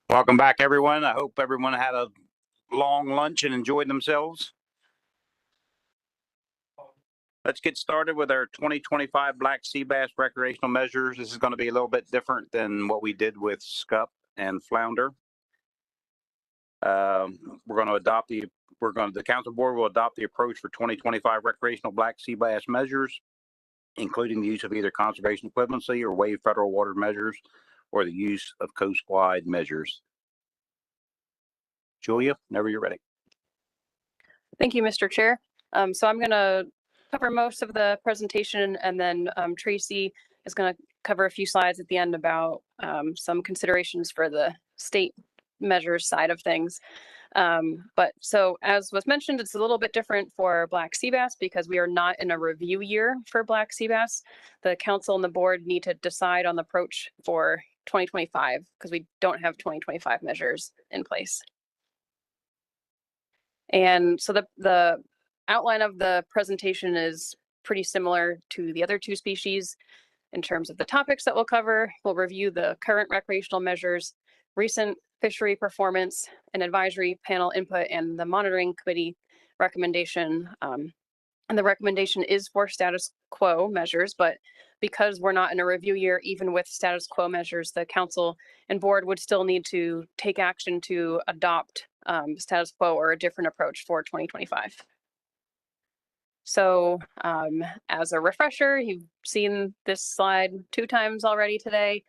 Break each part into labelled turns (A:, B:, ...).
A: Welcome back, everyone. I hope everyone had a long lunch and enjoyed themselves. Let's get started with our 2025 black sea bass recreational measures. This is going to be a little bit different than what we did with scup and flounder. The council board will adopt the approach for 2025 recreational black sea bass measures, including the use of either conservation equivalency or waive federal water measures, or the use of coastwide measures. Julia, whenever you're ready.
B: Thank you, Mr. Chair. So I'm going to cover most of the presentation, and then Tracy is going to cover a few slides at the end about some considerations for the state measures side of things. But so as was mentioned, it's a little bit different for black sea bass because we are not in a review year for black sea bass. The council and the board need to decide on the approach for 2025 because we don't have 2025 measures in place. And so the outline of the presentation is pretty similar to the other two species in terms of the topics that we'll cover. We'll review the current recreational measures, recent fishery performance, and advisory panel input, and the monitoring committee recommendation. And the recommendation is for status quo measures, but because we're not in a review year, even with status quo measures, the council and board would still need to take action to adopt status quo or a different approach for 2025. So as a refresher, you've seen this slide 2 times already today.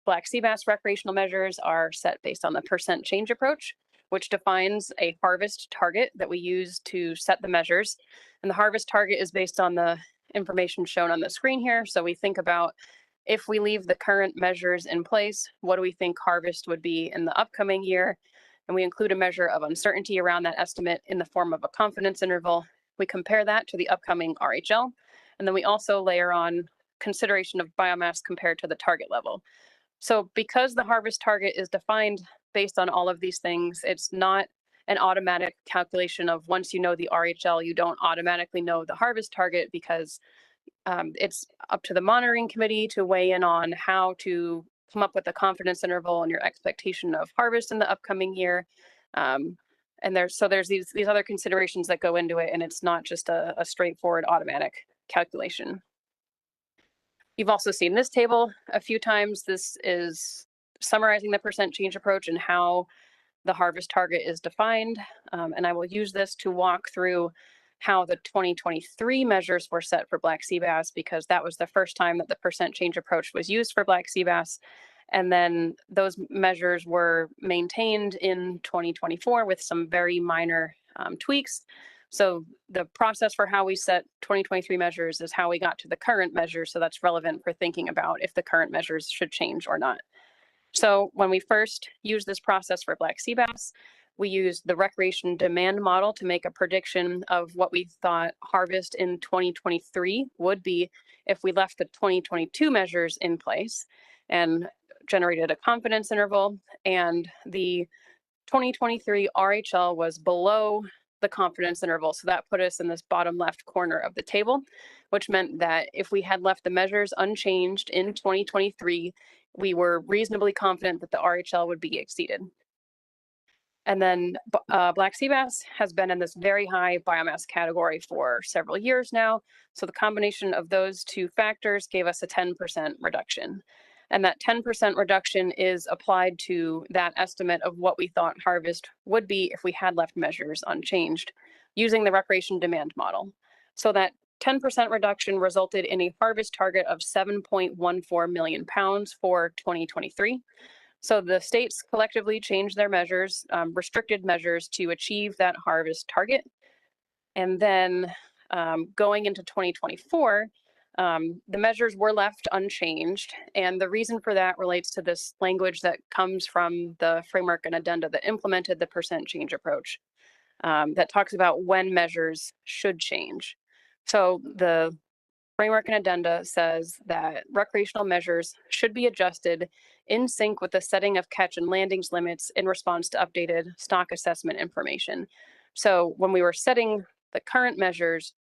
B: Black sea bass recreational measures are set based on the percent change approach, which defines a harvest target that we use to set the measures. And the harvest target is based on the information shown on the screen here. So we think about, if we leave the current measures in place, what do we think harvest would be in the upcoming year? And we include a measure of uncertainty around that estimate in the form of a confidence interval. We compare that to the upcoming RHL, and then we also layer on consideration of biomass compared to the target level. So because the harvest target is defined based on all of these things, it's not an automatic calculation of once you know the RHL, you don't automatically know the harvest target, because it's up to the monitoring committee to weigh in on how to come up with a confidence interval and your expectation of harvest in the upcoming year. And there's these other considerations that go into it, and it's not just a straightforward automatic calculation. You've also seen this table a few times. This is summarizing the percent change approach and how the harvest target is defined. And I will use this to walk through how the 2023 measures were set for black sea bass, because that was the first time that the percent change approach was used for black sea bass. And then those measures were maintained in 2024 with some very minor tweaks. So the process for how we set 2023 measures is how we got to the current measures. So that's relevant for thinking about if the current measures should change or not. So when we first used this process for black sea bass, we used the recreation demand model to make a prediction of what we thought harvest in 2023 would be if we left the 2022 measures in place, and generated a confidence interval. And the 2023 RHL was below the confidence interval. So that put us in this bottom left corner of the table, which meant that if we had left the measures unchanged in 2023, we were reasonably confident that the RHL would be exceeded. And then black sea bass has been in this very high biomass category for several years now. So the combination of those two factors gave us a 10% reduction. And that 10% reduction is applied to that estimate of what we thought harvest would be if we had left measures unchanged using the recreation demand model. So that 10% reduction resulted in a harvest target of 7.14 million pounds for 2023. So the states collectively changed their measures, restricted measures, to achieve that harvest target. And then going into 2024, the measures were left unchanged. And the reason for that relates to this language that comes from the framework and addenda that implemented the percent change approach, that talks about when measures should change. So the framework and addenda says that recreational measures should be adjusted in sync with the setting of catch and landings limits in response to updated stock assessment information. So when we were setting the current measures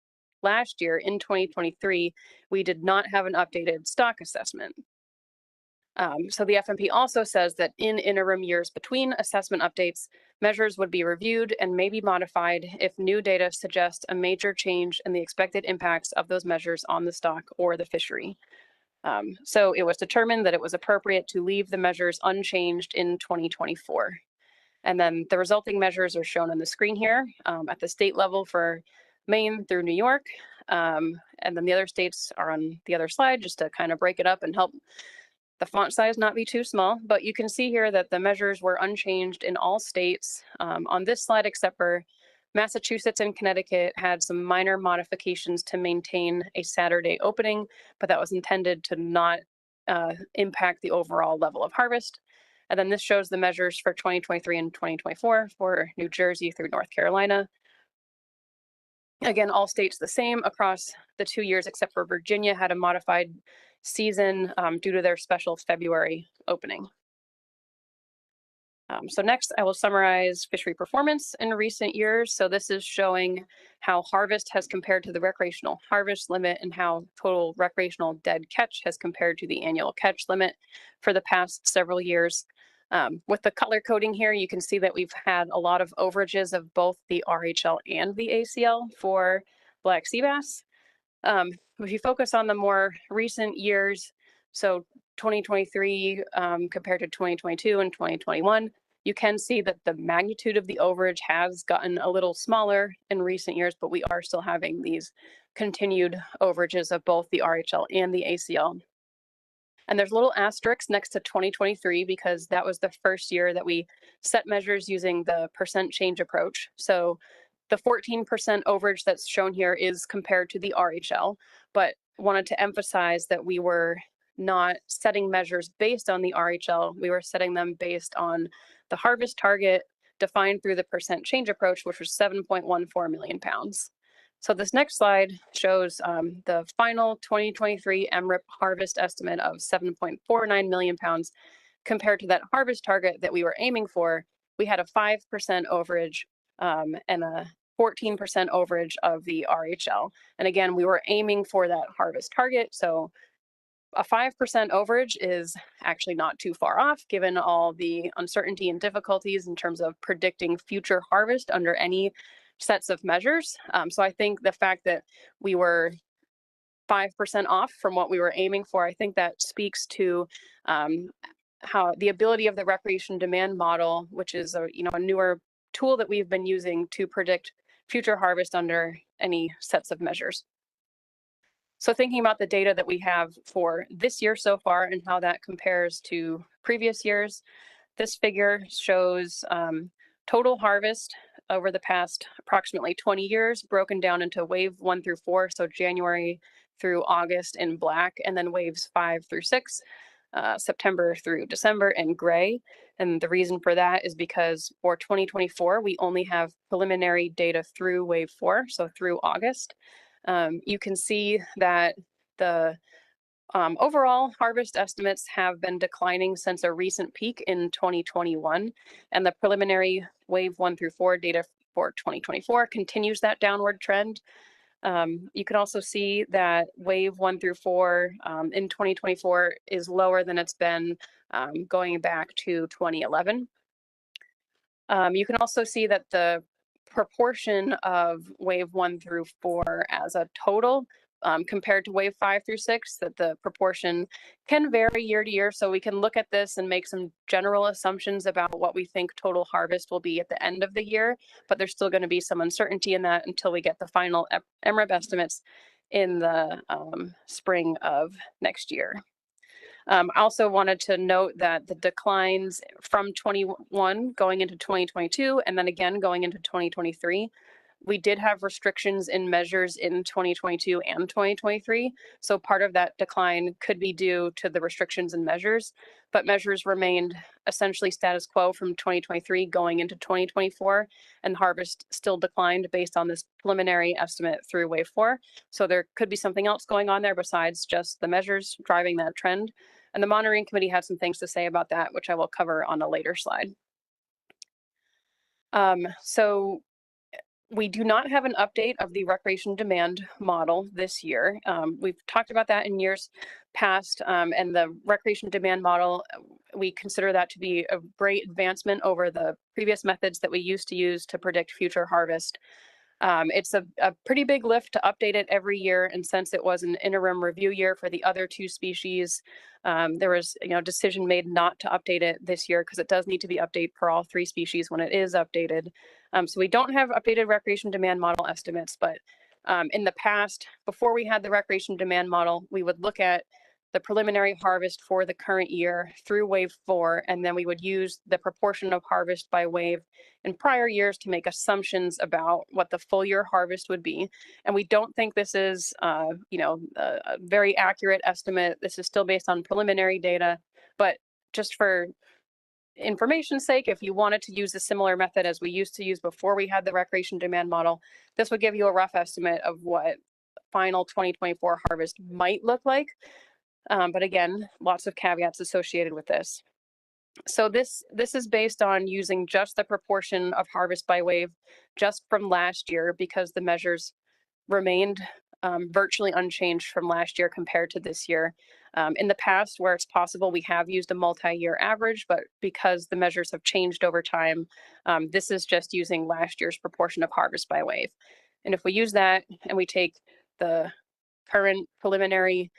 B: last year in 2023, we did not have an updated stock assessment. So the FMP also says that in interim years between assessment updates, measures would be reviewed and may be modified if new data suggest a major change in the expected impacts of those measures on the stock or the fishery. So it was determined that it was appropriate to leave the measures unchanged in 2024. And then the resulting measures are shown on the screen here at the state level for Maine through New York. And then the other states are on the other slide just to kind of break it up and help the font size not be too small. But you can see here that the measures were unchanged in all states on this slide, except for Massachusetts and Connecticut had some minor modifications to maintain a Saturday opening, but that was intended to not impact the overall level of harvest. And then this shows the measures for 2023 and 2024 for New Jersey through North Carolina. Again, all states the same across the 2 years, except for Virginia had a modified season due to their special February opening. So next, I will summarize fishery performance in recent years. So this is showing how harvest has compared to the recreational harvest limit and how total recreational dead catch has compared to the annual catch limit for the past several years. With the color coding here, you can see that we've had a lot of overages of both the RHL and the ACL for black sea bass. If you focus on the more recent years, so 2023 compared to 2022 and 2021, you can see that the magnitude of the overage has gotten a little smaller in recent years, but we are still having these continued overages of both the RHL and the ACL. And there's little asterisks next to 2023 because that was the first year that we set measures using the percent change approach. So the 14% overage that's shown here is compared to the RHL, but wanted to emphasize that we were not setting measures based on the RHL. We were setting them based on the harvest target defined through the percent change approach, which was 7.14 million pounds. So this next slide shows the final 2023 MRIP harvest estimate of 7.49 million pounds compared to that harvest target that we were aiming for. We had a 5% overage and a 14% overage of the RHL. And again, we were aiming for that harvest target. So a 5% overage is actually not too far off, given all the uncertainty and difficulties in terms of predicting future harvest under any sets of measures. So I think the fact that we were 5% off from what we were aiming for, I think that speaks to how the ability of the recreation demand model, which is a newer tool that we've been using to predict future harvest under any sets of measures. So thinking about the data that we have for this year so far and how that compares to previous years, this figure shows total harvest over the past approximately 20 years, broken down into wave 1 through 4, so January through August in black, and then waves 5 through 6, September through December in gray. And the reason for that is because for 2024, we only have preliminary data through wave 4, so through August. You can see that the overall harvest estimates have been declining since a recent peak in 2021, and the preliminary wave 1 through 4 data for 2024 continues that downward trend. You can also see that wave 1 through 4 in 2024 is lower than it's been going back to 2011. You can also see that the proportion of wave 1 through 4 as a total compared to wave 5 through 6, that the proportion can vary year to year. So we can look at this and make some general assumptions about what we think total harvest will be at the end of the year, but there's still going to be some uncertainty in that until we get the final MRIP estimates in the spring of next year. I also wanted to note that the declines from 21 going into 2022 and then again going into 2023, we did have restrictions in measures in 2022 and 2023. So part of that decline could be due to the restrictions in measures, but measures remained essentially status quo from 2023 going into 2024, and harvest still declined based on this preliminary estimate through wave 4. So there could be something else going on there besides just the measures driving that trend. And the monitoring committee had some things to say about that, which I will cover on a later slide. So We do not have an update of the recreation demand model this year. We've talked about that in years past, and the recreation demand model, we consider that to be a great advancement over the previous methods that we used to use to predict future harvest. It's a pretty big lift to update it every year, and since it was an interim review year for the other two species, there was decision made not to update it this year because it does need to be updated for all three species when it is updated. So we don't have updated recreation demand model estimates, but in the past, before we had the recreation demand model, we would look at the preliminary harvest for the current year through wave 4, and then we would use the proportion of harvest by wave in prior years to make assumptions about what the full year harvest would be. And we don't think this is, a very accurate estimate. This is still based on preliminary data, but just for information's sake, if you wanted to use a similar method as we used to use before we had the recreation demand model, this would give you a rough estimate of what final 2024 harvest might look like. But again, lots of caveats associated with this. So this is based on using just the proportion of harvest by wave just from last year, because the measures remained virtually unchanged from last year compared to this year. In the past, where it's possible, we have used a multi-year average, but because the measures have changed over time, this is just using last year's proportion of harvest by wave. And if we use that and we take the current preliminary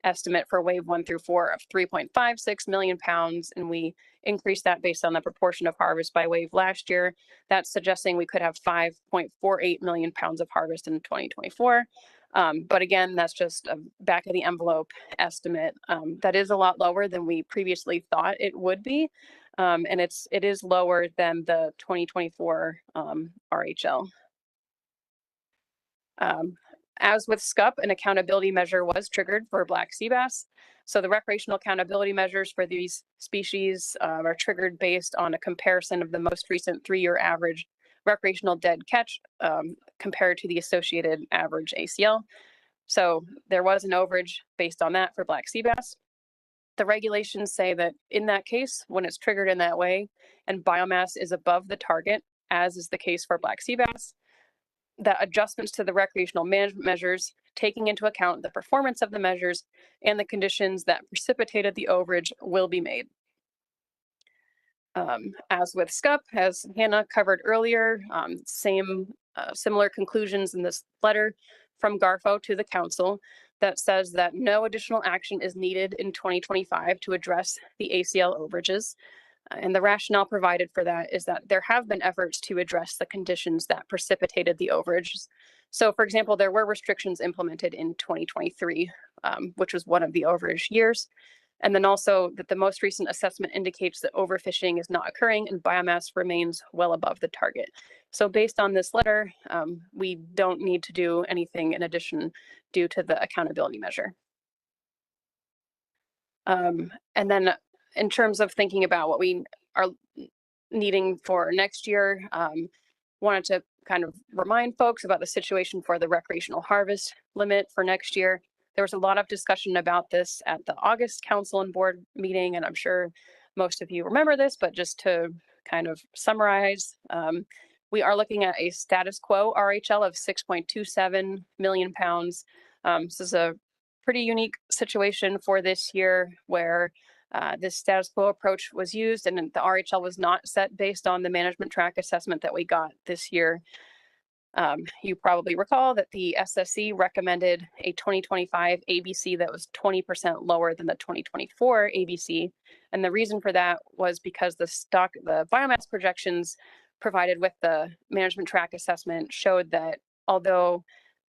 B: estimate for wave 1 through 4 of 3.56 million pounds, and we increase that based on the proportion of harvest by wave last year, that's suggesting we could have 5.48 million pounds of harvest in 2024. But again, that's just a back of the envelope estimate. That is a lot lower than we previously thought it would be. And it is lower than the 2024 RHL. As with SCUP, an accountability measure was triggered for black sea bass. So the recreational accountability measures for these species are triggered based on a comparison of the most recent 3-year average recreational dead catch compared to the associated average ACL. So there was an overage based on that for black sea bass. The regulations say that in that case, when it's triggered in that way and biomass is above the target, as is the case for black sea bass, that adjustments to the recreational management measures, taking into account the performance of the measures and the conditions that precipitated the overage, will be made. As with SCUP, as Hannah covered earlier, similar conclusions in this letter from GARFO to the council that says that no additional action is needed in 2025 to address the ACL overages. And the rationale provided for that is that there have been efforts to address the conditions that precipitated the overages. So, for example, there were restrictions implemented in 2023, which was one of the overage years. And then also that the most recent assessment indicates that overfishing is not occurring and biomass remains well above the target. So based on this letter, we don't need to do anything in addition due to the accountability measure. And then in terms of thinking about what we are needing for next year, wanted to kind of remind folks about the situation for the recreational harvest limit for next year. There was a lot of discussion about this at the August council and board meeting, and I'm sure most of you remember this, but just to kind of summarize, we are looking at a status quo RHL of 6.27 million pounds. This is a pretty unique situation for this year where this status quo approach was used and the RHL was not set based on the management track assessment that we got this year. You probably recall that the SSC recommended a 2025 ABC that was 20% lower than the 2024 ABC. And the reason for that was because the biomass projections provided with the management track assessment showed that although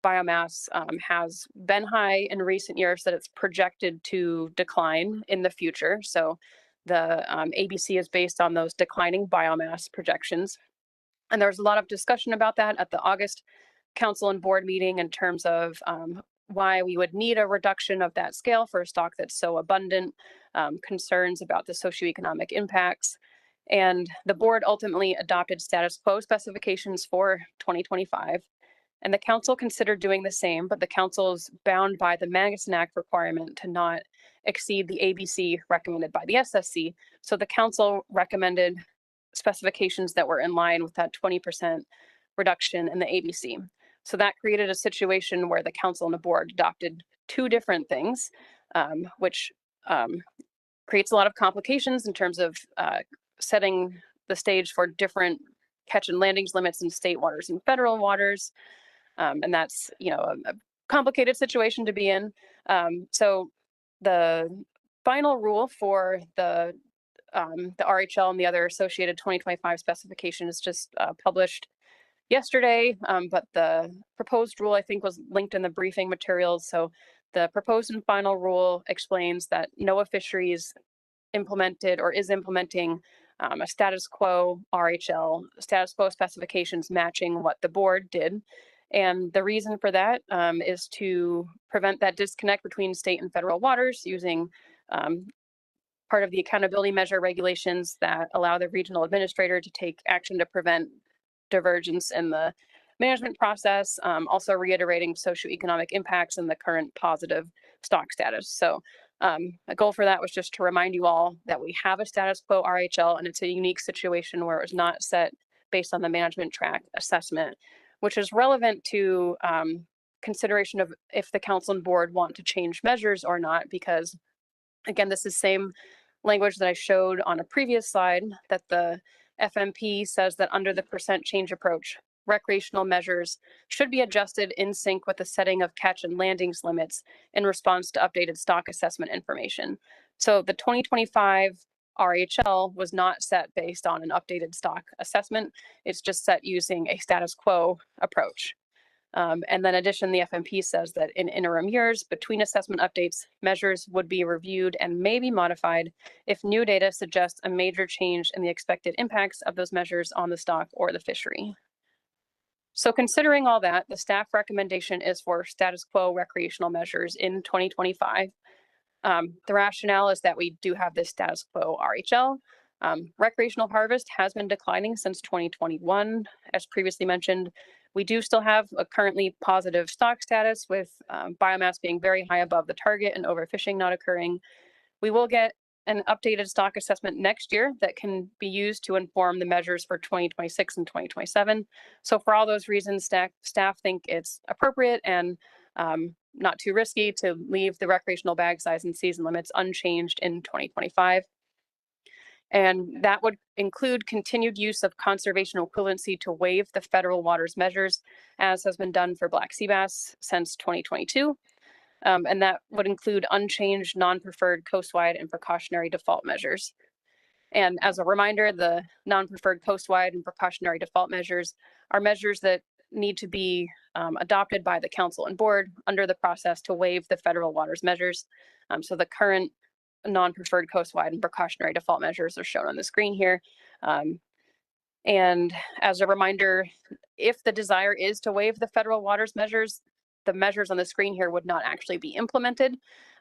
B: biomass has been high in recent years, that it's projected to decline in the future. So the ABC is based on those declining biomass projections. And there was a lot of discussion about that at the August council and board meeting in terms of why we would need a reduction of that scale for a stock that's so abundant, concerns about the socioeconomic impacts. And the board ultimately adopted status quo specifications for 2025. And the council considered doing the same, but the council is bound by the Magnuson Act requirement to not exceed the ABC recommended by the SSC. So the council recommended specifications that were in line with that 20% reduction in the ABC. So that created a situation where the council and the board adopted two different things, which creates a lot of complications in terms of setting the stage for different catch and landings limits in state waters and federal waters. And that's, a complicated situation to be in. So the final rule for the RHL and the other associated 2025 specification is just published yesterday, but the proposed rule, I think, was linked in the briefing materials. So the proposed and final rule explains that NOAA Fisheries implemented or is implementing a status quo RHL, status quo specifications matching what the board did. And the reason for that is to prevent that disconnect between state and federal waters using part of the accountability measure regulations that allow the regional administrator to take action to prevent divergence in the management process, also reiterating socioeconomic impacts and the current positive stock status. So a goal for that was just to remind you all that we have a status quo RHL, and it's a unique situation where it was not set based on the management track assessment, which is relevant to consideration of if the council and board want to change measures or not, because again, this is same language that I showed on a previous slide, that the FMP says that under the percent change approach, recreational measures should be adjusted in sync with the setting of catch and landings limits in response to updated stock assessment information. So the 2025 RHL was not set based on an updated stock assessment. It's just set using a status quo approach. And then in addition, the FMP says that in interim years between assessment updates, measures would be reviewed and may be modified if new data suggests a major change in the expected impacts of those measures on the stock or the fishery. So considering all that, the staff recommendation is for status quo recreational measures in 2025. The rationale is that we do have this status quo RHL. Recreational harvest has been declining since 2021. As previously mentioned, we do still have a currently positive stock status with biomass being very high above the target and overfishing not occurring. We will get an updated stock assessment next year that can be used to inform the measures for 2026 and 2027. So for all those reasons, staff think it's appropriate and not too risky to leave the recreational bag size and season limits unchanged in 2025. And that would include continued use of conservation equivalency to waive the federal waters measures, as has been done for black sea bass since 2022. And that would include unchanged non-preferred coastwide and precautionary default measures. And as a reminder, the non-preferred coastwide and precautionary default measures are measures that need to be adopted by the council and board under the process to waive the federal waters measures. So the current non-preferred coastwide and precautionary default measures are shown on the screen here. And as a reminder, if the desire is to waive the federal waters measures, the measures on the screen here would not actually be implemented.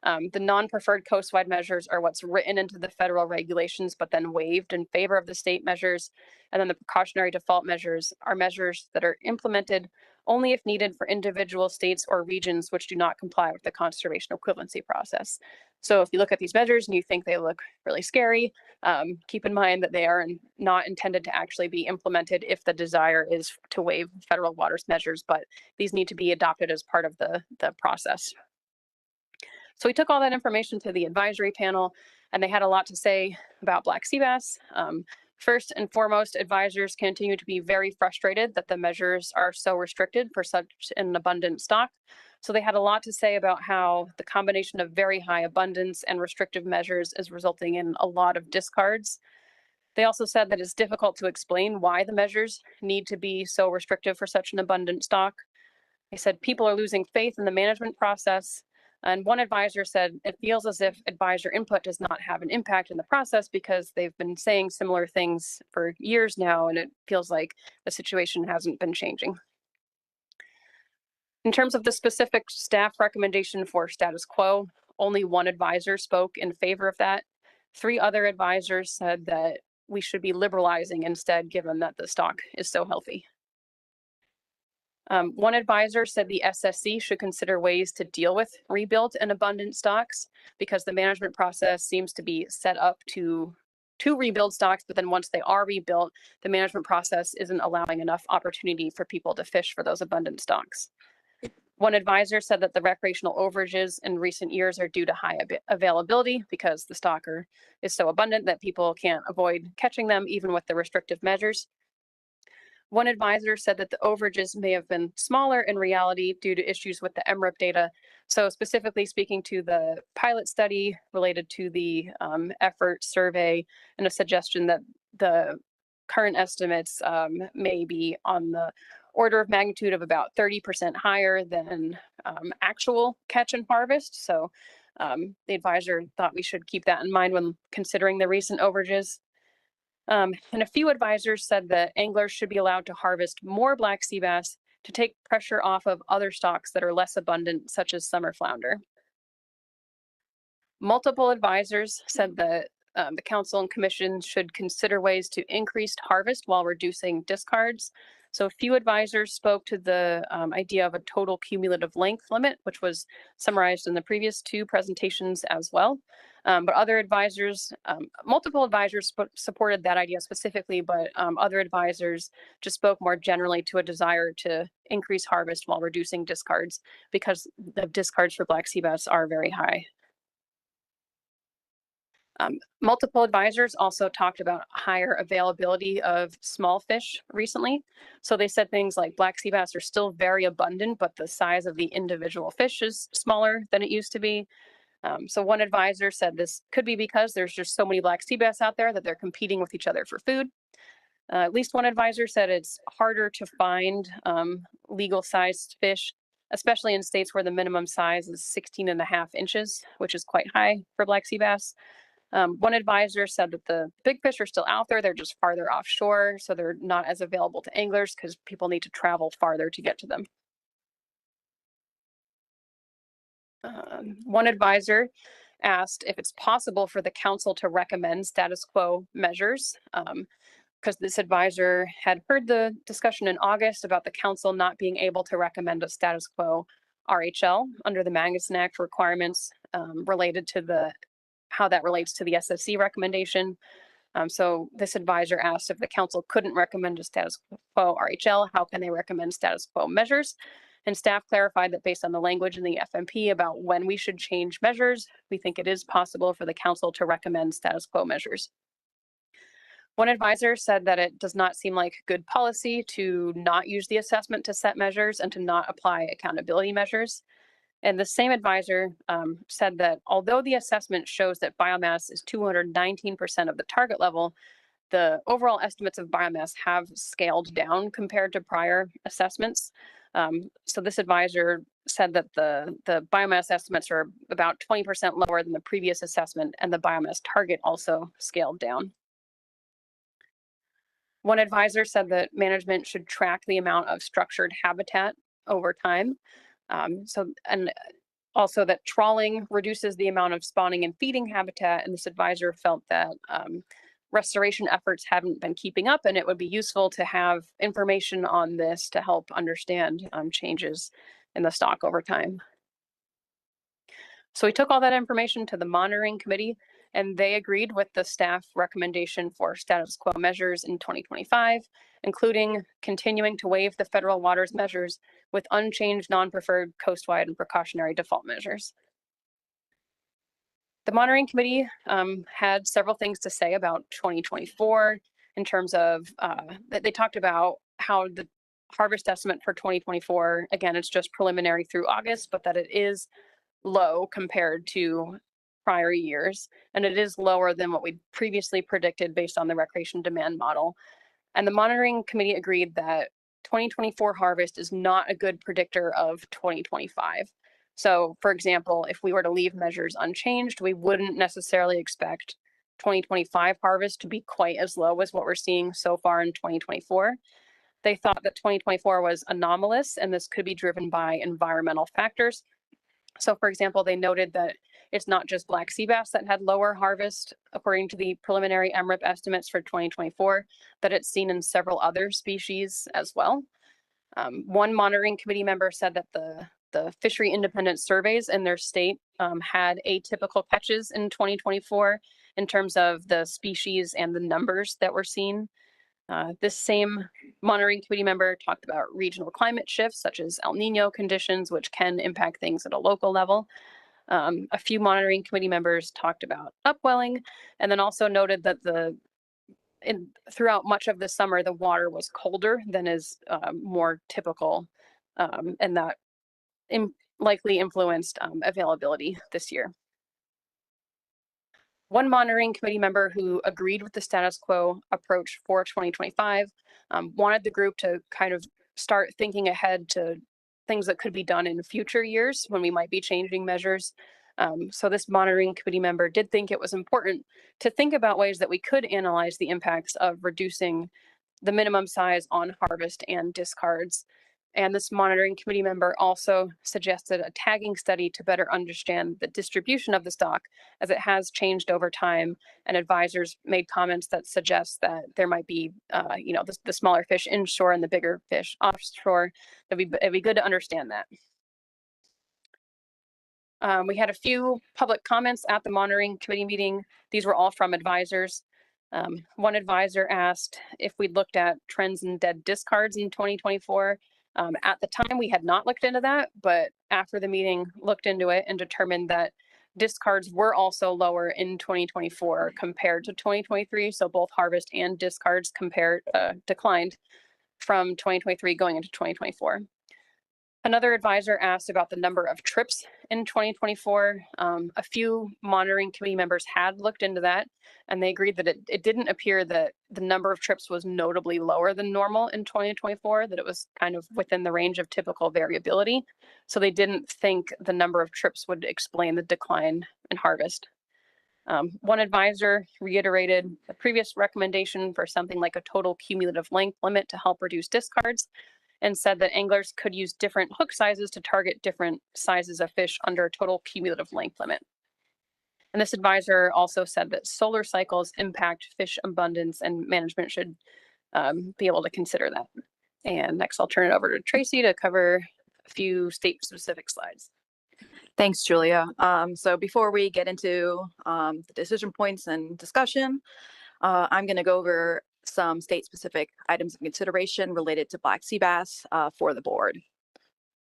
B: The non-preferred coastwide measures are what's written into the federal regulations, but then waived in favor of the state measures. And then the precautionary default measures are measures that are implemented only if needed for individual states or regions which do not comply with the conservation equivalency process. So if you look at these measures and you think they look really scary, keep in mind that they are not intended to actually be implemented if the desire is to waive federal waters measures, but these need to be adopted as part of the process. So we took all that information to the advisory panel, and they had a lot to say about black sea bass. First and foremost, advisors continue to be very frustrated that the measures are so restricted for such an abundant stock. So they had a lot to say about how the combination of very high abundance and restrictive measures is resulting in a lot of discards. They also said that it's difficult to explain why the measures need to be so restrictive for such an abundant stock. They said people are losing faith in the management process. And one advisor said, it feels as if advisor input does not have an impact in the process because they've been saying similar things for years now, and it feels like the situation hasn't been changing. In terms of the specific staff recommendation for status quo, only one advisor spoke in favor of that. 3 other advisors said that we should be liberalizing instead, given that the stock is so healthy. One advisor said the SSC should consider ways to deal with rebuilt and abundant stocks because the management process seems to be set up to to rebuild stocks, but then once they are rebuilt, the management process isn't allowing enough opportunity for people to fish for those abundant stocks. One advisor said that the recreational overages in recent years are due to high availability because the stock is so abundant that people can't avoid catching them even with the restrictive measures. One advisor said that the overages may have been smaller in reality due to issues with the MRIP data. So specifically speaking to the pilot study related to the effort survey and a suggestion that the current estimates may be on the order of magnitude of about 30% higher than actual catch and harvest. So the advisor thought we should keep that in mind when considering the recent overages. And a few advisors said that anglers should be allowed to harvest more black sea bass to take pressure off of other stocks that are less abundant, such as summer flounder. Multiple advisors said that the council and commission should consider ways to increase harvest while reducing discards. So a few advisors spoke to the idea of a total cumulative length limit, which was summarized in the previous two presentations as well. But other advisors, multiple advisors supported that idea specifically, but other advisors just spoke more generally to a desire to increase harvest while reducing discards because the discards for black sea bass are very high. Multiple advisors also talked about higher availability of small fish recently. So they said things like black sea bass are still very abundant, but the size of the individual fish is smaller than it used to be. So one advisor said this could be because there's just so many black sea bass out there that they're competing with each other for food. At least one advisor said it's harder to find legal sized fish, especially in states where the minimum size is 16.5 inches, which is quite high for black sea bass. One advisor said that the big fish are still out there, they're just farther offshore, so they're not as available to anglers because people need to travel farther to get to them. One advisor asked if it's possible for the council to recommend status quo measures, because this advisor had heard the discussion in August about the council not being able to recommend a status quo RHL under the Magnuson Act requirements related to how that relates to the SFC recommendation. So this advisor asked if the council couldn't recommend a status quo RHL, how can they recommend status quo measures? And staff clarified that based on the language in the FMP about when we should change measures, we think it is possible for the council to recommend status quo measures. One advisor said that it does not seem like good policy to not use the assessment to set measures and to not apply accountability measures. And the same advisor said that although the assessment shows that biomass is 219% of the target level, the overall estimates of biomass have scaled down compared to prior assessments. So this advisor said that the biomass estimates are about 20% lower than the previous assessment, and the biomass target also scaled down. One advisor said that management should track the amount of structured habitat over time. And also that trawling reduces the amount of spawning and feeding habitat, and this advisor felt that restoration efforts haven't been keeping up, and it would be useful to have information on this to help understand changes in the stock over time. So we took all that information to the monitoring committee, and they agreed with the staff recommendation for status quo measures in 2025, including continuing to waive the federal waters measures with unchanged non-preferred coastwide and precautionary default measures. The monitoring committee had several things to say about 2024 in terms of that they talked about how the harvest estimate for 2024, again, it's just preliminary through August, but that it is low compared to prior years, and it is lower than what we previously predicted based on the recreation demand model. And the monitoring committee agreed that 2024 harvest is not a good predictor of 2025. So, for example, if we were to leave measures unchanged, we wouldn't necessarily expect 2025 harvest to be quite as low as what we're seeing so far in 2024. They thought that 2024 was anomalous, and this could be driven by environmental factors. So, for example, they noted that it's not just black sea bass that had lower harvest, according to the preliminary MRIP estimates for 2024, that it's seen in several other species as well. One monitoring committee member said that the fishery independent surveys in their state had atypical catches in 2024, in terms of the species and the numbers that were seen. This same monitoring committee member talked about regional climate shifts, such as El Nino conditions, which can impact things at a local level. A few monitoring committee members talked about upwelling, and then also noted that throughout much of the summer, the water was colder than is more typical, and that likely influenced availability this year. One monitoring committee member who agreed with the status quo approach for 2025 wanted the group to kind of start thinking ahead to things that could be done in future years when we might be changing measures. So this monitoring committee member did think it was important to think about ways that we could analyze the impacts of reducing the minimum size on harvest and discards. And this monitoring committee member also suggested a tagging study to better understand the distribution of the stock, as it has changed over time. And advisors made comments that suggest that there might be, the smaller fish inshore and the bigger fish offshore. It'd be good to understand that. We had a few public comments at the monitoring committee meeting. These were all from advisors. One advisor asked if we'd looked at trends in dead discards in 2024. At the time, we had not looked into that, but after the meeting, looked into it and determined that discards were also lower in 2024 compared to 2023. So both harvest and discards declined from 2023 going into 2024. Another advisor asked about the number of trips in 2024. A few monitoring committee members had looked into that, and they agreed that it didn't appear that the number of trips was notably lower than normal in 2024, that it was kind of within the range of typical variability. So they didn't think the number of trips would explain the decline in harvest. One advisor reiterated the previous recommendation for something like a total cumulative length limit to help reduce discards, and said that anglers could use different hook sizes to target different sizes of fish under a total cumulative length limit. And this advisor also said that solar cycles impact fish abundance and management should be able to consider that. And next I'll turn it over to Tracy to cover a few state specific slides.
C: Thanks, Julia. So before we get into the decision points and discussion, I'm going to go over some state-specific items of consideration related to black sea bass for the board.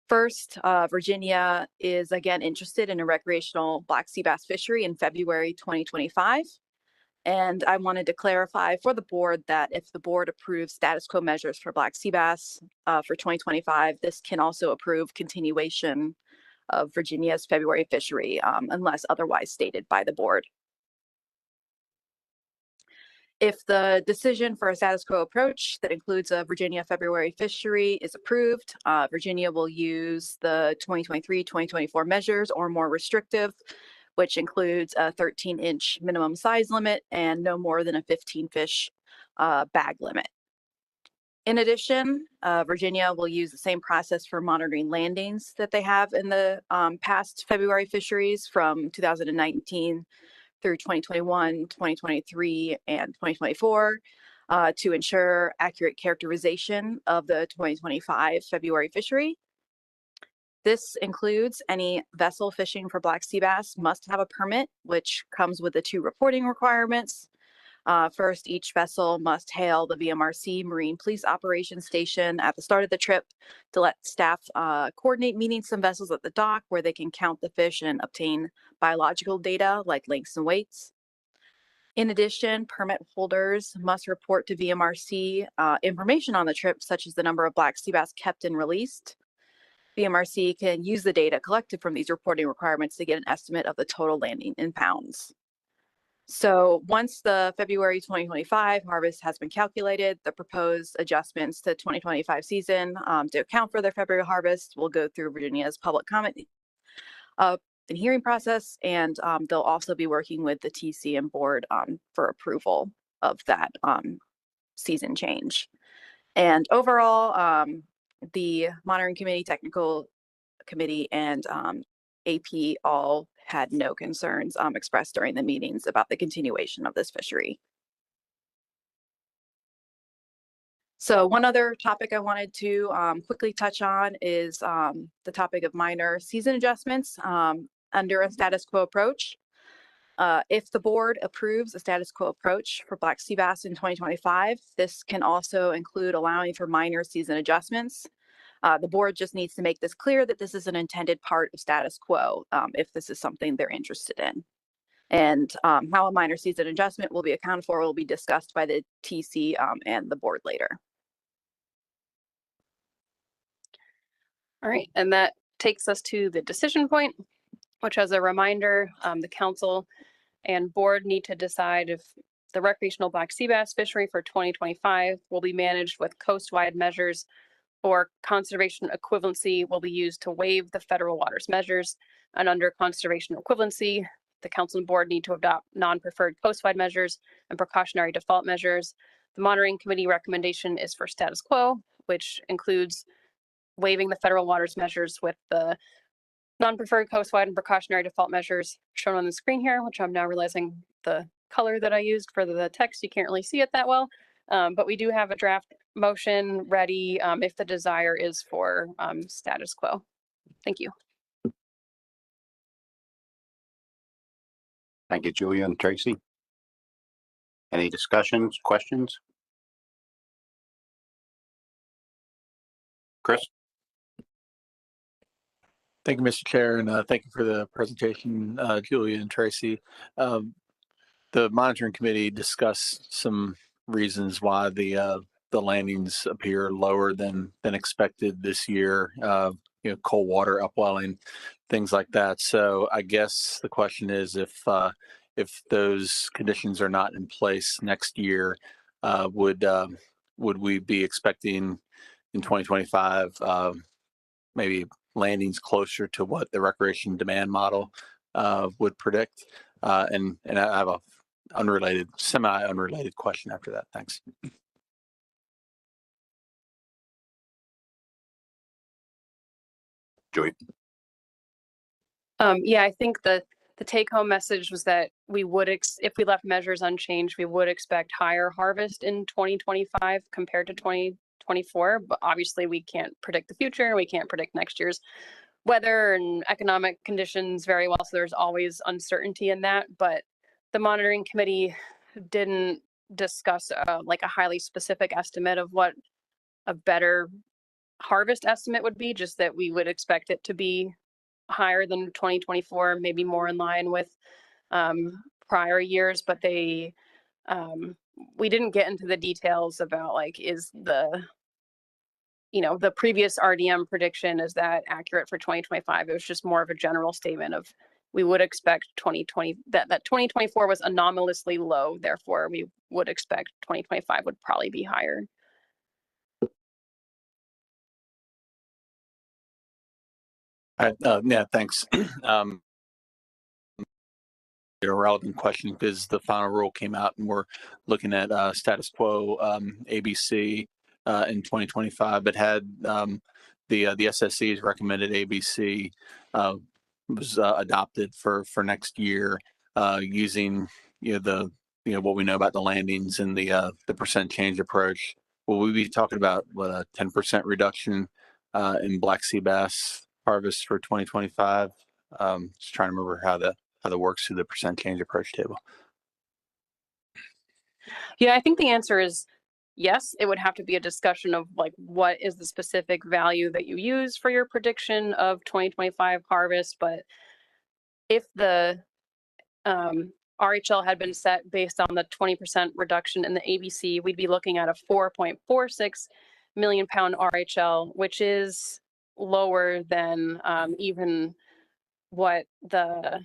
C: First, Virginia is again interested in a recreational black sea bass fishery in February 2025. And I wanted to clarify for the board that if the board approves status quo measures for black sea bass for 2025, this can also approve continuation of Virginia's February fishery unless otherwise stated by the board. If the decision for a status quo approach that includes a Virginia February fishery is approved, Virginia will use the 2023-2024 measures or more restrictive, which includes a 13-inch minimum size limit and no more than a 15-fish bag limit. In addition, Virginia will use the same process for monitoring landings that they have in the past February fisheries from 2019 through 2021, 2023, and 2024 to ensure accurate characterization of the 2025 February fishery. This includes any vessel fishing for black sea bass must have a permit, which comes with the 2 reporting requirements. First, each vessel must hail the VMRC Marine Police Operations Station at the start of the trip to let staff coordinate meeting some vessels at the dock where they can count the fish and obtain biological data like lengths and weights. In addition, permit holders must report to VMRC information on the trip, such as the number of black sea bass kept and released. VMRC can use the data collected from these reporting requirements to get an estimate of the total landing in pounds. So once the February 2025 harvest has been calculated, the proposed adjustments to 2025 season to account for their February harvest will go through Virginia's public comment and hearing process, and they'll also be working with the TCM board for approval of that season change. And overall, the monitoring committee, technical committee, and AP all had no concerns expressed during the meetings about the continuation of this fishery. So one other topic I wanted to quickly touch on is the topic of minor season adjustments under a status quo approach. If the board approves a status quo approach for black sea bass in 2025, this can also include allowing for minor season adjustments. The board just needs to make this clear that this is an intended part of status quo if this is something they're interested in. And how a minor season adjustment will be accounted for will be discussed by the TC and the board later.
B: All right, and that takes us to the decision point, which, as a reminder, the council and board need to decide if the recreational black sea bass fishery for 2025 will be managed with coast-wide measures or conservation equivalency will be used to waive the federal waters measures. And under conservation equivalency, the council and board need to adopt non-preferred coast-wide measures and precautionary default measures. The monitoring committee recommendation is for status quo, which includes waiving the federal waters measures with the non-preferred coast-wide and precautionary default measures shown on the screen here, which I'm now realizing the color that I used for the text, you can't really see it that well. But we do have a draft motion ready if the desire is for status quo. Thank you.
A: Thank you, Julia and Tracy. Any discussions, questions? Chris?
D: Thank you, Mr. Chair, and thank you for the presentation, Julia and Tracy. The monitoring committee discussed some reasons why the landings appear lower than expected this year. Cold water upwelling, things like that. So I guess the question is if those conditions are not in place next year, would we be expecting in 2025 maybe landings closer to what the recreation demand model would predict? And I have a semi-unrelated question after that. Thanks.
A: Joy?
B: Yeah, I think the take-home message was that we would, if we left measures unchanged, we would expect higher harvest in 2025 compared to 2024. But obviously, we can't predict the future. We can't predict next year's weather and economic conditions very well. So there's always uncertainty in that. But the monitoring committee didn't discuss like a highly specific estimate of what a better harvest estimate would be, just that we would expect it to be higher than 2024, maybe more in line with prior years. But we didn't get into the details about like, is the previous RDM prediction, is that accurate for 2025? It was just more of a general statement of we would expect 2020 that 2024 was anomalously low, therefore we would expect 2025 would probably be higher.
D: Yeah, thanks. A relevant question because the final rule came out and we're looking at status quo ABC in 2025, but had the SSC's recommended ABC was adopted for next year using what we know about the landings and the percent change approach. Will we be talking about what a 10% reduction in black sea bass harvest for 2025? Just trying to remember how that works through the percent change approach table.
B: Yeah, I think the answer is yes. It would have to be a discussion of like, what is the specific value that you use for your prediction of 2025 harvest? But if the RHL had been set based on the 20% reduction in the ABC, we'd be looking at a 4.46 million pound RHL, which is lower than even what that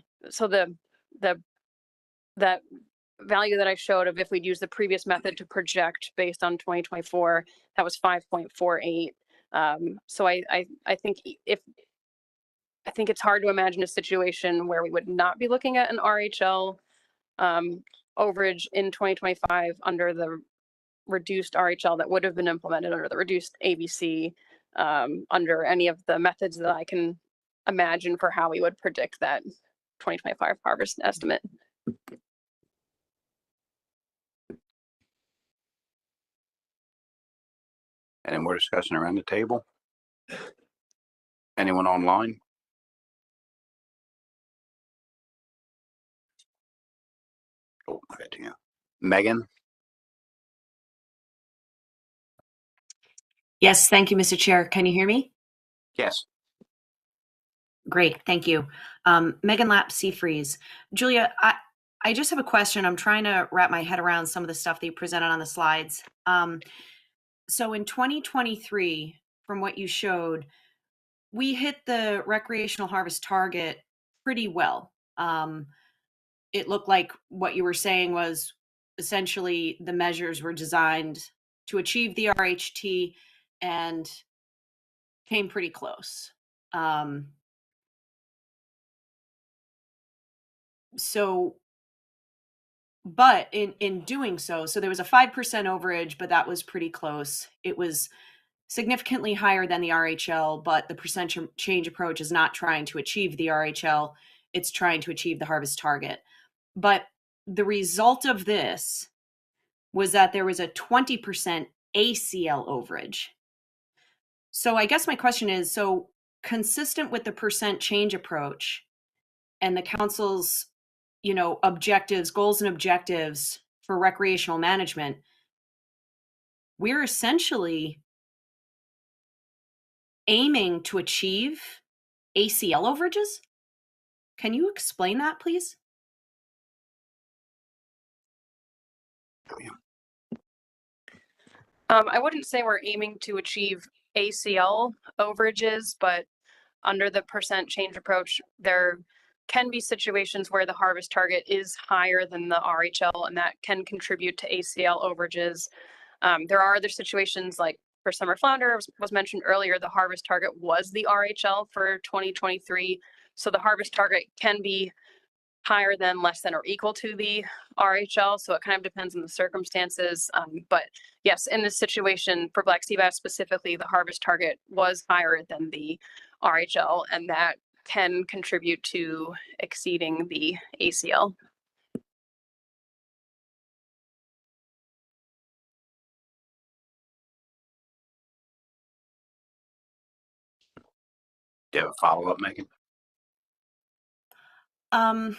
B: value that I showed of if we'd use the previous method to project based on 2024, that was 5.48. So I think I think it's hard to imagine a situation where we would not be looking at an RHL overage in 2025 under the reduced RHL that would have been implemented under the reduced ABC under any of the methods that I can imagine for how we would predict that 2025 harvest estimate.
A: Any more discussion around the table? Anyone online? Oh, I got you. Megan?
E: Yes, thank you, Mr. Chair. Can you hear me?
A: Yes.
E: Great, thank you. Megan Lapp, Seafreeze. Julia, I just have a question. I'm trying to wrap my head around some of the stuff that you presented on the slides. So in 2023, from what you showed, we hit the recreational harvest target pretty well. It looked like what you were saying was essentially the measures were designed to achieve the RHT and came pretty close. But in doing so there was a 5% overage, but that was pretty close. It was significantly higher than the RHL, but the percent change approach is not trying to achieve the RHL. It's trying to achieve the harvest target. But the result of this was that there was a 20% ACL overage. So I guess my question is, so consistent with the percent change approach and the council's, objectives, goals and objectives for recreational management, we're essentially aiming to achieve ACL overages? Can you explain that, please?
B: I wouldn't say we're aiming to achieve ACL overages, but under the percent change approach, there can be situations where the harvest target is higher than the RHL, and that can contribute to ACL overages. There are other situations like for summer flounder was mentioned earlier, the harvest target was the RHL for 2023. So the harvest target can be higher than, less than, or equal to the RHL. So it kind of depends on the circumstances. But yes, in this situation for black sea bass specifically, the harvest target was higher than the RHL, and that can contribute to exceeding the ACL.
A: Do you have a follow-up, Megan?
E: I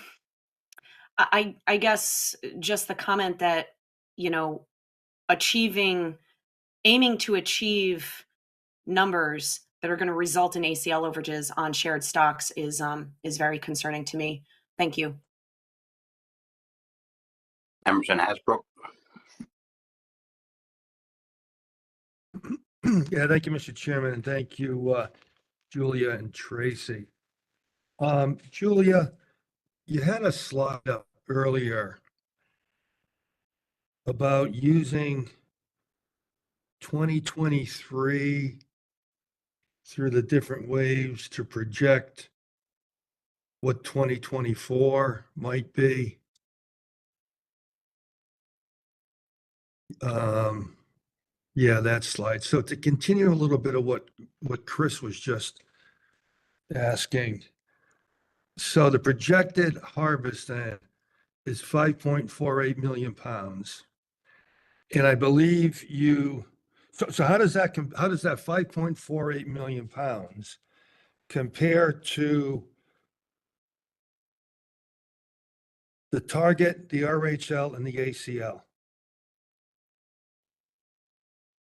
E: guess just the comment that, aiming to achieve numbers that are going to result in ACL overages on shared stocks is very concerning to me. Thank you.
A: Emerson Hasbrook?
F: Yeah, thank you, Mr. Chairman, and thank you, Julia and Tracy. Julia, you had a slide up earlier about using 2023 through the different waves to project what 2024 might be. Yeah, that slide. So to continue a little bit of what Chris was just asking. So the projected harvest then is 5.48 million pounds. And I believe so how does that 5.48 million pounds compare to the target, the RHL, and the ACL?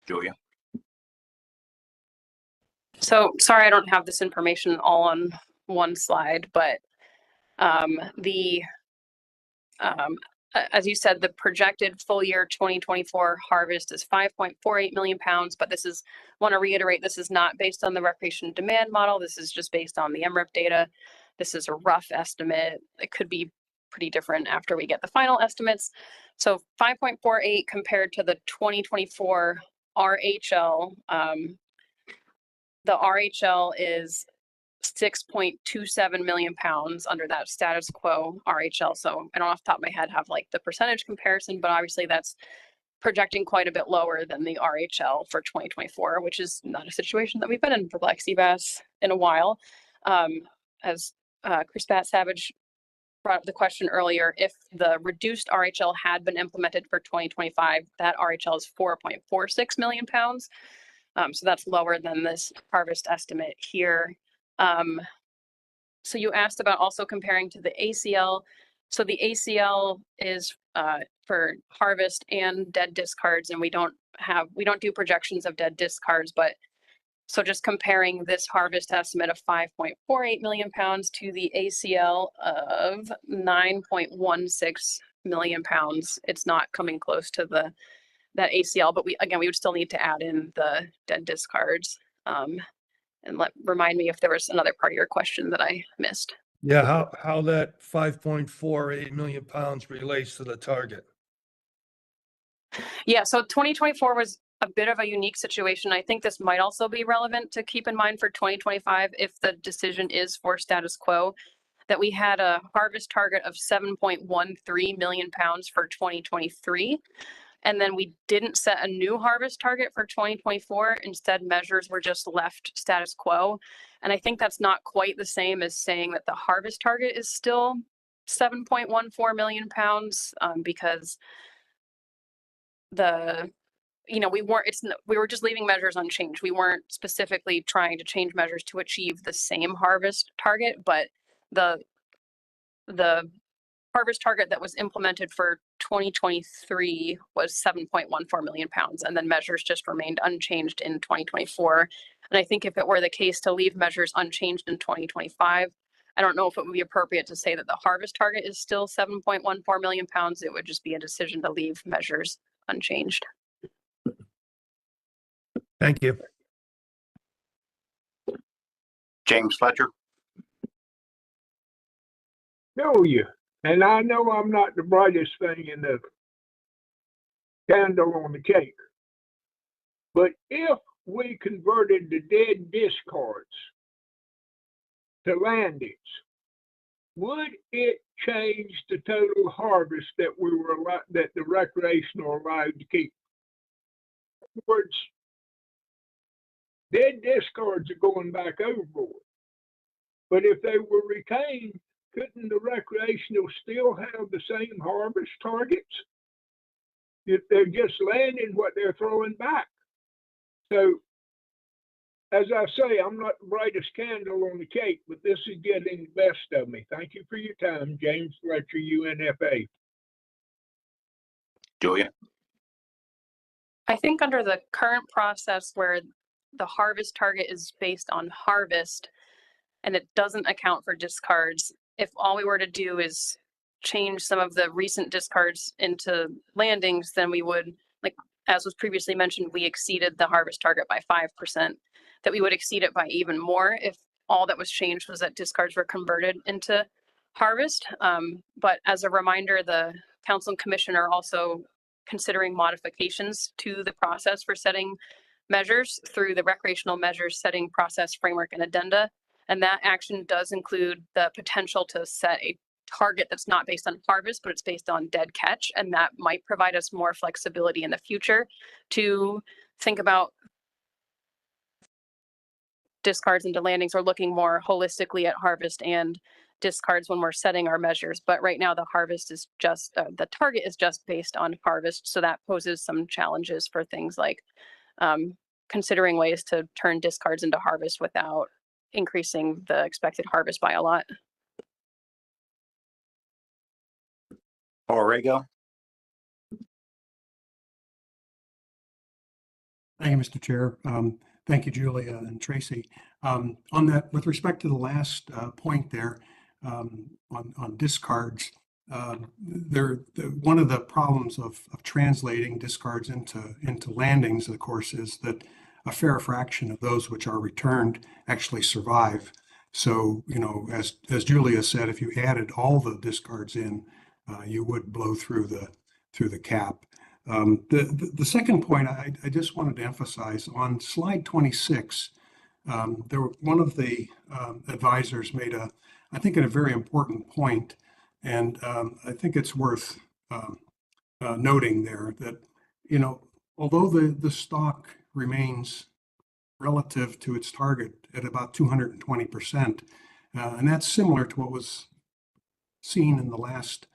A: Julia?
B: So sorry, I don't have this information all on one slide, but as you said, the projected full year 2024 harvest is 5.48 million pounds, but want to reiterate, this is not based on the recreation demand model. This is just based on the MRIP data. This is a rough estimate. It could be pretty different after we get the final estimates. So 5.48 compared to the 2024 RHL. The RHL is 6.27 million pounds under that status quo RHL. So I don't off the top of my head have like the percentage comparison, but obviously that's projecting quite a bit lower than the RHL for 2024, which is not a situation that we've been in for black sea bass in a while. As Chris Pat Savage brought up the question earlier, if the reduced RHL had been implemented for 2025, that RHL is 4.46 million pounds. So that's lower than this harvest estimate here. So you asked about also comparing to the ACL. So the ACL is for harvest and dead discards, and we don't do projections of dead discards, but so just comparing this harvest estimate of 5.48 million pounds to the ACL of 9.16 million pounds, it's not coming close to that ACL, but we would still need to add in the dead discards. And remind me if there was another part of your question that I missed.
F: Yeah, how that 5.48 million pounds relates to the target.
B: Yeah, so 2024 was a bit of a unique situation. I think this might also be relevant to keep in mind for 2025 if the decision is for status quo, that we had a harvest target of 7.13 million pounds for 2023. And then we didn't set a new harvest target for 2024. Instead, measures were just left status quo. And I think that's not quite the same as saying that the harvest target is still 7.14 million pounds because we were just leaving measures unchanged. We weren't specifically trying to change measures to achieve the same harvest target, but the harvest target that was implemented for 2023 was 7.14 million pounds, and then measures just remained unchanged in 2024. And I think if it were the case to leave measures unchanged in 2025, I don't know if it would be appropriate to say that the harvest target is still 7.14 million pounds. It would just be a decision to leave measures unchanged.
F: Thank you.
A: James Fletcher.
G: Know you, and I know I'm not the brightest thing in the candle on the cake, but if we converted the dead discards to landings, would it change the total harvest that that the recreational allowed to keep? In other words, dead discards are going back overboard, but if they were retained, couldn't the recreational still have the same harvest targets if they're just landing what they're throwing back? So, as I say, I'm not the brightest candle on the cake, but this is getting the best of me. Thank you for your time, James Fletcher, UNFA.
A: Julia.
B: I think under the current process where the harvest target is based on harvest and it doesn't account for discards, if all we were to do is change some of the recent discards into landings, then we would, like, as was previously mentioned, we exceeded the harvest target by 5%, that we would exceed it by even more if all that was changed was that discards were converted into harvest. But as a reminder, the council and commission are also considering modifications to the process for setting measures through the recreational measures setting process framework and addenda. And that action does include the potential to set a target that's not based on harvest, but it's based on dead catch. And that might provide us more flexibility in the future to think about discards into landings or looking more holistically at harvest and discards when we're setting our measures. But right now the harvest is just, the target is just based on harvest. So that poses some challenges for things like considering ways to turn discards into harvest without increasing the expected harvest by a lot.
A: Orrego.
H: Thank you, Mr. Chair. Thank you, Julia and Tracy. On that, with respect to the last point there on discards, one of the problems of translating discards into landings, of course, is that a fair fraction of those which are returned actually survive. So, as Julia said, if you added all the discards in, you would blow through the cap. The second point I just wanted to emphasize on slide 26, one of the advisors made I think a very important point, and I think it's worth noting there that although the stock remains relative to its target at about 220%, and that's similar to what was seen in the last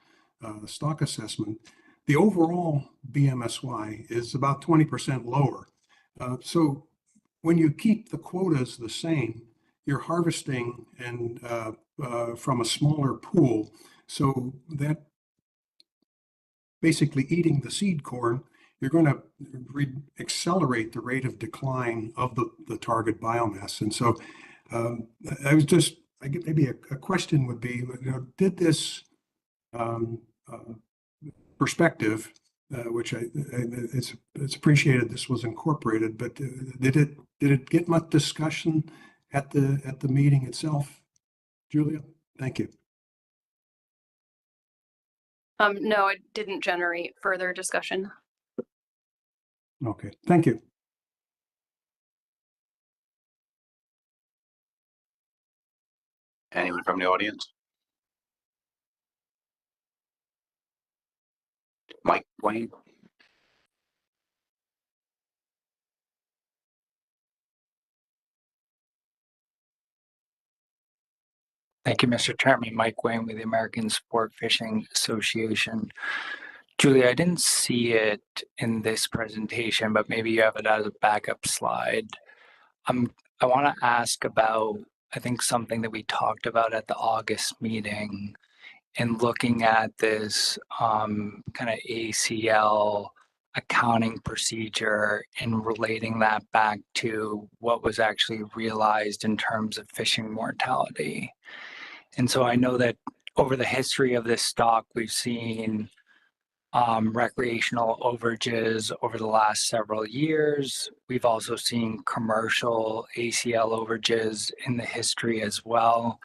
H: stock assessment, the overall BMSY is about 20% lower. So when you keep the quotas the same, you're harvesting and from a smaller pool. So that basically eating the seed corn, you're going to accelerate the rate of decline of the target biomass. And so I get maybe a question would be, did this perspective, which it's appreciated this was incorporated, but did it get much discussion at the meeting itself, Julia? Thank you.
B: No, it didn't generate further discussion.
H: Okay, thank you.
A: Anyone from the audience? Mike Wayne?
I: Thank you, Mr. Chairman. Mike Wayne with the American Sport Fishing Association. Julia, I didn't see it in this presentation, but maybe you have it as a backup slide. I want to ask about, I think, something that we talked about at the August meeting, and looking at this kind of ACL accounting procedure and relating that back to what was actually realized in terms of fishing mortality. And so I know that over the history of this stock, we've seen recreational overages over the last several years. We've also seen commercial ACL overages in the history as well.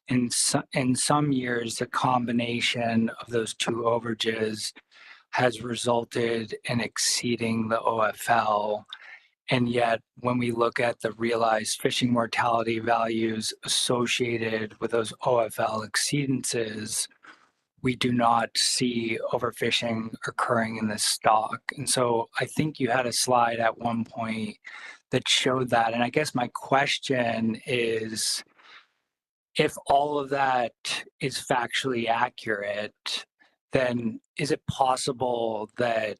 I: In some years, the combination of those two overages has resulted in exceeding the OFL. And yet, when we look at the realized fishing mortality values associated with those OFL exceedances, we do not see overfishing occurring in this stock. And so I think you had a slide at one point that showed that. And I guess my question is, if all of that is factually accurate, then is it possible that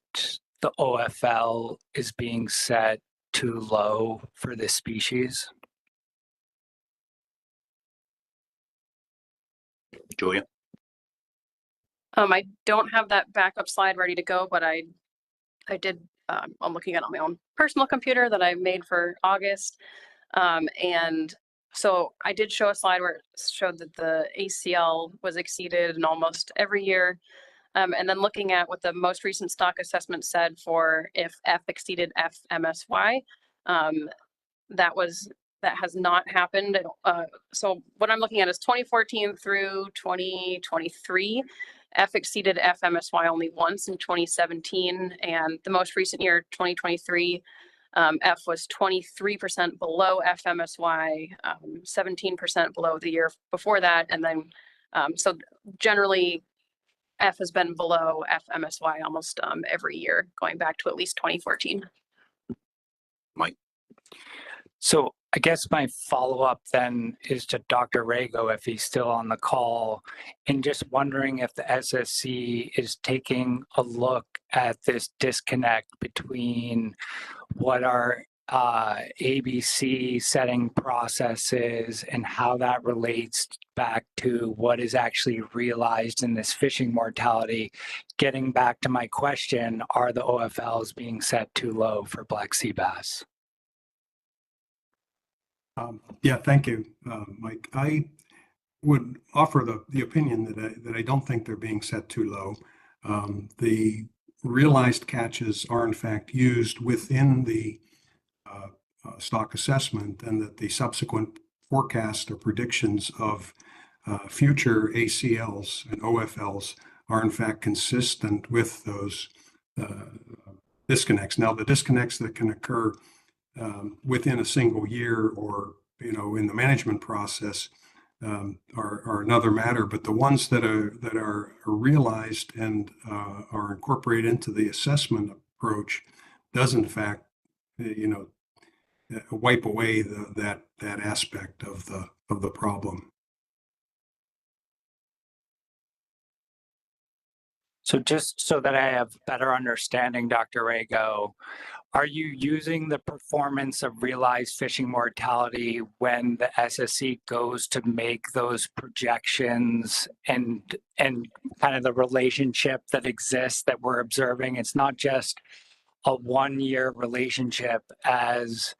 I: the OFL is being set too low for this species?
A: Julia?
B: I don't have that backup slide ready to go, but I did, I'm looking at it on my own personal computer that I made for August. And so I did show a slide where it showed that the ACL was exceeded in almost every year. And then looking at what the most recent stock assessment said for if F exceeded FMSY, that has not happened. So what I'm looking at is 2014 through 2023. F exceeded FMSY only once in 2017, and the most recent year, 2023, F was 23% below FMSY, 17% below the year before that, and then so generally F has been below FMSY almost every year, going back to at least 2014.
A: Mike?
I: So I guess my follow-up then is to Dr. Rago, if he's still on the call, and just wondering if the SSC is taking a look at this disconnect between what our ABC setting process is and how that relates back to what is actually realized in this fishing mortality. Getting back to my question, are the OFLs being set too low for black sea bass?
H: Yeah, thank you, Mike. I would offer the opinion that I don't think they're being set too low. The realized catches are in fact used within the stock assessment, and that the subsequent forecast or predictions of future ACLs and OFLs are in fact consistent with those disconnects. Now, the disconnects that can occur within a single year or in the management process are another matter, but the ones that are realized and are incorporated into the assessment approach does in fact wipe away that aspect of the problem.
I: So just so that I have better understanding, Dr. Rago, are you using the performance of realized fishing mortality when the SSC goes to make those projections and kind of the relationship that exists that we're observing? It's not just a 1-year relationship as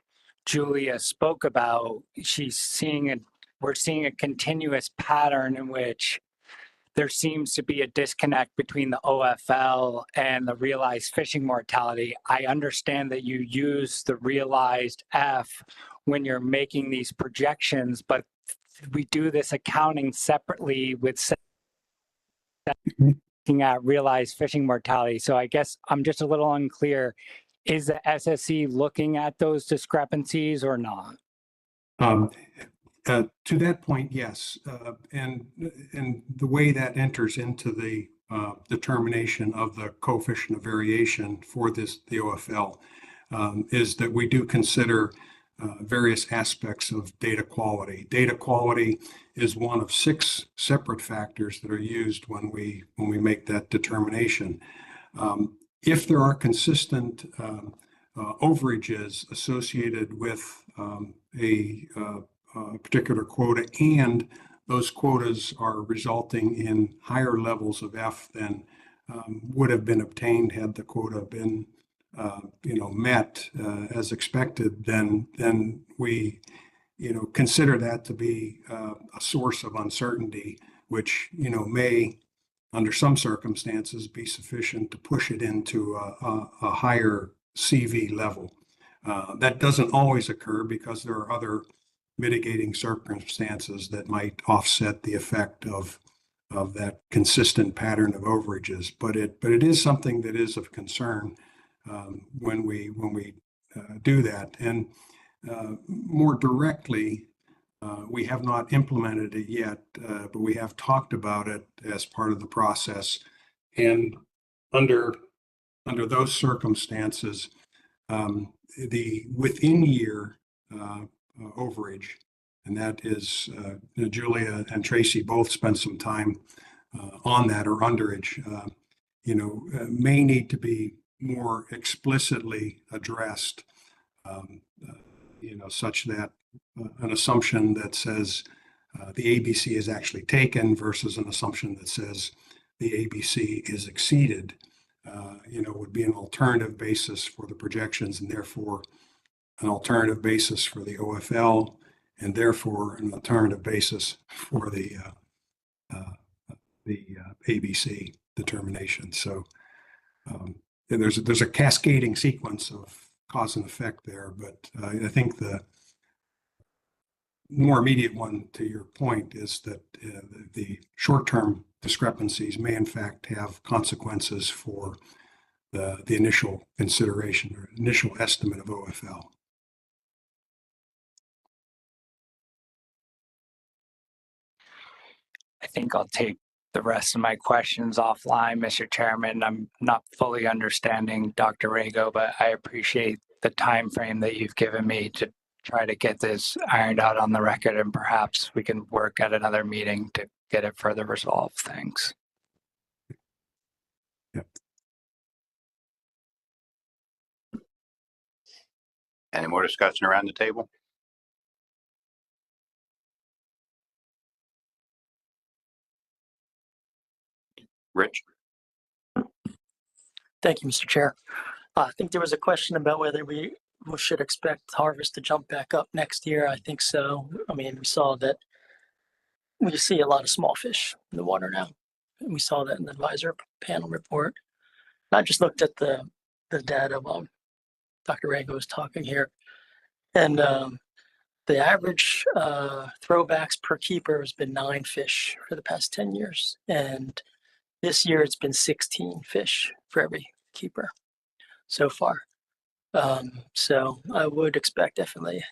I: Julia spoke about. We're seeing a continuous pattern in which there seems to be a disconnect between the OFL and the realized fishing mortality. I understand that you use the realized F when you're making these projections, but we do this accounting separately with looking at realized fishing mortality. So I guess I'm just a little unclear. Is the SSC looking at those discrepancies or not?
H: To that point, yes. And the way that enters into the determination of the coefficient of variation for the OFL is that we do consider various aspects of data quality. Data quality is one of 6 separate factors that are used when we make that determination. If there are consistent overages associated with a particular quota, and those quotas are resulting in higher levels of F than would have been obtained had the quota been met as expected, then we consider that to be a source of uncertainty, which may under some circumstances be sufficient to push it into a higher CV level. That doesn't always occur because there are other mitigating circumstances that might offset the effect of that consistent pattern of overages. But it is something that is of concern when we do that. And more directly, we have not implemented it yet, but we have talked about it as part of the process. And under those circumstances, the within year overage, and that is Julia and Tracy both spent some time on that, or underage, may need to be more explicitly addressed, such that an assumption that says the ABC is actually taken versus an assumption that says the ABC is exceeded, would be an alternative basis for the projections, and therefore an alternative basis for the OFL, and therefore an alternative basis for the ABC determination. So there's a cascading sequence of cause and effect there, but I think the more immediate one, to your point, is that the short-term discrepancies may in fact have consequences for the initial consideration or initial estimate of OFL.
I: I think I'll take the rest of my questions offline, Mr. Chairman. I'm not fully understanding Dr. Rago, but I appreciate the time frame that you've given me to try to get this ironed out on the record, and perhaps we can work at another meeting to get it further resolved. Thanks.
H: Yep.
A: Any more discussion around the table? Rich?
J: Thank you, Mr. Chair. I think there was a question about whether we should expect harvest to jump back up next year. I think so. I mean, we saw that we see a lot of small fish in the water now. And we saw that in the advisor panel report. And I just looked at the data while Dr. Rago was talking here. And the average throwbacks per keeper has been 9 fish for the past 10 years. And this year it's been 16 fish for every keeper so far. So I would expect definitely,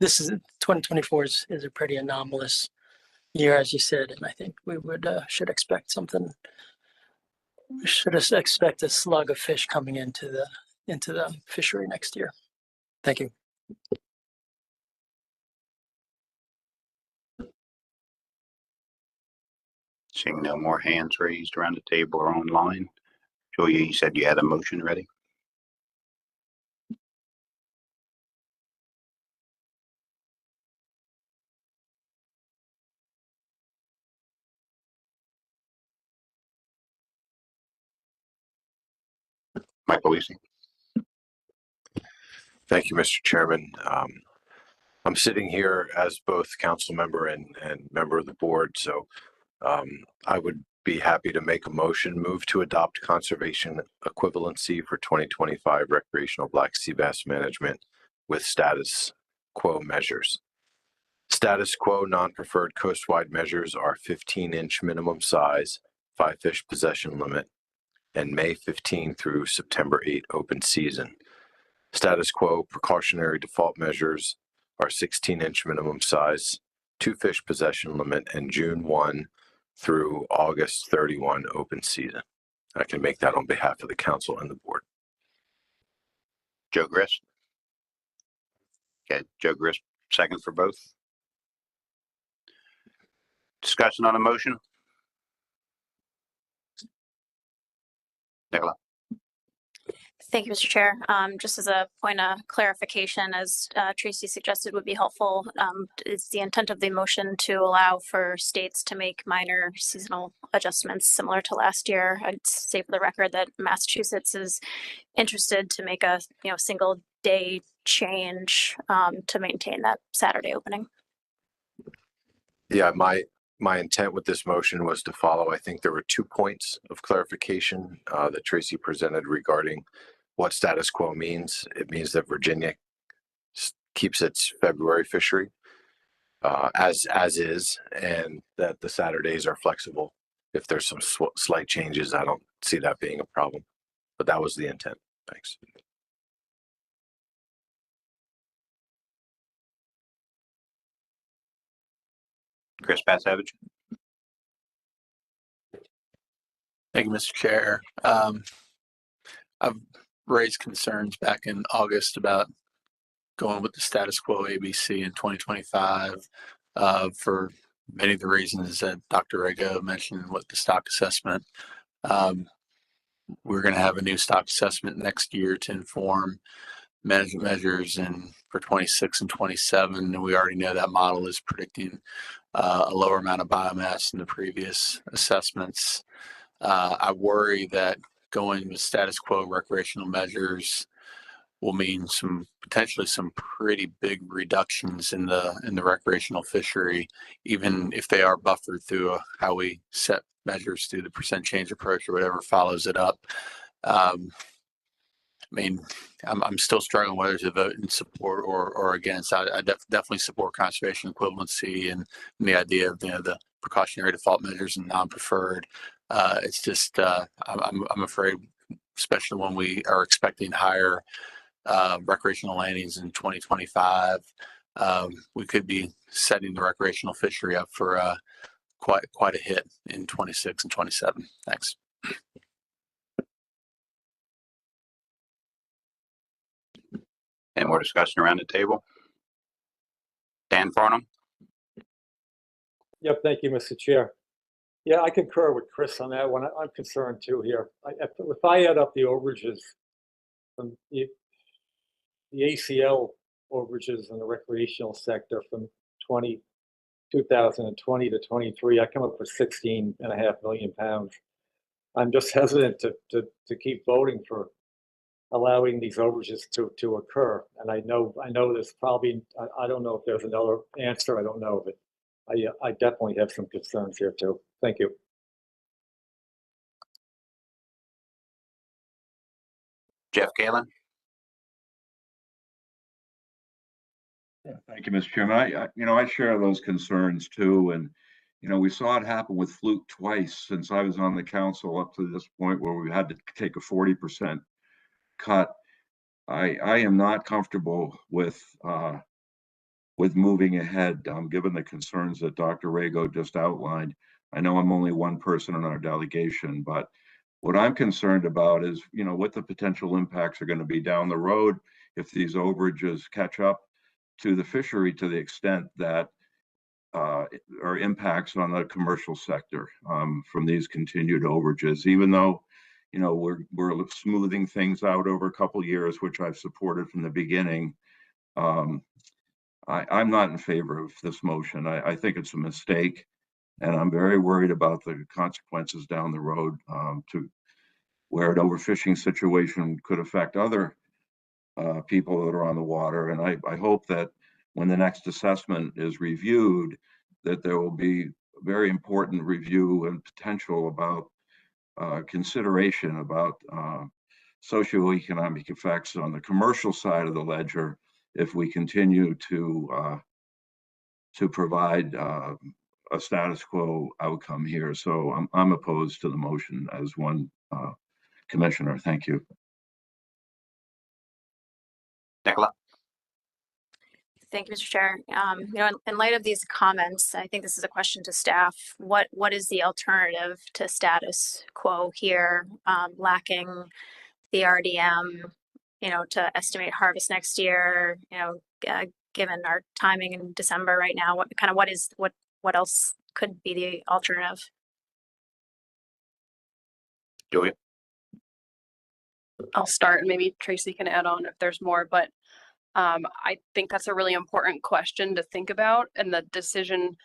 J: this is 2024 is a pretty anomalous year, as you said, and I think we would should expect something. We should expect a slug of fish coming into the fishery next year. Thank you.
A: Seeing no more hands raised around the table or online. Julia, you said you had a motion ready? Mike Luisi.
K: Thank you, Mr. Chairman. I'm sitting here as both council member and member of the board, so I would be happy to make a motion, move to adopt conservation equivalency for 2025 recreational black sea bass management with status quo measures. Status quo non-preferred coastwide measures are 15-inch minimum size, 5 fish possession limit, and May 15 through September 8 open season. Status quo precautionary default measures are 16-inch minimum size, 2 fish possession limit, and June 1 through August 31 open season. I can make that on behalf of the council and the board.
A: Joe Grist. Okay, Joe Grist, second for both. Discussion on the motion. Nicola.
L: Thank you, Mr. Chair. Just as a point of clarification, as Tracy suggested would be helpful, is the intent of the motion to allow for states to make minor seasonal adjustments similar to last year. I'd say for the record that Massachusetts is interested to make a single day change to maintain that Saturday opening.
K: Yeah, my intent with this motion was to follow. I think there were 2 points of clarification that Tracy presented regarding what status quo means. It means that Virginia keeps its February fishery as is, and that the Saturdays are flexible. If there's some slight changes, I don't see that being a problem, but that was the intent. Thanks.
A: Chris Patsavage.
D: Thank you, Mr. Chair. I've raised concerns back in August about going with the status quo ABC in 2025 for many of the reasons that Dr. Rego mentioned with the stock assessment. We're going to have a new stock assessment next year to inform management measures and for 26 and 27. And we already know that model is predicting a lower amount of biomass than the previous assessments. I worry that going with status quo recreational measures will mean potentially some pretty big reductions in the recreational fishery, even if they are buffered through how we set measures through the percent change approach or whatever follows it up. I'm still struggling whether to vote in support or against. I definitely support conservation equivalency and the idea of the precautionary default measures and non-preferred. It's just I'm afraid, especially when we are expecting higher recreational landings in 2025, we could be setting the recreational fishery up for quite a hit in 26 and 27. Thanks.
A: Any more discussion around the table? Dan Farnham.
M: Yep, thank you, Mr. Chair. Yeah, I concur with Chris on that one. I'm concerned too here. If I add up the overages from the ACL overages in the recreational sector from 2020 to 23, I come up with 16.5 million pounds. I'm just hesitant to keep voting for allowing these overages to occur. And I know there's probably, I don't know if there's another answer. I don't know, but I definitely have some concerns here too. Thank you.
A: Jeff Galen.
N: Yeah, thank you, Mr. Chairman. I share those concerns too. And, we saw it happen with Fluke twice since I was on the council up to this point where we had to take a 40% cut. I am not comfortable with moving ahead, given the concerns that Dr. Rego just outlined. I know I'm only one person in our delegation, but what I'm concerned about is, what the potential impacts are going to be down the road if these overages catch up to the fishery to the extent that are impacts on the commercial sector from these continued overages, even though, we're smoothing things out over a couple of years, which I've supported from the beginning. I'm not in favor of this motion. I think it's a mistake, and I'm very worried about the consequences down the road where an overfishing situation could affect other people that are on the water. And I hope that when the next assessment is reviewed, that there will be very important review and potential about consideration about socioeconomic effects on the commercial side of the ledger if we continue to provide a status quo outcome here. So I'm opposed to the motion as one commissioner. Thank you.
A: Nicola?
L: Thank you, Mr. Chair. In light of these comments, I think this is a question to staff. What is the alternative to status quo here, lacking the RDM, to estimate harvest next year, given our timing in December right now, what else could be the alternative?
A: Julia?
B: I'll start and maybe Tracy can add on if there's more, but I think that's a really important question to think about. And the decision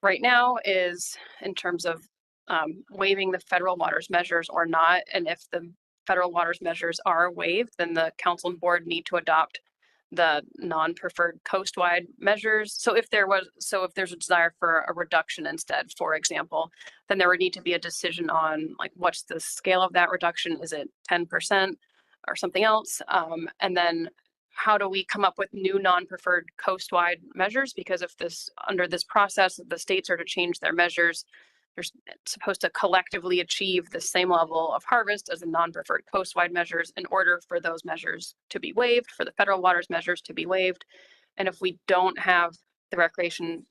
B: right now is in terms of waiving the federal waters measures or not. And if the federal waters measures are waived, then the council and board need to adopt the non-preferred coastwide measures. So if there's a desire for a reduction instead, for example, then there would need to be a decision on like, what's the scale of that reduction? Is it 10% or something else? And then how do we come up with new non-preferred coastwide measures? Because if under this process, the states are to change their measures, they're supposed to collectively achieve the same level of harvest as the non-preferred coastwide measures in order for those measures to be waived, for the federal waters measures to be waived. And if we don't have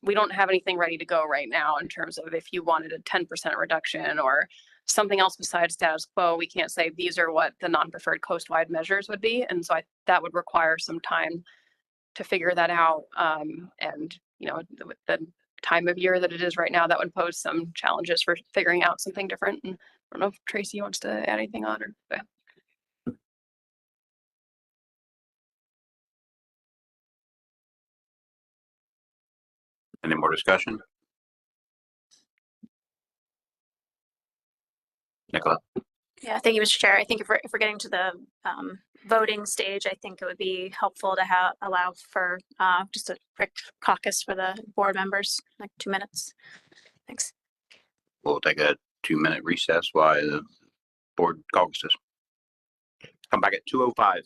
B: we don't have anything ready to go right now in terms of if you wanted a 10% reduction or something else besides status quo, we can't say these are what the non-preferred coastwide measures would be. And so that would require some time to figure that out. And, with the time of year that it is right now, that would pose some challenges for figuring out something different. And I don't know if Tracy wants to add anything on or.
A: Any more discussion? Nicola?
L: Yeah, thank you, Mr. Chair. I think if we're getting to the voting stage, I think it would be helpful to allow for just a quick caucus for the board members, like 2 minutes. Thanks.
A: We'll take a 2-minute recess while the board caucuses. Come back at 2:05.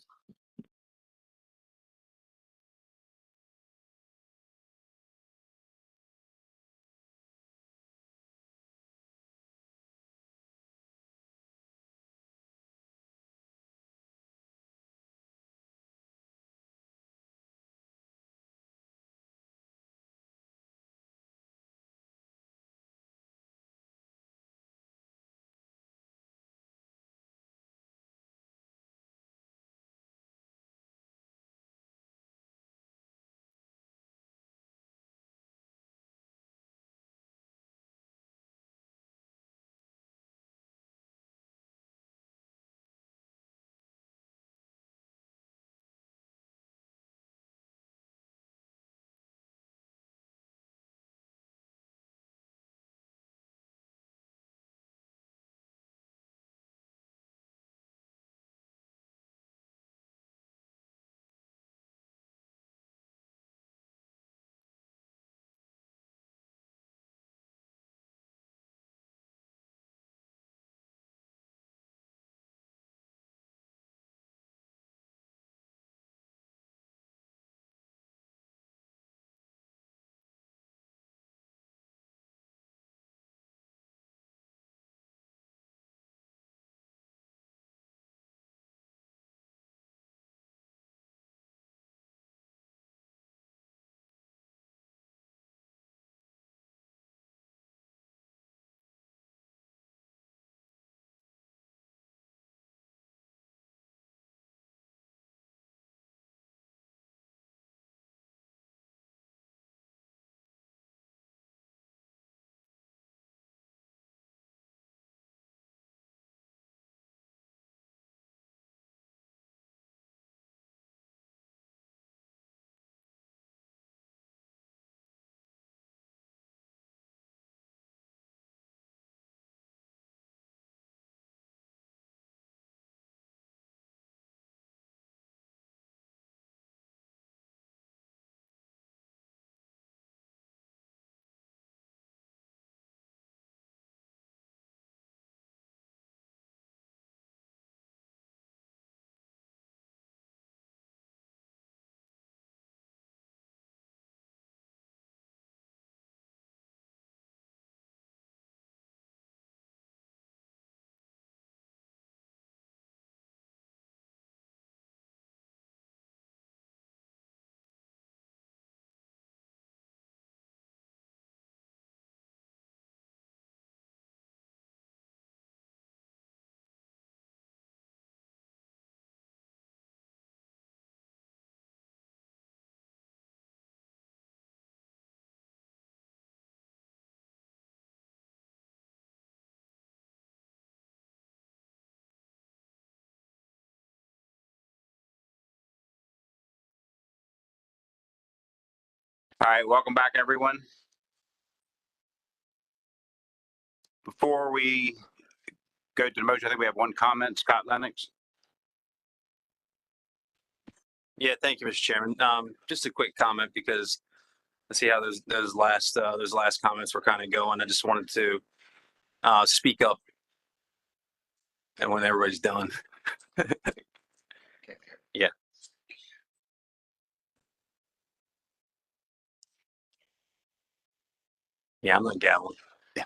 A: All right, welcome back, everyone. Before we go to the motion, I think we have one comment, Scott Lennox.
O: Yeah, thank you, Mr. Chairman. Just a quick comment because I see how those last comments were kind of going. I just wanted to speak up, and when everybody's done. Yeah. Yeah, I'm not gaveling.
A: Yeah.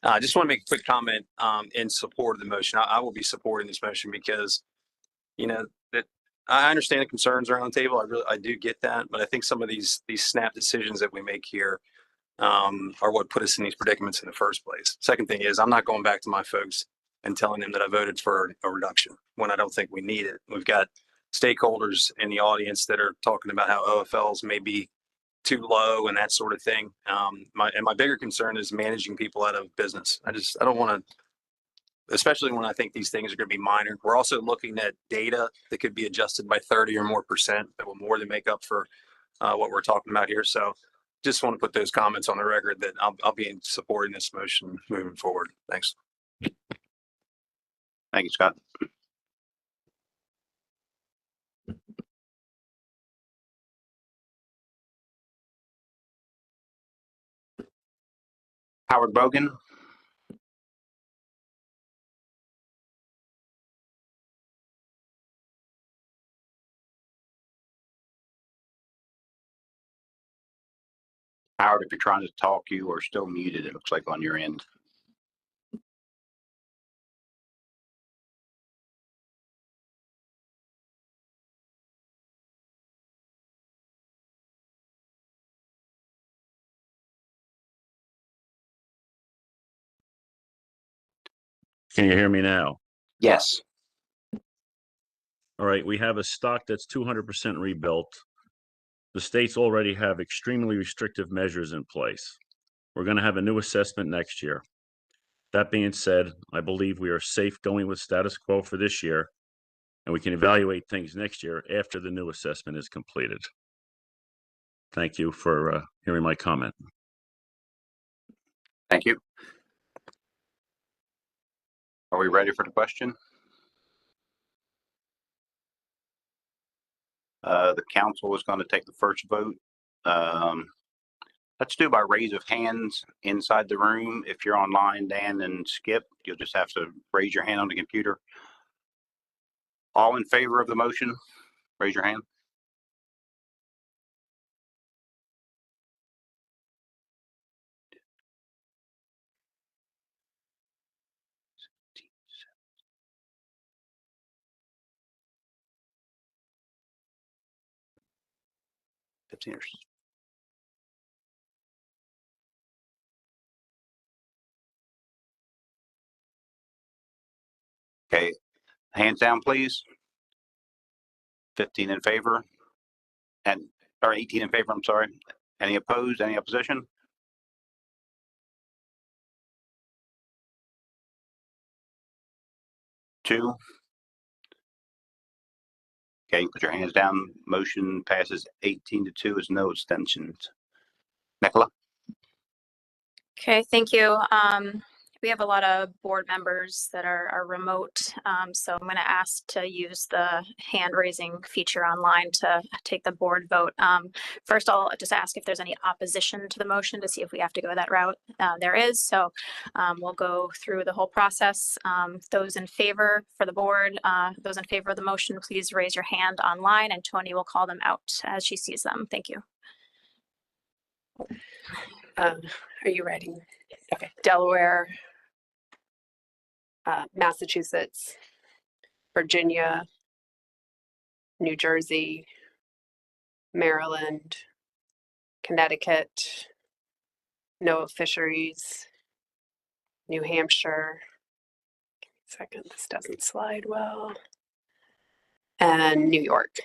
O: I just want to make a quick comment in support of the motion. I will be supporting this motion because, that I understand the concerns around the table. I do get that, but I think some of these snap decisions that we make here are what put us in these predicaments in the first place. Second thing is, I'm not going back to my folks and telling them that I voted for a reduction when I don't think we need it. We've got stakeholders in the audience that are talking about how OFLs may be too low and that sort of thing. My bigger concern is managing people out of business. I don't want to, especially when I think these things are going to be minor. We're also looking at data that could be adjusted by 30 or more percent that will more than make up for what we're talking about here. So just want to put those comments on the record that I'll be supporting this motion moving forward. Thanks.
A: Thank you, Scott. Howard Bogan. Howard, if you're trying to talk, you are still muted, it looks like on your end.
P: Can you hear me now?
A: Yes.
P: All right, we have a stock that's 200% rebuilt. The states already have extremely restrictive measures in place. We're going to have a new assessment next year. That being said, I believe we are safe going with status quo for this year, and we can evaluate things next year after the new assessment is completed. Thank you for hearing my comment.
A: Thank you. Are we ready for the question? The council is going to take the first vote. Let's do by raise of hands inside the room. If you're online, Dan and Skip, you'll just have to raise your hand on the computer. All in favor of the motion, raise your hand. Okay, hands down, please. 15 in favor or 18 in favor, I'm sorry. Any opposed, any opposition? Two. Okay, put your hands down. Motion passes 18-2 with no abstentions. Nicola?
L: Okay, thank you. We have a lot of board members that are remote, so I'm going to ask to use the hand raising feature online to take the board vote. First, I'll just ask if there's any opposition to the motion to see if we have to go that route. There is, so we'll go through the whole process. Those in favor for the board, those in favor of the motion, please raise your hand online and Tony will call them out as she sees them. Thank you.
Q: Are you ready? Okay. Delaware, Massachusetts, Virginia, New Jersey, Maryland, Connecticut, NOAA Fisheries, New Hampshire. Second, this doesn't slide well. And New York.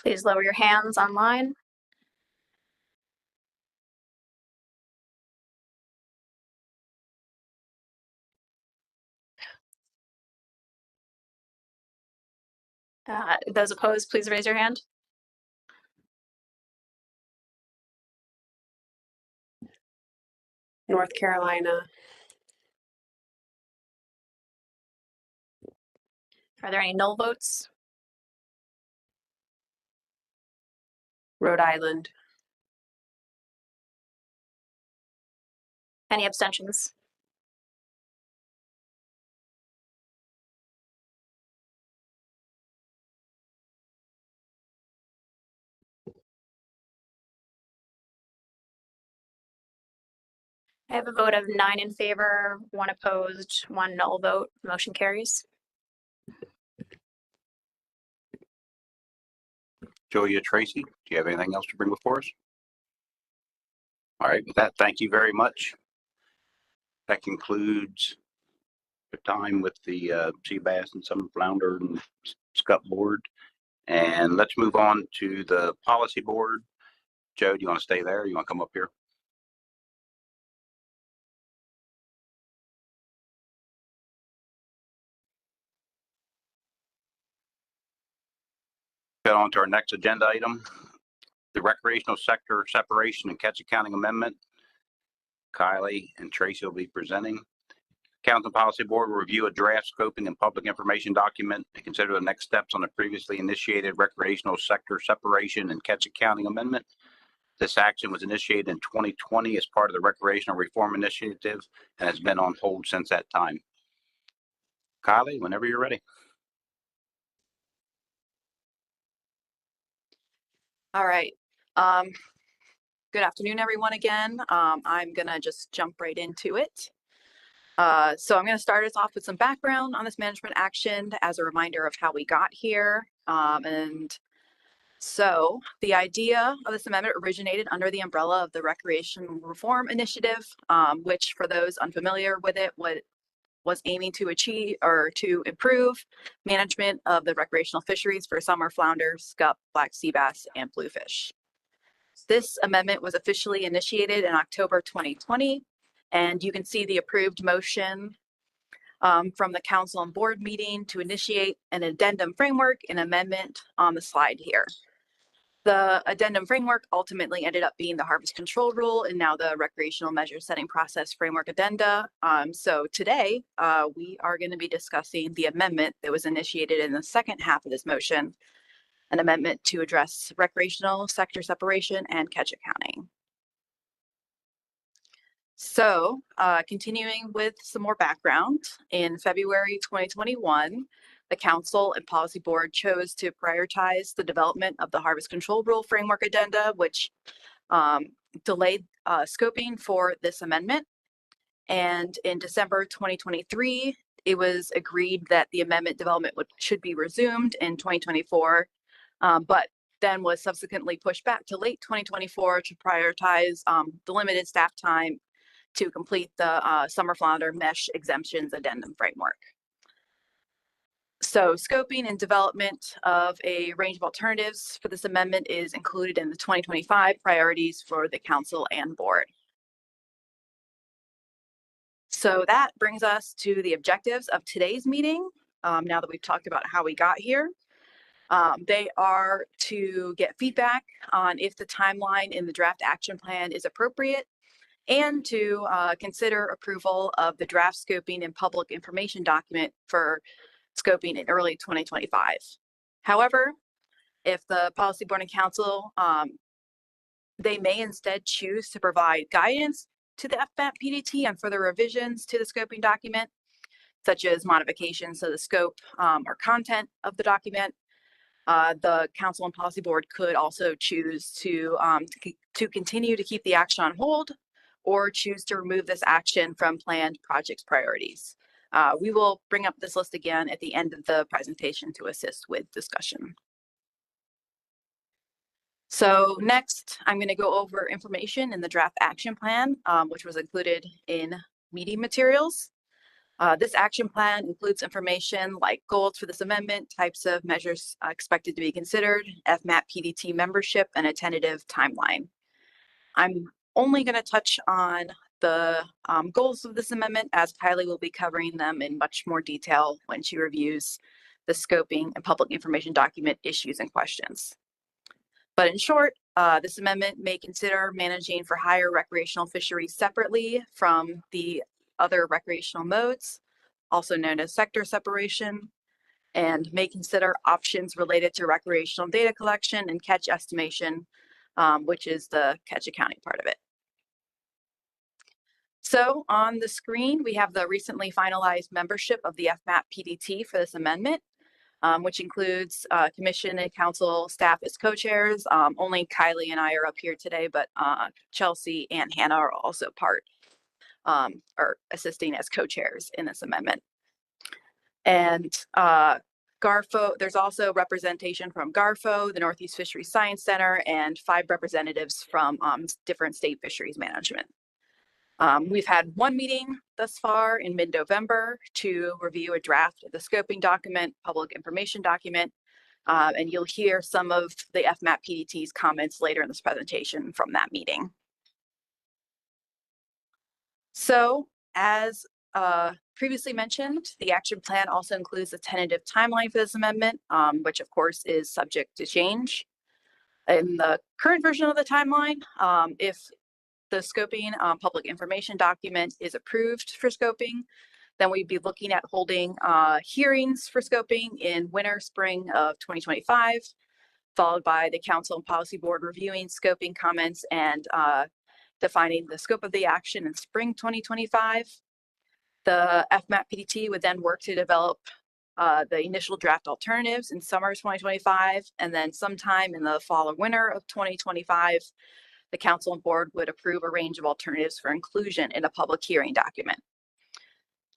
L: Please lower your hands online. Those opposed, please raise your hand.
Q: North Carolina,
L: Are there any null votes?
Q: Rhode Island,
L: Any abstentions? I have a vote of 9 in favor, 1 opposed, 1 null vote. Motion carries.
A: Julia, Tracy, do you have anything else to bring before us? All right, with that, thank you very much. That concludes the time with the sea bass and some flounder and scup board. And let's move on to the policy board. Joe, do you want to stay there? You want to come up here? Get on to our next agenda item, the recreational sector separation and catch accounting amendment. Kylie and Tracy will be presenting. Council Policy Board will review a draft scoping and public information document and consider the next steps on the previously initiated recreational sector separation and catch accounting amendment. This action was initiated in 2020 as part of the Recreational Reform Initiative and has been on hold since that time. Kylie, whenever you're ready.
C: All right. Good afternoon, everyone, again. I'm gonna just jump right into it. So I'm gonna start us off with some background on this management action as a reminder of how we got here. So the idea of this amendment originated under the umbrella of the Recreation Reform Initiative, which for those unfamiliar with it, was aiming to achieve or to improve management of the recreational fisheries for summer flounder, scup, black sea bass, and bluefish. This amendment was officially initiated in October 2020, and you can see the approved motion from the council and board meeting to initiate an addendum framework and amendment on the slide here. The addendum framework ultimately ended up being the harvest control rule and now the recreational measure setting process framework addenda. So today we are going to be discussing the amendment that was initiated in the second half of this motion, an amendment to address recreational sector separation and catch accounting. So continuing with some more background, in February 2021, the Council and Policy Board chose to prioritize the development of the Harvest Control Rule Framework Addenda, which delayed scoping for this amendment. And in December 2023, it was agreed that the amendment development should be resumed in 2024, but then was subsequently pushed back to late 2024 to prioritize the limited staff time to complete the summer flounder mesh exemptions addendum framework. So scoping and development of a range of alternatives for this amendment is included in the 2025 priorities for the council and board. So that brings us to the objectives of today's meeting. Now that we've talked about how we got here, they are to get feedback on if the timeline in the draft action plan is appropriate, and to consider approval of the draft scoping and public information document for scoping in early 2025. However, if the Policy Board and Council, they may instead choose to provide guidance to the FMAP PDT on further revisions to the scoping document, such as modifications to the scope or content of the document. The Council and Policy Board could also choose to continue to keep the action on hold or choose to remove this action from planned projects priorities. We will bring up this list again at the end of the presentation to assist with discussion. So next, I'm going to go over information in the draft action plan, which was included in meeting materials. This action plan includes information like goals for this amendment, types of measures expected to be considered, FMAP PDT membership, and a tentative timeline. I'm only going to touch on the goals of this amendment, as Kylie will be covering them in much more detail when she reviews the scoping and public information document issues and questions. But in short, this amendment may consider managing for higher recreational fisheries separately from the other recreational modes, also known as sector separation, and may consider options related to recreational data collection and catch estimation, which is the catch accounting part of it. So on the screen, we have the recently finalized membership of the FMAP PDT for this amendment, which includes commission and council staff as co-chairs. Only Kylie and I are up here today, but Chelsea and Hannah are also part, or assisting as co-chairs in this amendment. And GARFO, there's also representation from GARFO, the Northeast Fisheries Science Center, and 5 representatives from different state fisheries management. We've had one meeting thus far in mid-November to review a draft of the scoping document, public information document, and you'll hear some of the FMAP PDT's comments later in this presentation from that meeting. So as previously mentioned, the action plan also includes a tentative timeline for this amendment, which of course is subject to change. In the current version of the timeline, if the scoping public information document is approved for scoping, then we'd be looking at holding hearings for scoping in winter, spring of 2025, followed by the Council and Policy Board reviewing scoping comments and defining the scope of the action in spring 2025. The FMAP PDT would then work to develop the initial draft alternatives in summer 2025, and then sometime in the fall or winter of 2025, the council and board would approve a range of alternatives for inclusion in a public hearing document.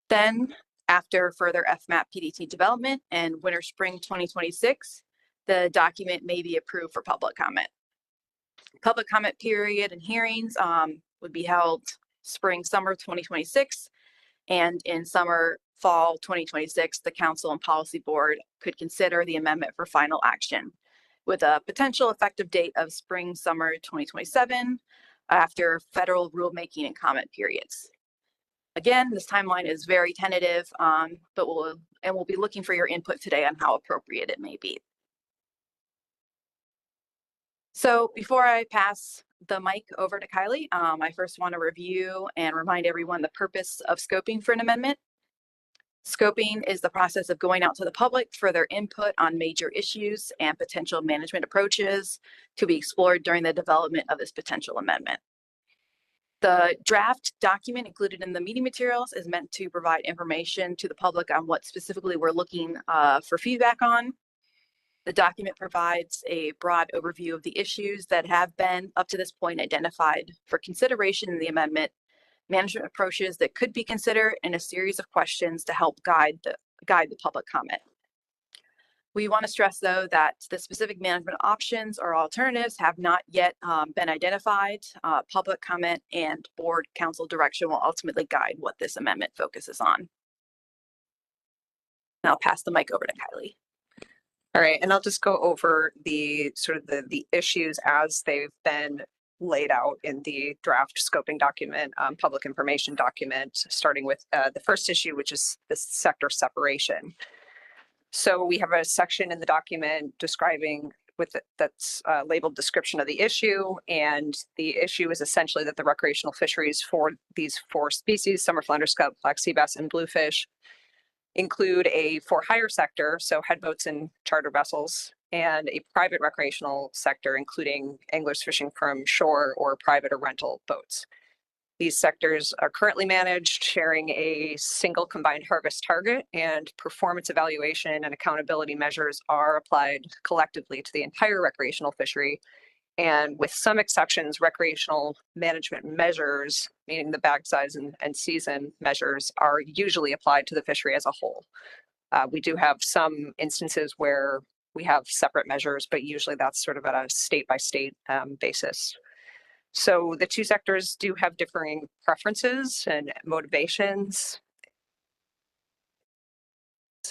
C: Then, after further FMAP PDT development and winter spring 2026, the document may be approved for public comment. Public comment period and hearings would be held spring, summer 2026, and in summer, fall 2026, the council and policy board could consider the amendment for final action, with a potential effective date of spring, summer 2027 after federal rulemaking and comment periods. Again, this timeline is very tentative, but we'll be looking for your input today on how appropriate it may be. So before I pass the mic over to Kylie, I first want to review and remind everyone the purpose of scoping for an amendment. Scoping is the process of going out to the public for their input on major issues and potential management approaches to be explored during the development of this potential amendment. The draft document included in the meeting materials is meant to provide information to the public on what specifically we're looking for feedback on. The document provides a broad overview of the issues that have been up to this point identified for consideration in the amendment, management approaches that could be considered, and a series of questions to help guide the public comment. We want to stress, though, that the specific management options or alternatives have not yet been identified. Public comment and board council direction will ultimately guide what this amendment focuses on. And I'll pass the mic over to Kylie.
R: All right, and I'll just go over the sort of the issues as they've been laid out in the draft scoping document, public information document, starting with the first issue, which is the sector separation. So we have a section in the document describing that's labeled description of the issue, and the issue is essentially that the recreational fisheries for these 4 species, summer flounder, scout, black sea bass, and bluefish, include a for-hire sector, so headboats and charter vessels, and a private recreational sector, including anglers fishing from shore or private or rental boats. These sectors are currently managed, sharing a single combined harvest target, and performance evaluation and accountability measures are applied collectively to the entire recreational fishery. And with some exceptions, recreational management measures, meaning the bag size and season measures, are usually applied to the fishery as a whole. We do have some instances where we have separate measures, but usually that's sort of at a state-by-state basis. So the 2 sectors do have differing preferences and motivations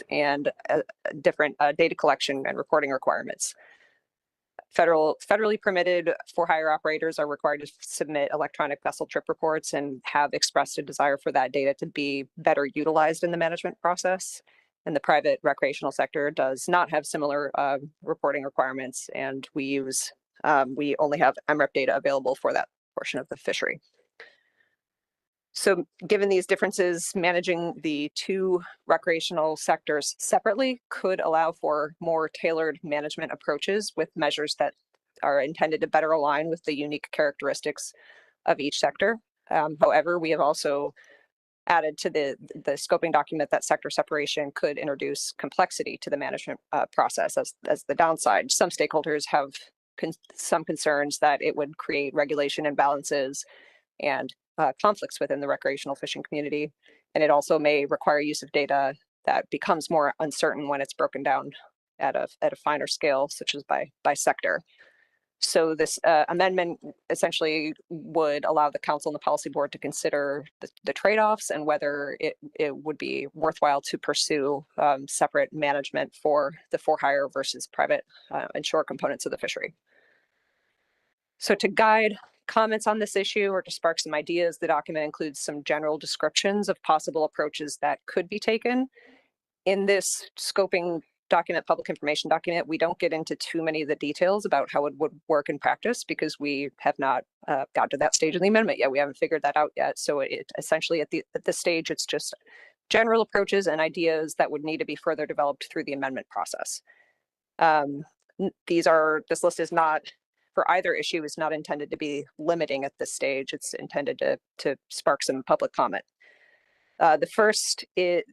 R: and different data collection and reporting requirements. Federally permitted for-hire operators are required to submit electronic vessel trip reports and have expressed a desire for that data to be better utilized in the management process. And the private recreational sector does not have similar reporting requirements, and we only have MREP data available for that portion of the fishery. So given these differences, managing the two recreational sectors separately could allow for more tailored management approaches with measures that are intended to better align with the unique characteristics of each sector. However, we have also added to the scoping document that sector separation could introduce complexity to the management process as the downside. Some stakeholders have some concerns that it would create regulation imbalances and conflicts within the recreational fishing community. And it also may require use of data that becomes more uncertain when it's broken down at a finer scale, such as by sector. So this amendment essentially would allow the council and the policy board to consider the trade-offs and whether it would be worthwhile to pursue separate management for the for-hire versus private and shore components of the fishery. So to guide comments on this issue or to spark some ideas, the document includes some general descriptions of possible approaches that could be taken. In this scoping document, public information document, we don't get into too many of the details about how it would work in practice because we have not got to that stage of the amendment yet. We haven't figured that out yet. So it essentially at this stage, it's just general approaches and ideas that would need to be further developed through the amendment process. This list is not, for either issue, is not intended to be limiting at this stage. It's intended to spark some public comment. The first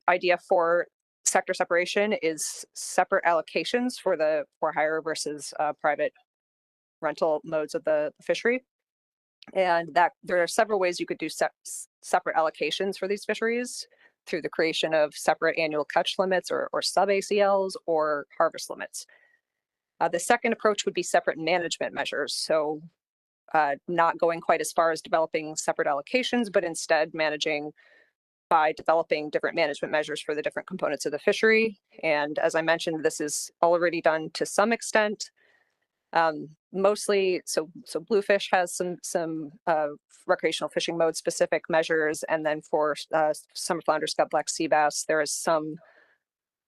R: idea for sector separation is separate allocations for the for-hire versus private rental modes of the fishery. And that there are several ways you could do separate allocations for these fisheries through the creation of separate annual catch limits or sub-ACLs or harvest limits. The second approach would be separate management measures. So not going quite as far as developing separate allocations, but instead managing by developing different management measures for the different components of the fishery. And as I mentioned, this is already done to some extent. Mostly, so bluefish has some recreational fishing mode specific measures. And then for summer flounder, scub, black sea bass, there is some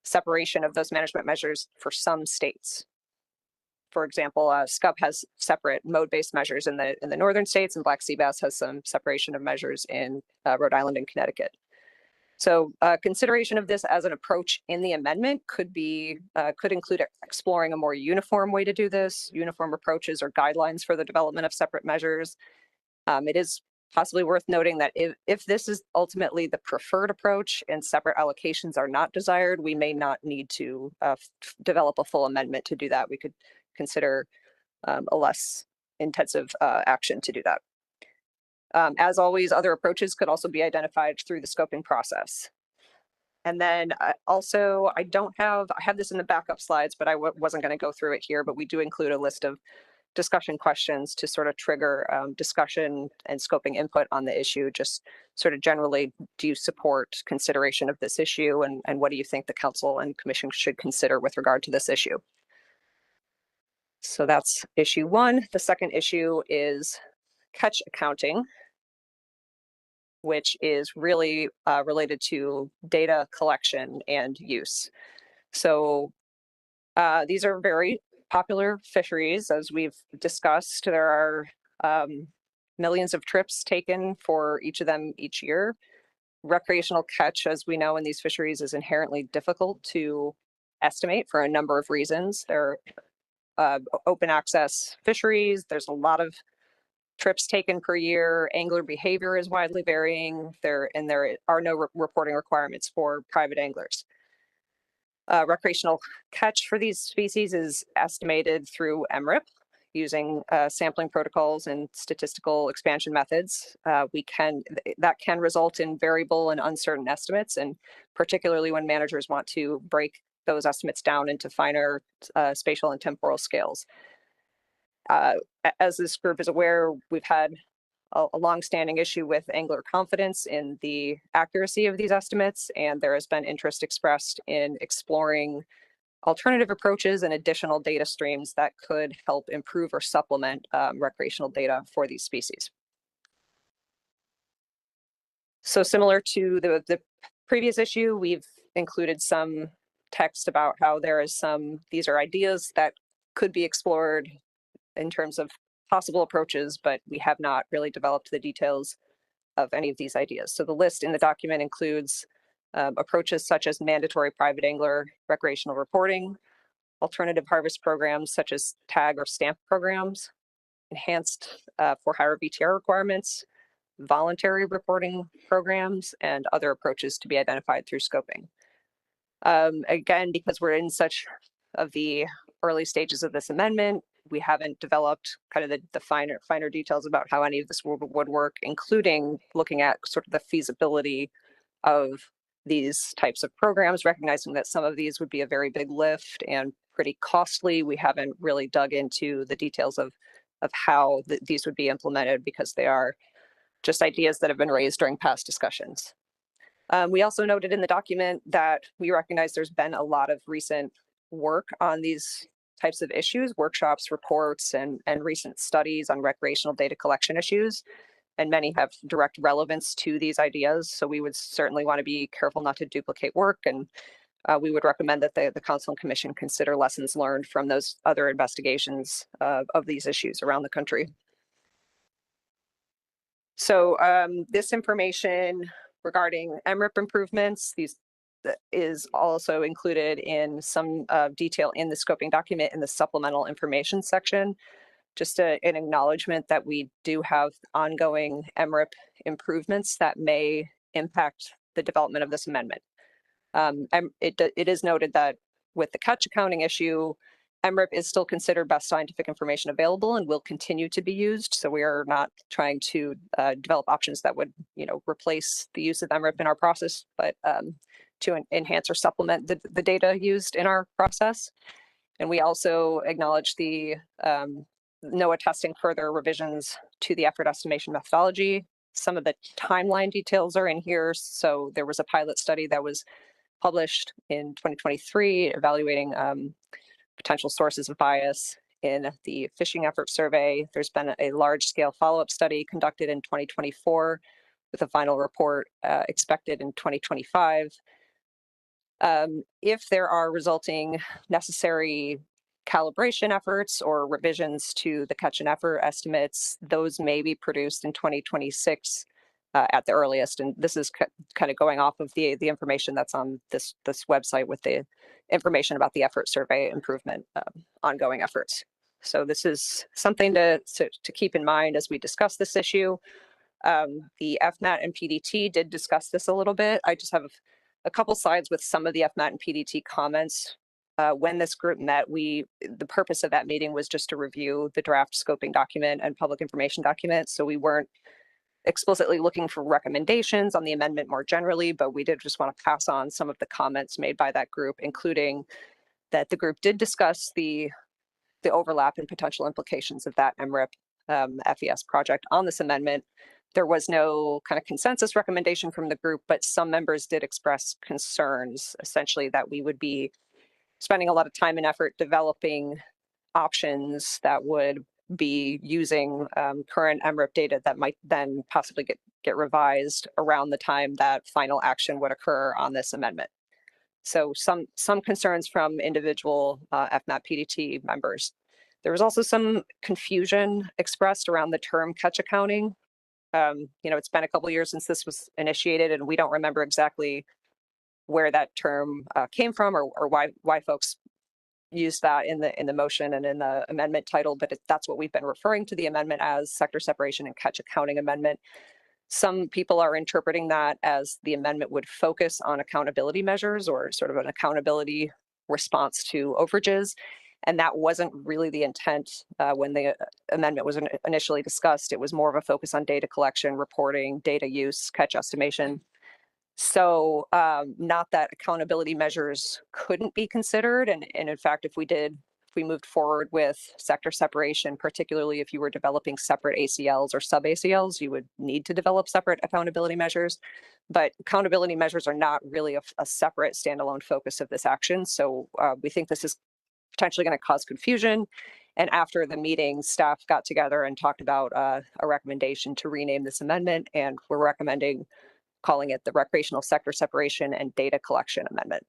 R: separation of those management measures for some states. For example, scub has separate mode-based measures in the northern states, and black sea bass has some separation of measures in Rhode Island and Connecticut. So consideration of this as an approach in the amendment could include exploring a more uniform way to do this, uniform approaches or guidelines for the development of separate measures. It is possibly worth noting that if this is ultimately the preferred approach and separate allocations are not desired, we may not need to develop a full amendment to do that. We could consider a less intensive action to do that. As always, other approaches could also be identified through the scoping process. And then also, I have this in the backup slides, but I wasn't going to go through it here, but we do include a list of discussion questions to sort of trigger discussion and scoping input on the issue. Just sort of generally, do you support consideration of this issue, and what do you think the council and commission should consider with regard to this issue? So that's issue one. The second issue is catch accounting, which is really related to data collection and use. So these are very popular fisheries, as we've discussed. There are millions of trips taken for each of them each year. Recreational catch, as we know in these fisheries, is inherently difficult to estimate for a number of reasons. They're open access fisheries. There's a lot of trips taken per year. Angler behavior is widely varying. There are no reporting requirements for private anglers. Recreational catch for these species is estimated through MRIP using sampling protocols and statistical expansion methods. That can result in variable and uncertain estimates, and particularly when managers want to break those estimates down into finer spatial and temporal scales. As this group is aware, we've had a long-standing issue with angler confidence in the accuracy of these estimates, and there has been interest expressed in exploring alternative approaches and additional data streams that could help improve or supplement recreational data for these species. So similar to the previous issue, we've included some text about how these are ideas that could be explored in terms of possible approaches, but we have not really developed the details of any of these ideas. So the list in the document includes approaches such as mandatory private angler recreational reporting, alternative harvest programs such as tag or stamp programs, enhanced for higher VTR requirements, voluntary reporting programs, and other approaches to be identified through scoping. Again, because we're in such of the early stages of this amendment, we haven't developed kind of the finer details about how any of this would work, including looking at sort of the feasibility of these types of programs, recognizing that some of these would be a very big lift and pretty costly. We haven't really dug into the details of how these would be implemented because they are just ideas that have been raised during past discussions. We also noted in the document that we recognize there's been a lot of recent work on these types of issues, workshops, reports, and recent studies on recreational data collection issues, and many have direct relevance to these ideas. So we would certainly want to be careful not to duplicate work, and we would recommend that the Council and Commission consider lessons learned from those other investigations of these issues around the country. So this information regarding MRIP improvements, is also included in some detail in the scoping document in the supplemental information section. Just an acknowledgement that we do have ongoing MRIP improvements that may impact the development of this amendment. It is noted that with the catch accounting issue, MRIP is still considered best scientific information available and will continue to be used. So we are not trying to develop options that would, replace the use of MRIP in our process, but to enhance or supplement the data used in our process. And we also acknowledge the NOAA testing further revisions to the effort estimation methodology. Some of the timeline details are in here. So there was a pilot study that was published in 2023 evaluating potential sources of bias in the fishing effort survey. There's been a large scale follow-up study conducted in 2024 with a final report expected in 2025. If there are resulting necessary calibration efforts or revisions to the catch and effort estimates, those may be produced in 2026 at the earliest. And this is kind of going off of the information that's on this website with the information about the effort survey improvement ongoing efforts. So this is something to keep in mind as we discuss this issue. The FMAT and PDT did discuss this a little bit. I just have a couple slides with some of the FMAT and PDT comments. When this group met, the purpose of that meeting was just to review the draft scoping document and public information document. So we weren't explicitly looking for recommendations on the amendment more generally, but we did just want to pass on some of the comments made by that group, including that the group did discuss the overlap and potential implications of that MRIP FES project on this amendment. There was no kind of consensus recommendation from the group, but some members did express concerns, essentially that we would be spending a lot of time and effort developing options that would be using current MRIP data that might then possibly get revised around the time that final action would occur on this amendment. So some concerns from individual FMAT PDT members. There was also some confusion expressed around the term catch accounting. It's been a couple of years since this was initiated, and we don't remember exactly where that term came from or why folks used that in the motion and in the amendment title, but that's what we've been referring to the amendment as, sector separation and catch accounting amendment. Some people are interpreting that as the amendment would focus on accountability measures or sort of an accountability response to overages. And that wasn't really the intent when the amendment was initially discussed. It was more of a focus on data collection, reporting, data use, catch estimation. So not that accountability measures couldn't be considered. And in fact, if we moved forward with sector separation, particularly if you were developing separate ACLs or sub ACLs, you would need to develop separate accountability measures. But accountability measures are not really a separate standalone focus of this action. So we think this is potentially going to cause confusion. And after the meeting, staff got together and talked about a recommendation to rename this amendment, and we're recommending calling it the Recreational Sector Separation and Data Collection Amendment.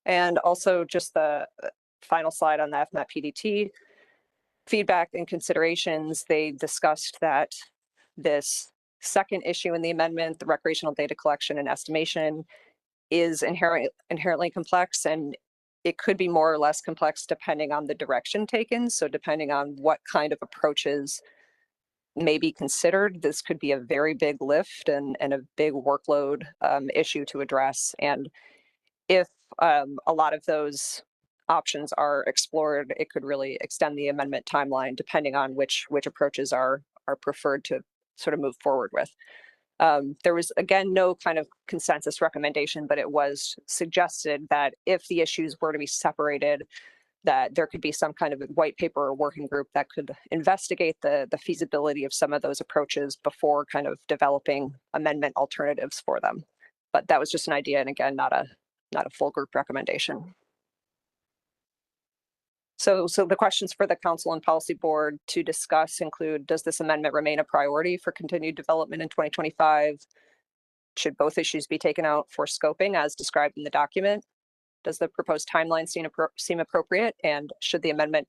R: And also just the final slide on the FMAP PDT feedback and considerations. They discussed that this second issue in the amendment, the recreational data collection and estimation, is inherently complex, and it could be more or less complex depending on the direction taken. So depending on what kind of approaches may be considered, this could be a very big lift and a big workload issue to address. And if a lot of those options are explored, it could really extend the amendment timeline depending on which approaches are preferred to sort of move forward with. There was, again, no kind of consensus recommendation, but it was suggested that if the issues were to be separated, that there could be some kind of white paper or working group that could investigate the feasibility of some of those approaches before kind of developing amendment alternatives for them. But that was just an idea, and again, not a full group recommendation. So the questions for the Council and Policy Board to discuss include, does this amendment remain a priority for continued development in 2025? Should both issues be taken out for scoping as described in the document? Does the proposed timeline seem appropriate? And should the amendment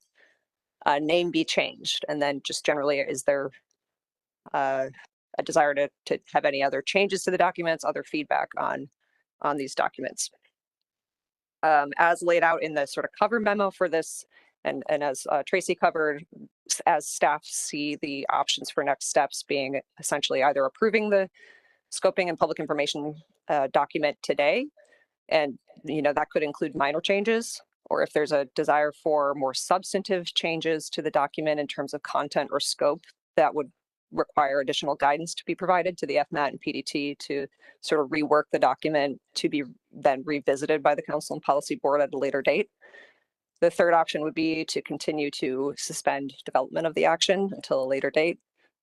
R: name be changed? And then just generally, is there a desire to have any other changes to the documents, other feedback on these documents? As laid out in the sort of cover memo for this, and as Tracy covered, as staff see the options for next steps being essentially either approving the scoping and public information document today, and that could include minor changes, or if there's a desire for more substantive changes to the document in terms of content or scope, that would require additional guidance to be provided to the FMAT and PDT to sort of rework the document to be then revisited by the Council and Policy Board at a later date. The third option would be to continue to suspend development of the action until a later date,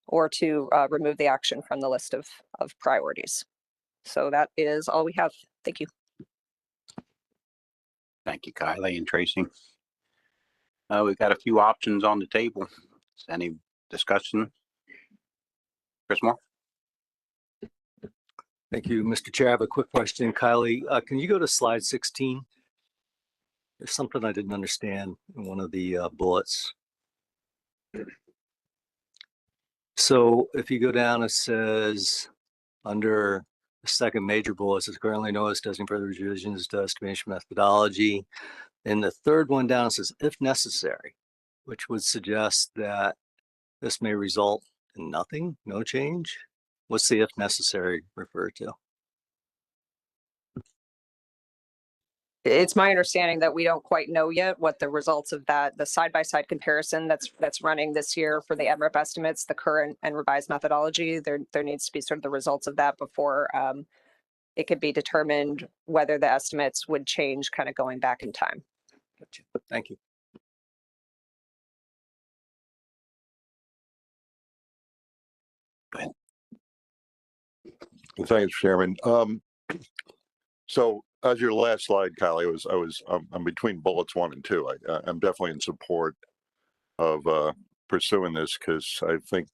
R: or to remove the action from the list of priorities. So that is all we have. Thank you.
A: Thank you, Kylie and Tracy. We've got a few options on the table. Any discussion? Chris Moore?
S: Thank you, Mr. Chair. I have a quick question. Kylie, can you go to slide 16? There's something I didn't understand in one of the bullets. So if you go down, it says under the second major bullet, it says currently no testing further revisions to estimation methodology. And the third one down says if necessary, which would suggest that this may result in nothing, no change. What's the if necessary refer to?
R: It's my understanding that we don't quite know yet what the results of that, the side-by-side comparison that's running this year for the MRIP estimates, the current and revised methodology. There needs to be sort of the results of that before it could be determined whether the estimates would change kind of going back in time.
S: Gotcha. Thank you.
A: Go ahead.
T: Thanks, Chairman. So as your last slide, Kylie, I'm between bullets 1 and 2. I'm definitely in support of pursuing this, because I think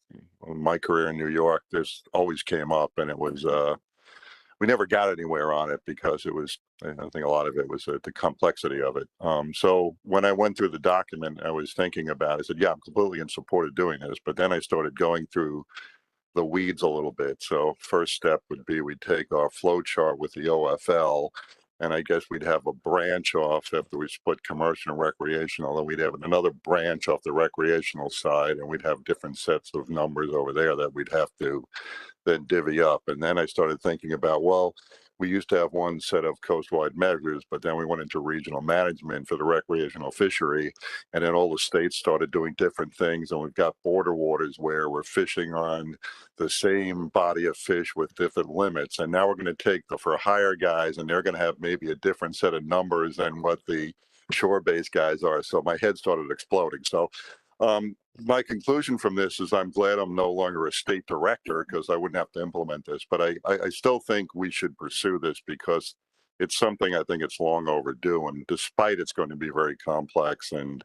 T: in my career in New York, this always came up, and it was we never got anywhere on it because it was, I think a lot of it was the complexity of it. So when I went through the document, I was thinking about it. I said, yeah, I'm completely in support of doing this. But then I started going through the weeds a little bit. So first step would be we'd take our flow chart with the OFL, and I guess we'd have a branch off after we split commercial and recreational, and we'd have another branch off the recreational side, and we'd have different sets of numbers over there that we'd have to then divvy up. And then I started thinking about, well, we used to have one set of coastwide measures, but then we went into regional management for the recreational fishery. And then all the states started doing different things. And we've got border waters where we're fishing on the same body of fish with different limits. And now we're going to take the for hire guys, and they're going to have maybe a different set of numbers than what the shore-based guys are. So my head started exploding. So my conclusion from this is I'm glad I'm no longer a state director, because I wouldn't have to implement this. But I still think we should pursue this, because it's something I think it's long overdue. And despite it's going to be very complex, and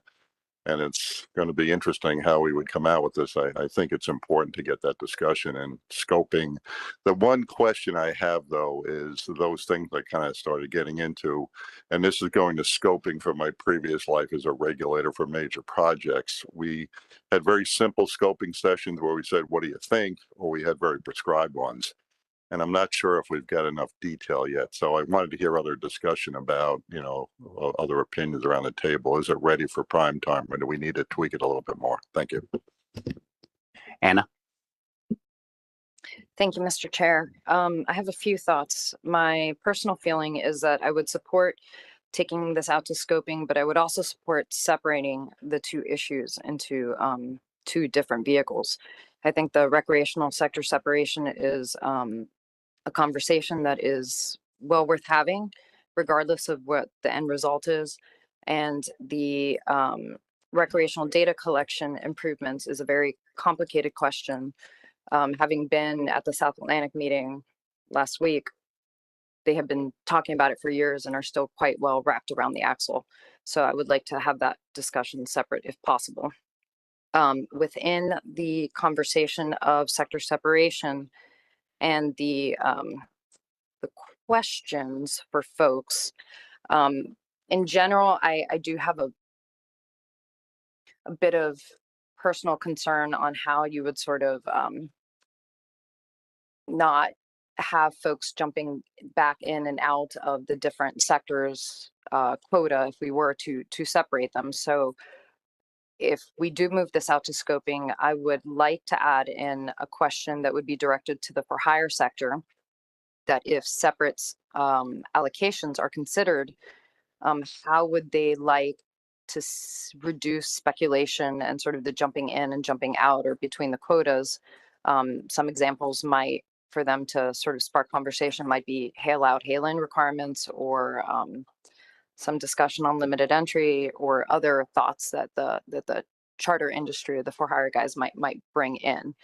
T: And it's going to be interesting how we would come out with this. I think it's important to get that discussion and scoping. The one question I have, though, is those things I kind of started getting into, and this is going to scoping from my previous life as a regulator for major projects. We had very simple scoping sessions where we said, what do you think? Or we had very prescribed ones. And I'm not sure if we've got enough detail yet. So I wanted to hear other discussion about, other opinions around the table. Is it ready for prime time, or do we need to tweak it a little bit more? Thank you.
A: Anna?
U: Thank you, Mr. Chair. I have a few thoughts. My personal feeling is that I would support taking this out to scoping, but I would also support separating the two issues into two different vehicles. I think the recreational sector separation is a conversation that is well worth having, regardless of what the end result is. And the recreational data collection improvements is a very complicated question. Having been at the South Atlantic meeting last week, they have been talking about it for years and are still quite well wrapped around the axle. So I would like to have that discussion separate if possible. Within the conversation of sector separation and the questions for folks, in general, I do have a bit of personal concern on how you would sort of not have folks jumping back in and out of the different sectors quota if we were to separate them. So if we do move this out to scoping, I would like to add in a question that would be directed to the for hire sector, that if separate allocations are considered, how would they like to reduce speculation and sort of the jumping in and jumping out or between the quotas? Some examples might, for them to sort of spark conversation, might be hail out, hail in requirements, or some discussion on limited entry, or other thoughts that the charter industry or the for hire guys might bring in.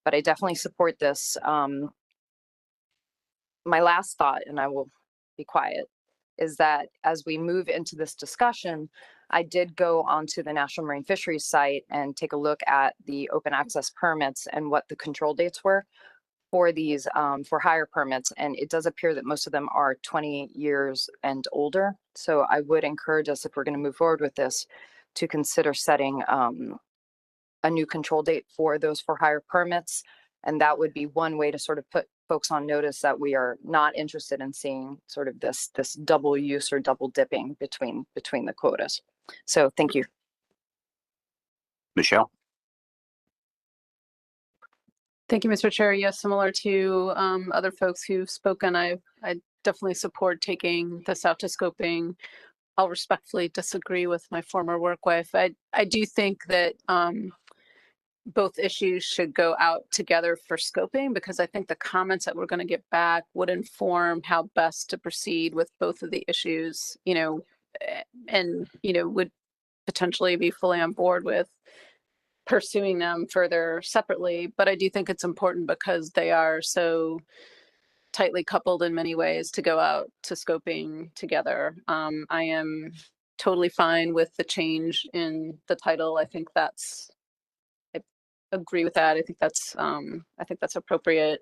U: But I definitely support this. My last thought, and I will be quiet, is that as we move into this discussion, I did go onto the National Marine Fisheries site and take a look at the open access permits and what the control dates were for these for hire permits. And it does appear that most of them are 20 years and older. So I would encourage us, if we're going to move forward with this, to consider setting a new control date for those for hire permits. And that would be one way to sort of put folks on notice that we are not interested in seeing sort of this double use or double dipping between the quotas. So thank you.
A: Michelle?
B: Thank you, Mr. Chair. Yes, similar to other folks who've spoken, I definitely support taking this out to scoping. I'll respectfully disagree with my former work wife. I do think that both issues should go out together for scoping, because I think the comments that we're going to get back would inform how best to proceed with both of the issues, and, would potentially be fully on board with pursuing them further separately. But I do think it's important, because they are so tightly coupled in many ways, to go out to scoping together. I am totally fine with the change in the title. I agree with that. I think that's appropriate.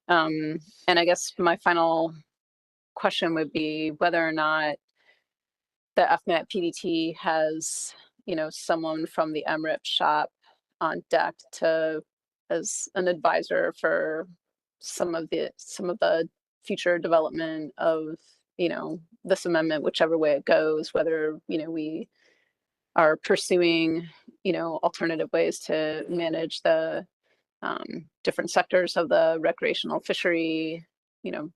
B: And I guess my final question would be whether or not the FMAT PDT has, someone from the MRIP shop on deck as an advisor for some of the future development of, this amendment, whichever way it goes, whether, we are pursuing, alternative ways to manage the different sectors of the recreational fishery,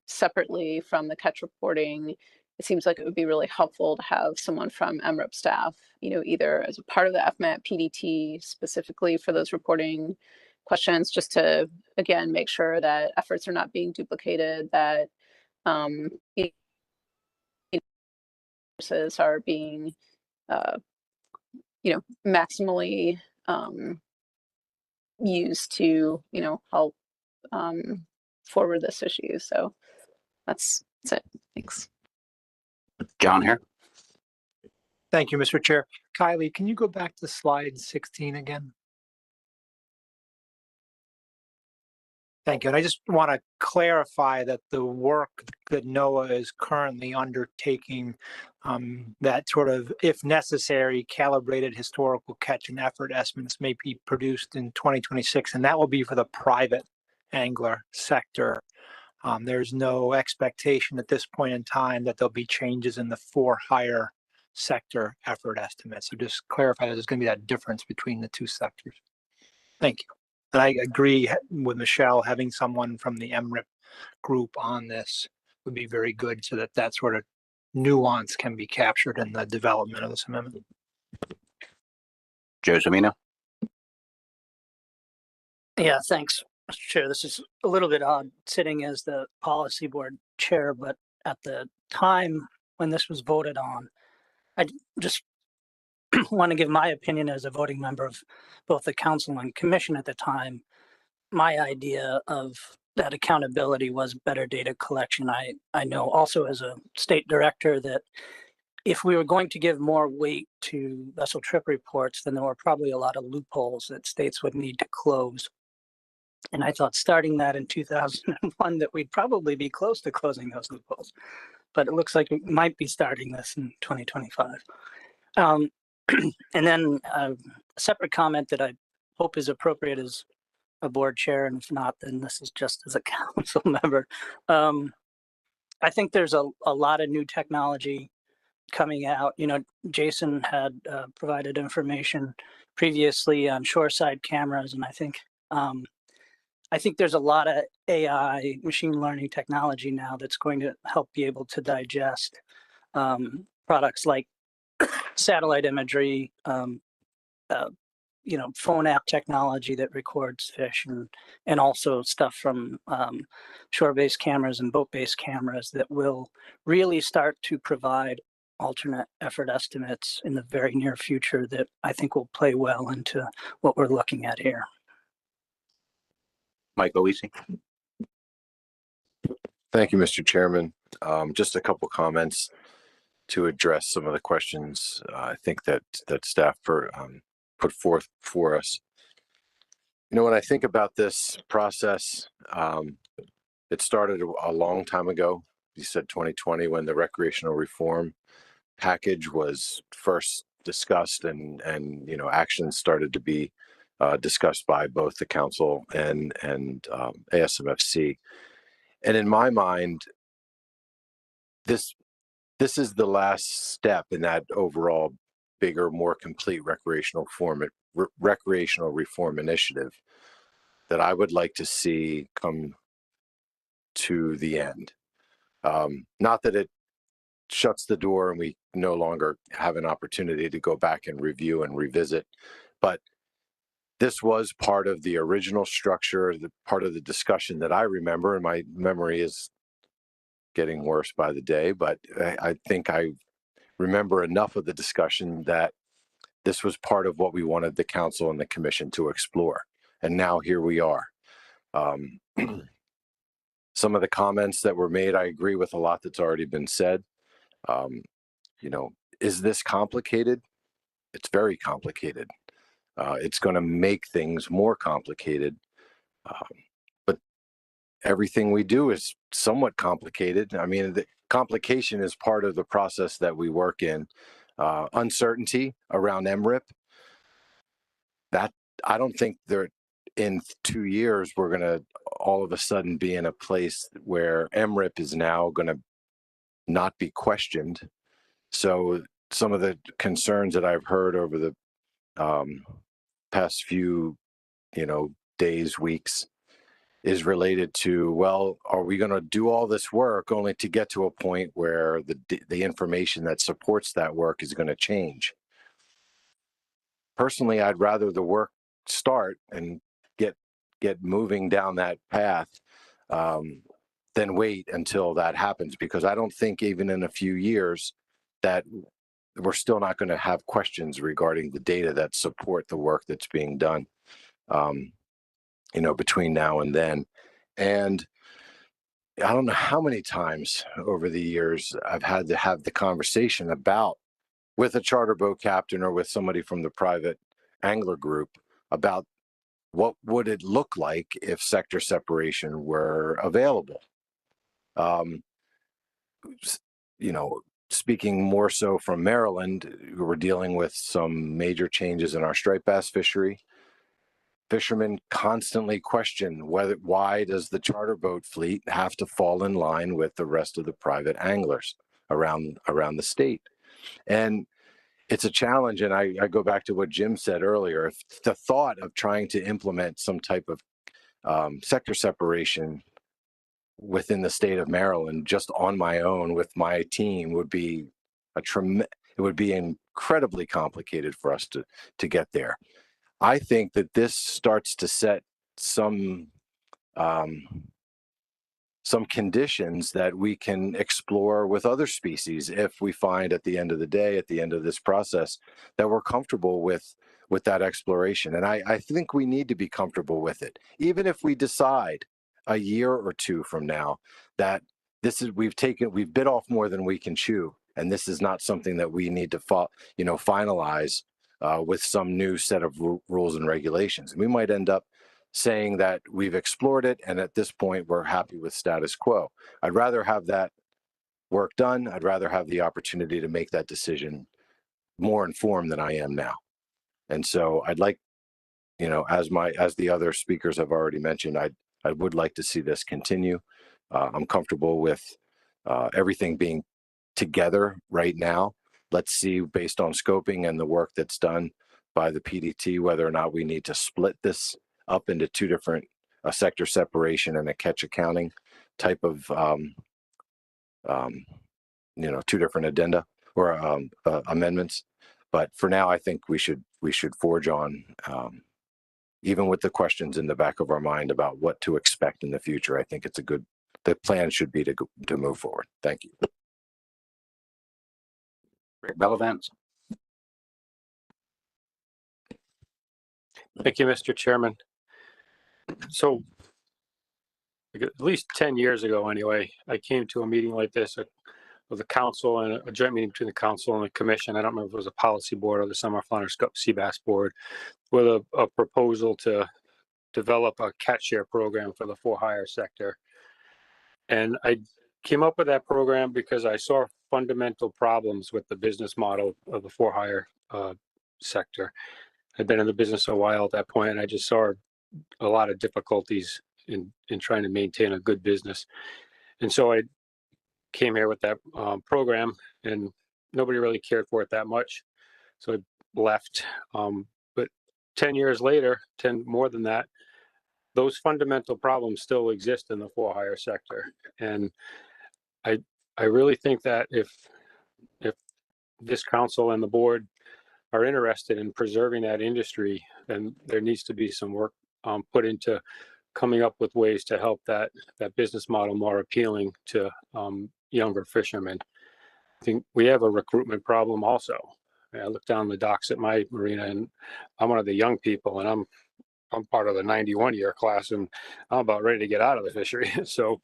B: separately from the catch reporting. It seems like it would be really helpful to have someone from MRIP staff, either as a part of the FMAT PDT specifically for those reporting questions, just to, again, make sure that efforts are not being duplicated, that resources are being maximally used to, help forward this issue. So that's it. Thanks.
A: John here.
I: Thank you, Mr. Chair. Kylie, can you go back to slide 16 again? Thank you. And I just want to clarify that the work that NOAA is currently undertaking, that sort of, if necessary, calibrated historical catch and effort estimates may be produced in 2026, and that will be for the private angler sector. There's no expectation at this point in time that there'll be changes in the for-hire sector effort estimates. So just clarify that there's going to be that difference between the two sectors. Thank you. And I agree with Michelle, having someone from the MRIP group on this would be very good so that that sort of nuance can be captured in the development of this amendment.
A: Joe Zamino.
J: Yeah, thanks, Mr. Chair. This is a little bit odd sitting as the policy board chair, but at the time when this was voted on, I just want to give my opinion as a voting member of both the council and commission at the time. My idea of that accountability was better data collection. I know also as a state director that if we were going to give more weight to vessel trip reports, then there were probably a lot of loopholes that states would need to close. And I thought starting that in 2001 that we'd probably be close to closing those loopholes. But it looks like we might be starting this in 2025. And then a separate comment that I hope is appropriate as a board chair, and if not, then this is just as a council member. I think there's a lot of new technology coming out. You know, Jason had provided information previously on shoreside cameras, and I think there's a lot of AI, machine learning technology now that's going to help be able to digest products like satellite imagery, phone app technology that records fish, and also stuff from shore-based cameras and boat-based cameras that will really start to provide alternate effort estimates in the very near future that I think will play well into what we're looking at here.
A: Mike Oisi.
K: Thank you, Mr. Chairman. Just a couple comments to address some of the questions I think that staff put forth for us. You know, when I think about this process, it started a long time ago. You said 2020 when the recreational reform package was first discussed and actions started to be discussed by both the council and ASMFC. And in my mind, this is the last step in that overall bigger, more complete recreational reform initiative that I would like to see come to the end. Not that it shuts the door and we no longer have an opportunity to go back and review and revisit, but this was part of the original structure, the part of the discussion that I remember, and my memory is getting worse by the day, but I think I remember enough of the discussion that this was part of what we wanted the council and the commission to explore. And now here we are. Some of the comments that were made, I agree with a lot that's already been said. Is this complicated? It's very complicated. It's going to make things more complicated. But everything we do is somewhat complicated. I mean, the complication is part of the process that we work in. Uncertainty around MRIP, that I don't think in 2 years we're going to all of a sudden be in a place where MRIP is now going to not be questioned. So some of the concerns that I've heard over the past few days, weeks, is related to, well, are we going to do all this work only to get to a point where the information that supports that work is going to change? Personally, I'd rather the work start and get moving down that path than wait until that happens, because I don't think even in a few years that we're still not going to have questions regarding the data that support the work that's being done between now and then. And I don't know how many times over the years I've had to have the conversation about with a charter boat captain or with somebody from the private angler group about what would it look like if sector separation were available. You know, speaking more so from Maryland, we're dealing with some major changes in our striped bass fishery. Fishermen constantly question why does the charter boat fleet have to fall in line with the rest of the private anglers around the state? And it's a challenge. And I go back to what Jim said earlier. If the thought of trying to implement some type of sector separation within the state of Maryland, just on my own with my team, would be it would be incredibly complicated for us to get there. I think that this starts to set some conditions that we can explore with other species if we find at the end of the day, at the end of this process, that we're comfortable with that exploration. And I think we need to be comfortable with it, even if we decide a year or two from now that we've bit off more than we can chew, and this is not something that we need to finalize with some new set of rules and regulations. We might end up saying that we've explored it, and at this point we're happy with status quo. I'd rather have that work done. I'd rather have the opportunity to make that decision more informed than I am now. And so I'd like, as the other speakers have already mentioned, I would like to see this continue. I'm comfortable with everything being together right now. Let's see, based on scoping and the work that's done by the PDT, whether or not we need to split this up into two different sector separation and a catch accounting type of two different addenda or amendments. But for now, I think we should forge on, even with the questions in the back of our mind about what to expect in the future. I think the plan should be to move forward. Thank you.
A: Rick Bellavance.
E: Thank you, Mr. Chairman. So at least 10 years ago, anyway, I came to a meeting like this with the council and a joint meeting between the council and the commission. I don't remember if it was a policy board or the Summer Flounder Sea Bass Board, with a proposal to develop a catch share program for the for-hire sector. And I came up with that program because I saw fundamental problems with the business model of the for-hire sector. I'd been in the business a while at that point, and I just saw a lot of difficulties in trying to maintain a good business. And so I came here with that program, and nobody really cared for it that much. So I left. But 10 years later, more than that, those fundamental problems still exist in the for-hire sector. And I really think that if this council and the board are interested in preserving that industry, then there needs to be some work put into coming up with ways to help that business model more appealing to younger fishermen. I think we have a recruitment problem also. I look down the docks at my marina, and I'm one of the young people, and I'm part of the 91 year class, and I'm about ready to get out of the fishery. So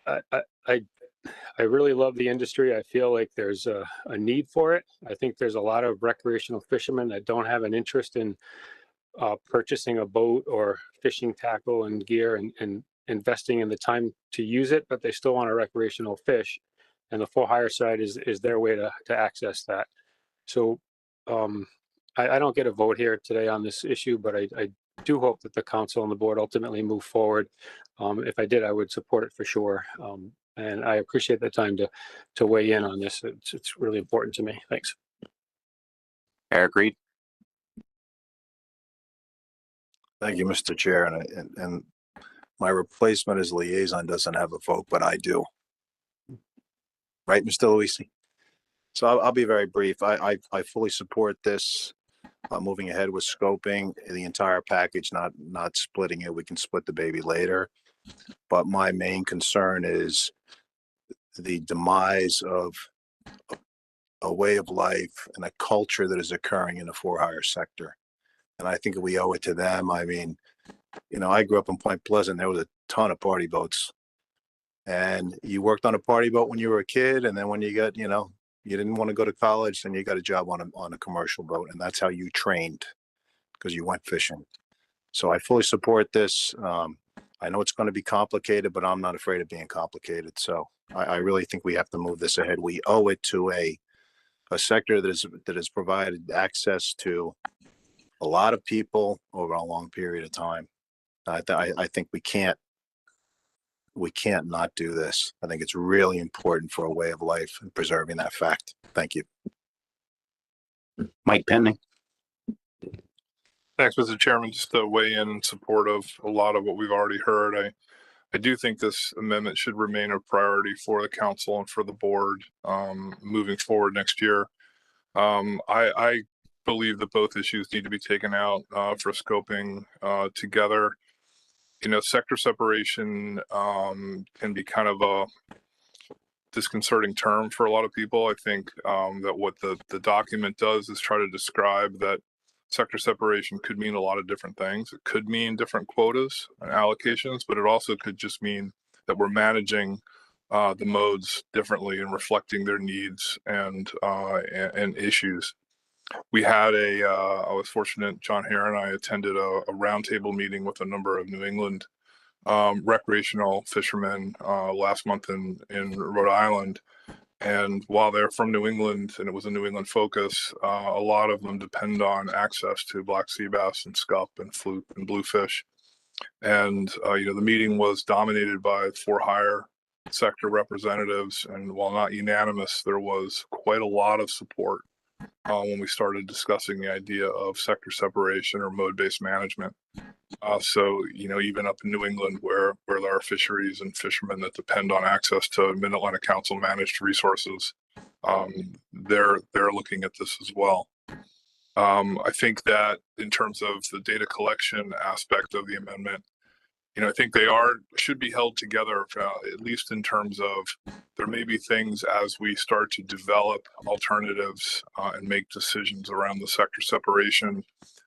E: I really love the industry. I feel like there's a need for it. I think there's a lot of recreational fishermen that don't have an interest in purchasing a boat or fishing tackle and gear and investing in the time to use it, but they still want a recreational fish. And the for-hire side is their way to access that. So I don't get a vote here today on this issue, but I do hope that the council and the board ultimately move forward. If I did, I would support it for sure. And I appreciate the time to weigh in on this. It's really important to me. Thanks.
A: Eric Reed.
V: Thank you, Mr. Chair. And my replacement as liaison doesn't have a vote, but I do. Right, Mr. Luisi? So I'll be very brief. I fully support this, moving ahead with scoping the entire package, not splitting it. We can split the baby later. But my main concern is the demise of a way of life and a culture that is occurring in the for-hire sector. And I think we owe it to them. I mean, I grew up in Point Pleasant. There was a ton of party boats. And you worked on a party boat when you were a kid. And then when you got, You didn't want to go to college, then you got a job on a commercial boat, and that's how you trained because you went fishing. So I fully support this. I know it's going to be complicated, but I'm not afraid of being complicated. So I really think we have to move this ahead. We owe it to a sector that has provided access to a lot of people over a long period of time. I think we can't not do this. I think it's really important for a way of life and preserving that fact. Thank you.
A: Mike Pending.
F: Thanks, Mr. Chairman. Just to weigh in support of a lot of what we've already heard. I do think this amendment should remain a priority for the council and for the board moving forward next year. I believe that both issues need to be taken out for scoping together. You know, sector separation can be kind of a disconcerting term for a lot of people. I think that what the document does is try to describe that sector separation could mean a lot of different things. It could mean different quotas and allocations, but it also could just mean that we're managing the modes differently and reflecting their needs and issues. We had I was fortunate, John Hare and I attended a roundtable meeting with a number of New England recreational fishermen last month in Rhode Island. And while they're from New England and it was a New England focus, a lot of them depend on access to black sea bass and scup and fluke and bluefish. And, you know, the meeting was dominated by for-hire sector representatives. And while not unanimous, there was quite a lot of support when we started discussing the idea of sector separation or mode-based management. So, you know, even up in New England where there are fisheries and fishermen that depend on access to Mid-Atlantic Council managed resources, they're looking at this as well. I think that in terms of the data collection aspect of the amendment, you know, I think they should be held together, at least in terms of there may be things as we start to develop alternatives and make decisions around the sector separation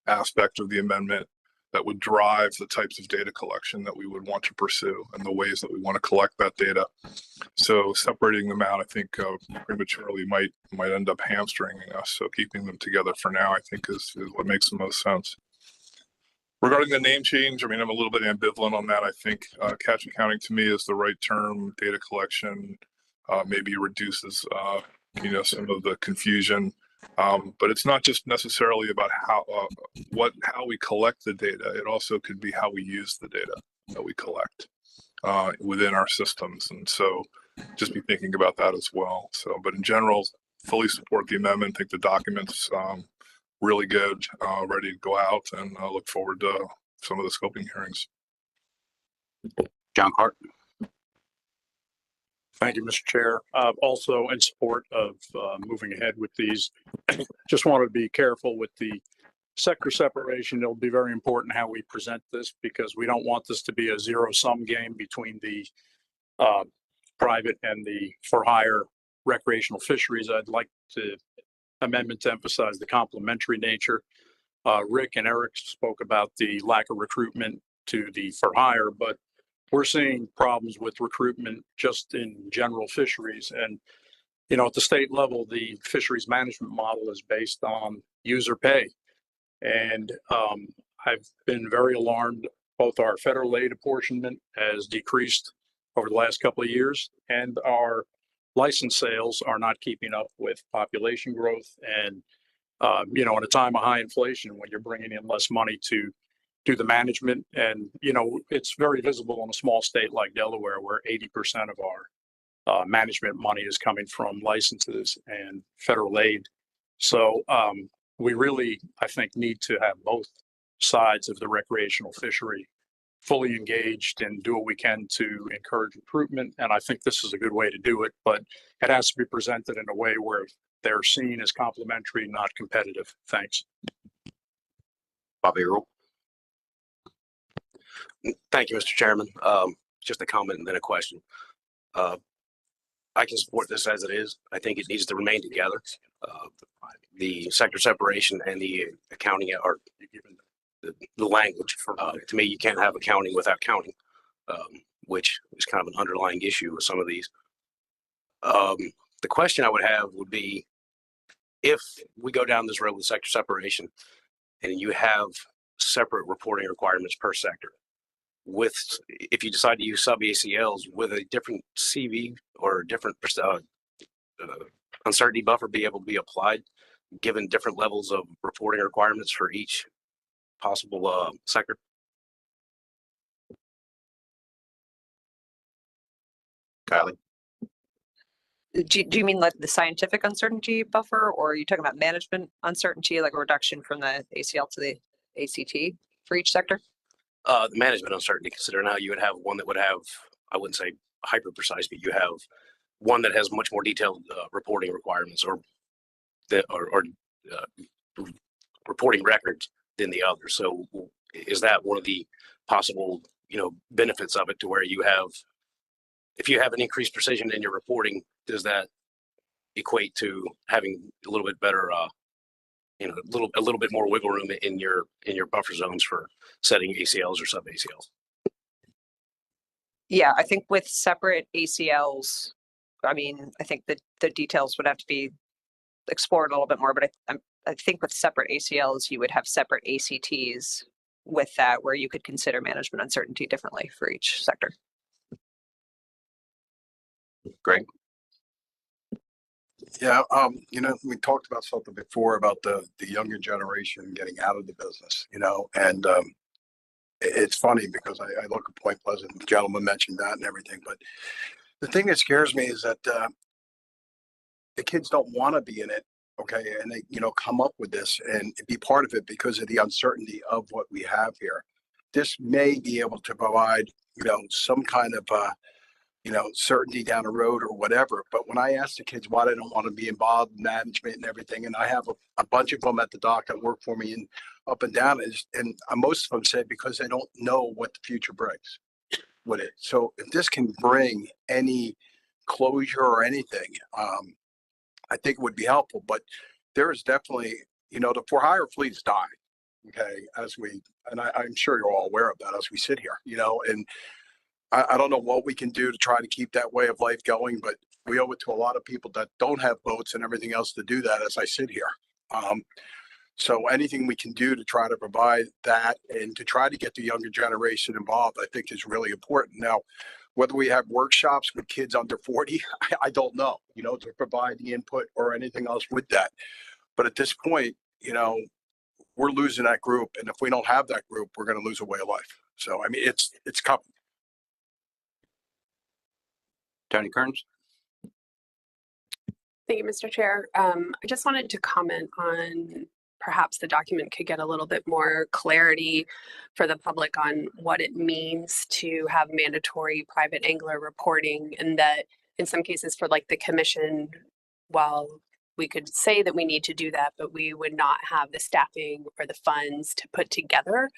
F: aspect of the amendment that would drive the types of data collection that we would want to pursue and the ways that we want to collect that data. So separating them out, I think prematurely might end up hamstringing us. So keeping them together for now, I think is what makes the most sense. Regarding the name change, I mean, I'm a little bit ambivalent on that. I think catch accounting to me is the right term. Data collection maybe reduces, you know, some of the confusion. But it's not just necessarily about how we collect the data. It also could be how we use the data that we collect within our systems. And so just be thinking about that as well. So, but in general, fully support the amendment. Think the document's really good, ready to go out, and I look forward to some of the scoping hearings.
A: John Hart.
G: Thank you, Mr. Chair. Also in support of moving ahead with these, just wanted to be careful with the sector separation. It'll be very important how we present this because we don't want this to be a zero-sum game between the private and the for-hire recreational fisheries. I'd like the amendment to emphasize the complementary nature. Rick and Eric spoke about the lack of recruitment to the for-hire, but we're seeing problems with recruitment just in general fisheries. And, you know, at the state level, the fisheries management model is based on user pay. And I've been very alarmed. Both our federal aid apportionment has decreased over the last couple of years, and our license sales are not keeping up with population growth. And, you know, in a time of high inflation, when you're bringing in less money to do the management, and, you know, it's very visible in a small state like Delaware, where 80% of our management money is coming from licenses and federal aid. So we really, I think, need to have both sides of the recreational fishery fully engaged and do what we can to encourage recruitment. And I think this is a good way to do it, but it has to be presented in a way where they're seen as complementary, not competitive. Thanks.
A: Bobby Earl.
W: Thank you, Mr. Chairman. Just a comment and then a question. I can support this as it is. I think it needs to remain together. The sector separation and the accounting are the language. To me, you can't have accounting without counting, which is kind of an underlying issue with some of these. The question I would have would be, if we go down this road with sector separation and you have separate reporting requirements per sector, with, if you decide to use sub ACLs with a different CV or a different uncertainty buffer be able to be applied, given different levels of reporting requirements for each possible sector?
K: Kylie?
R: Do you mean like the scientific uncertainty buffer, or are you talking about management uncertainty, like a reduction from the ACL to the ACT for each sector?
W: The management uncertainty, considering how you would have one that would have, I wouldn't say hyper precise, but you have one that has much more detailed reporting requirements or reporting records than the other. So is that one of the possible, benefits of it, to where you have, if you have an increased precision in your reporting, does that equate to having a little bit better, a little bit more wiggle room in your buffer zones for setting ACLs or sub ACLs?
R: Yeah, I think with separate ACLs, I mean, I think that the details would have to be explored a little bit more, but I think with separate ACLs, you would have separate ACTs with that, where you could consider management uncertainty differently for each sector.
K: Greg?
D: Yeah, we talked about something before about the younger generation getting out of the business, and it's funny because I look at Point Pleasant, the gentleman mentioned that and everything, but the thing that scares me is that the kids don't want to be in it, okay, and they, come up with this and be part of it because of the uncertainty of what we have here. This may be able to provide, some kind of certainty down the road or whatever. But when I ask the kids why they don't want to be involved in management and everything, and I have a bunch of them at the dock that work for me and up and down, and most of them say because they don't know what the future brings with it. So if this can bring any closure or anything, I think it would be helpful. But there is definitely, the for-hire fleet is dying. Okay, I'm sure you're all aware of that as we sit here, and I don't know what we can do to try to keep that way of life going, but we owe it to a lot of people that don't have boats and everything else to do that as I sit here. So anything we can do to try to provide that and to try to get the younger generation involved, I think is really important. Now, whether we have workshops with kids under 40, I don't know, to provide the input or anything else with that. But at this point, we're losing that group. And if we don't have that group, we're going to lose a way of life. So, I mean, it's coming.
A: Tony Kearns?
Q: Thank you, Mr. Chair. I just wanted to comment on perhaps the document could get a little bit more clarity for the public on what it means to have mandatory private angler reporting, and that in some cases for like the commission, while we could say that we need to do that, but we would not have the staffing or the funds to put together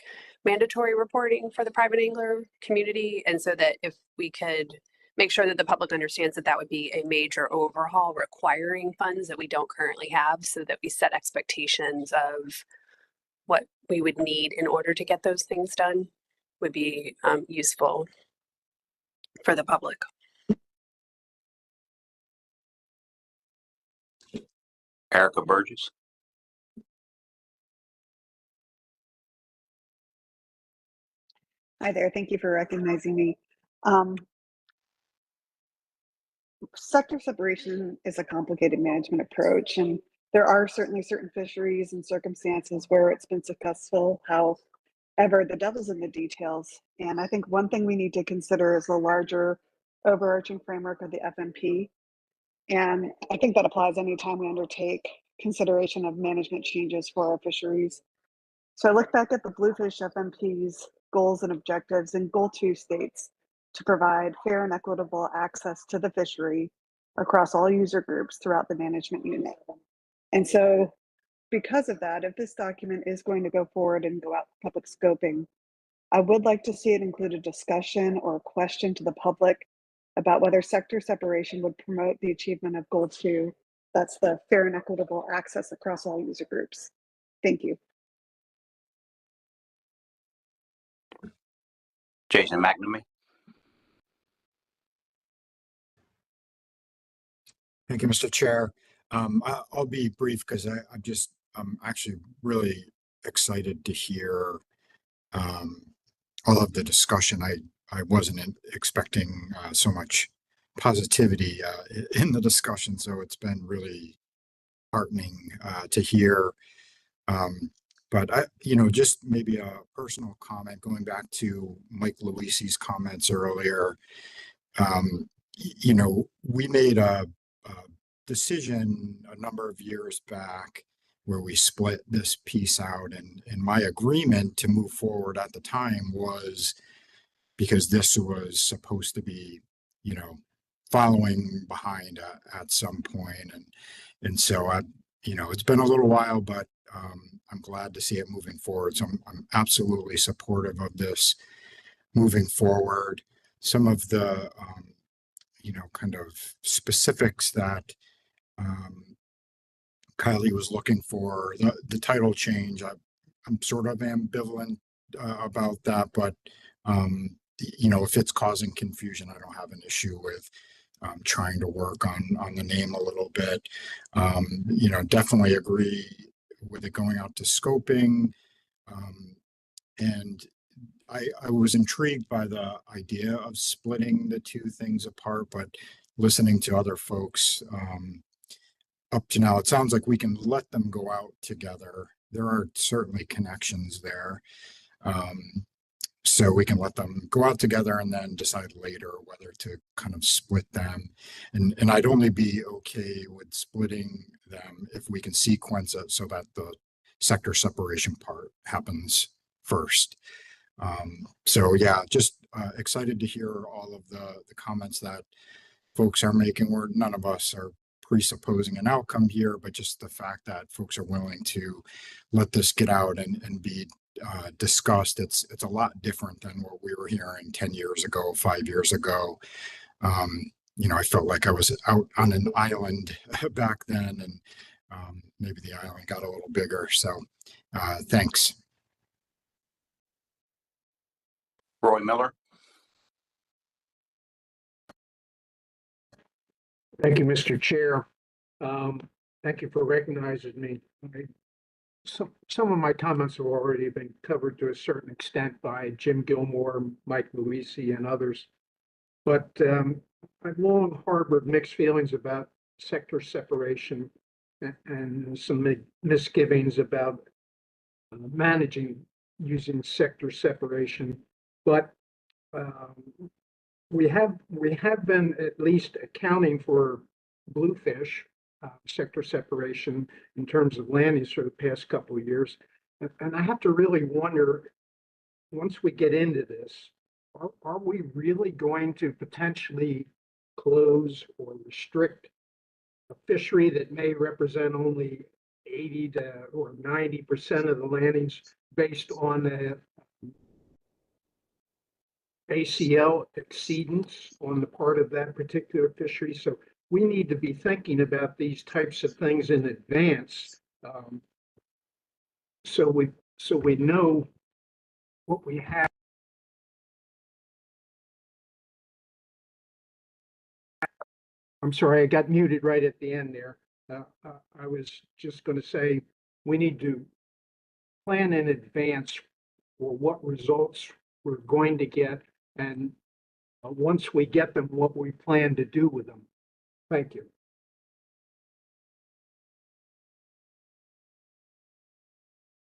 Q: mandatory reporting for the private angler community. And so that if we could make sure that the public understands that that would be a major overhaul requiring funds that we don't currently have, so that we set expectations of what we would need in order to get those things done, would be useful for the public.
A: Erica Burgess?
H: Hi there. Thank you for recognizing me. Sector separation is a complicated management approach, and there are certainly certain fisheries and circumstances where it's been successful. However, the devil's in the details. And I think one thing we need to consider is the larger overarching framework of the FMP. And I think that applies anytime we undertake consideration of management changes for our fisheries. So I look back at the Bluefish FMP's goals and objectives, and Goal 2 states to provide fair and equitable access to the fishery across all user groups throughout the management unit. And so because of that, if this document is going to go forward and go out for public scoping, I would like to see it include a discussion or a question to the public about whether sector separation would promote the achievement of Goal 2. That's the fair and equitable access across all user groups. Thank you.
A: Jason McNamee?
M: Thank you, Mr. Chair. I'll be brief because I'm actually really excited to hear all of the discussion. I wasn't expecting so much positivity in the discussion, so it's been really heartening to hear. But just maybe a personal comment going back to Mike Luisi's comments earlier. We made a decision a number of years back where we split this piece out, and my agreement to move forward at the time was because this was supposed to be, following behind at some point, and so it's been a little while, but I'm glad to see it moving forward. So I'm absolutely supportive of this moving forward. Some of the kind of specifics that Kylie was looking for, the title change. I'm sort of ambivalent about that, but if it's causing confusion, I don't have an issue with trying to work on the name a little bit. Definitely agree with it going out to scoping. And I was intrigued by the idea of splitting the two things apart, but listening to other folks up to now, it sounds like we can let them go out together. There are certainly connections there. So we can let them go out together and then decide later whether to kind of split them. And I'd only be okay with splitting them if we can sequence it so that the sector separation part happens first. So yeah, just excited to hear all of the comments that folks are making, where none of us are presupposing an outcome here, but just the fact that folks are willing to let this get out and be discussed. It's a lot different than what we were hearing 10 years ago, 5 years ago. I felt like I was out on an island back then, and maybe the island got a little bigger. So thanks.
A: Roy Miller.
N: Thank you, Mr. Chair. Thank you for recognizing me. Some of my comments have already been covered to a certain extent by Jim Gilmore, Mike Luisi, and others. But I've long harbored mixed feelings about sector separation and some misgivings about managing using sector separation. But we have been at least accounting for bluefish sector separation in terms of land use for the past couple of years. And I have to really wonder, once we get into this, are we really going to potentially close or restrict a fishery that may represent only 80 or 90% of the landings based on the ACL exceedance on the part of that particular fishery? So we need to be thinking about these types of things in advance, so we know what we have. I'm sorry, I got muted right at the end there. I was just going to say we need to plan in advance for what results we're going to get, and once we get them, what we plan to do with them. Thank you.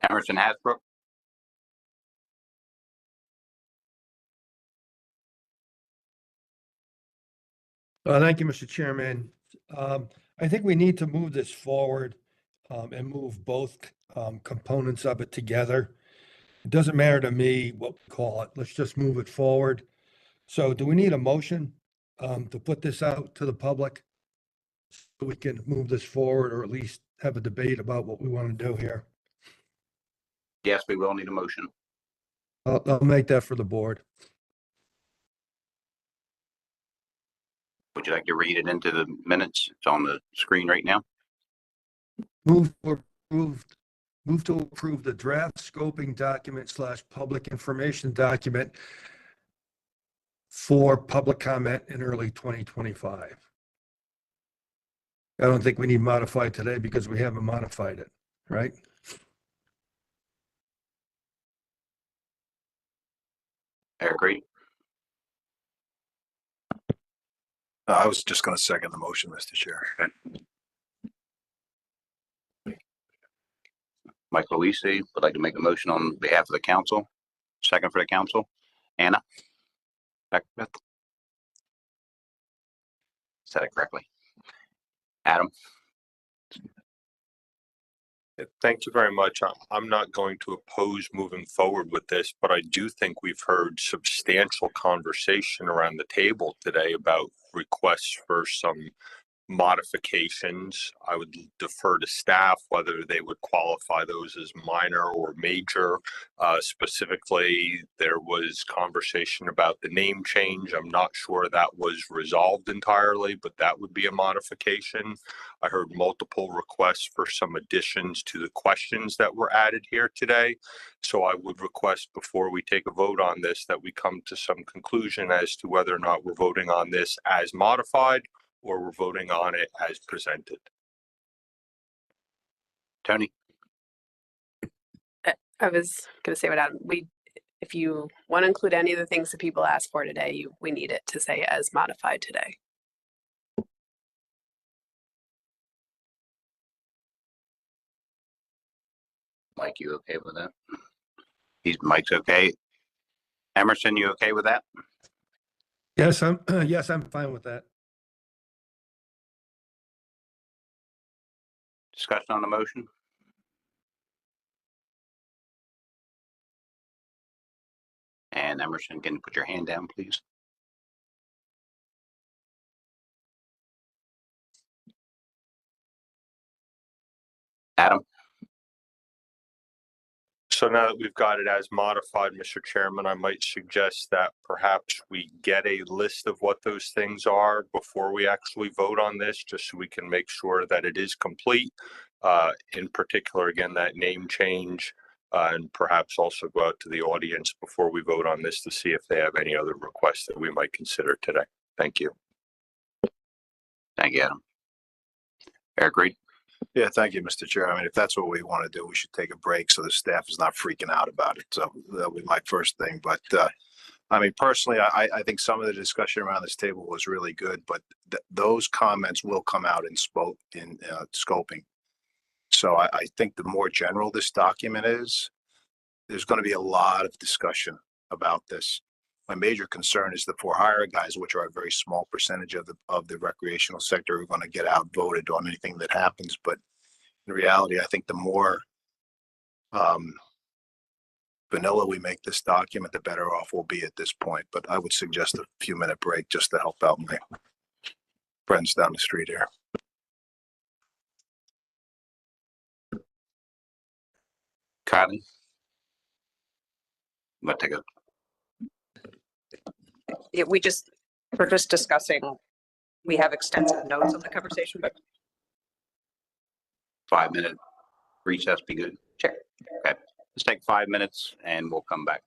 A: Emerson Hasbrook.
O: Thank you, Mr. Chairman. I think we need to move this forward and move both components of it together. It doesn't matter to me what we call it. Let's just move it forward. So do we need a motion to put this out to the public so we can move this forward, or at least have a debate about what we want to do here?
A: Yes, we will need a motion.
O: I'll make that for the board.
A: Would you like to read it into the minutes? It's on the screen right now.
O: Move to approve the draft scoping document / public information document for public comment in early 2025. I don't think we need modified today because we haven't modified it, right?
A: Eric Reed,
V: I was just going to second the motion, Mr. Chair.
A: Michael Lisi would like to make a motion on behalf of the council. Second for the council. Anna. Beckwith. Said it correctly. Adam.
C: Thank you very much. I'm not going to oppose moving forward with this, but I do think we've heard substantial conversation around the table today about requests for some modifications. I would defer to staff whether they would qualify those as minor or major. Specifically, there was conversation about the name change. I'm not sure that was resolved entirely, but that would be a modification. I heard multiple requests for some additions to the questions that were added here today. So I would request before we take a vote on this that we come to some conclusion as to whether or not we're voting on this as modified or we're voting on it as presented.
A: Tony.
Q: I was going to say what Adam, if you want to include any of the things that people asked for today, we need it to say as modified today.
A: Mike, you okay with that? Mike's okay. Emerson, you okay with that?
O: Yes, I'm fine with that.
A: Discussion on the motion? And Emerson, can you put your hand down, please? Adam?
C: So now that we've got it as modified, Mr. Chairman, I might suggest that perhaps we get a list of what those things are before we actually vote on this, just so we can make sure that it is complete. In particular, again, that name change, and perhaps also go out to the audience before we vote on this to see if they have any other requests that we might consider today. Thank you.
A: Thank you, Adam. Eric Reed?
V: Yeah, thank you, Mr. Chair. I mean, if that's what we want to do, we should take a break so the staff is not freaking out about it. So that'll be my first thing. But I mean, personally, I think some of the discussion around this table was really good, but those comments will come out in scoping. So I think the more general this document is, there's going to be a lot of discussion about this. My major concern is the for-hire guys, which are a very small percentage of the recreational sector, are going to get outvoted on anything that happens. But in reality, I think the more vanilla we make this document, the better off we'll be at this point. But I would suggest a few-minute break just to help out my friends down the street here.
A: Kylie? I'm going to take a
R: Yeah, we're just discussing, we have extensive notes on the conversation, but
A: 5-minute recess. Be good.
R: Sure.
A: Okay. Let's take 5 minutes and we'll come back.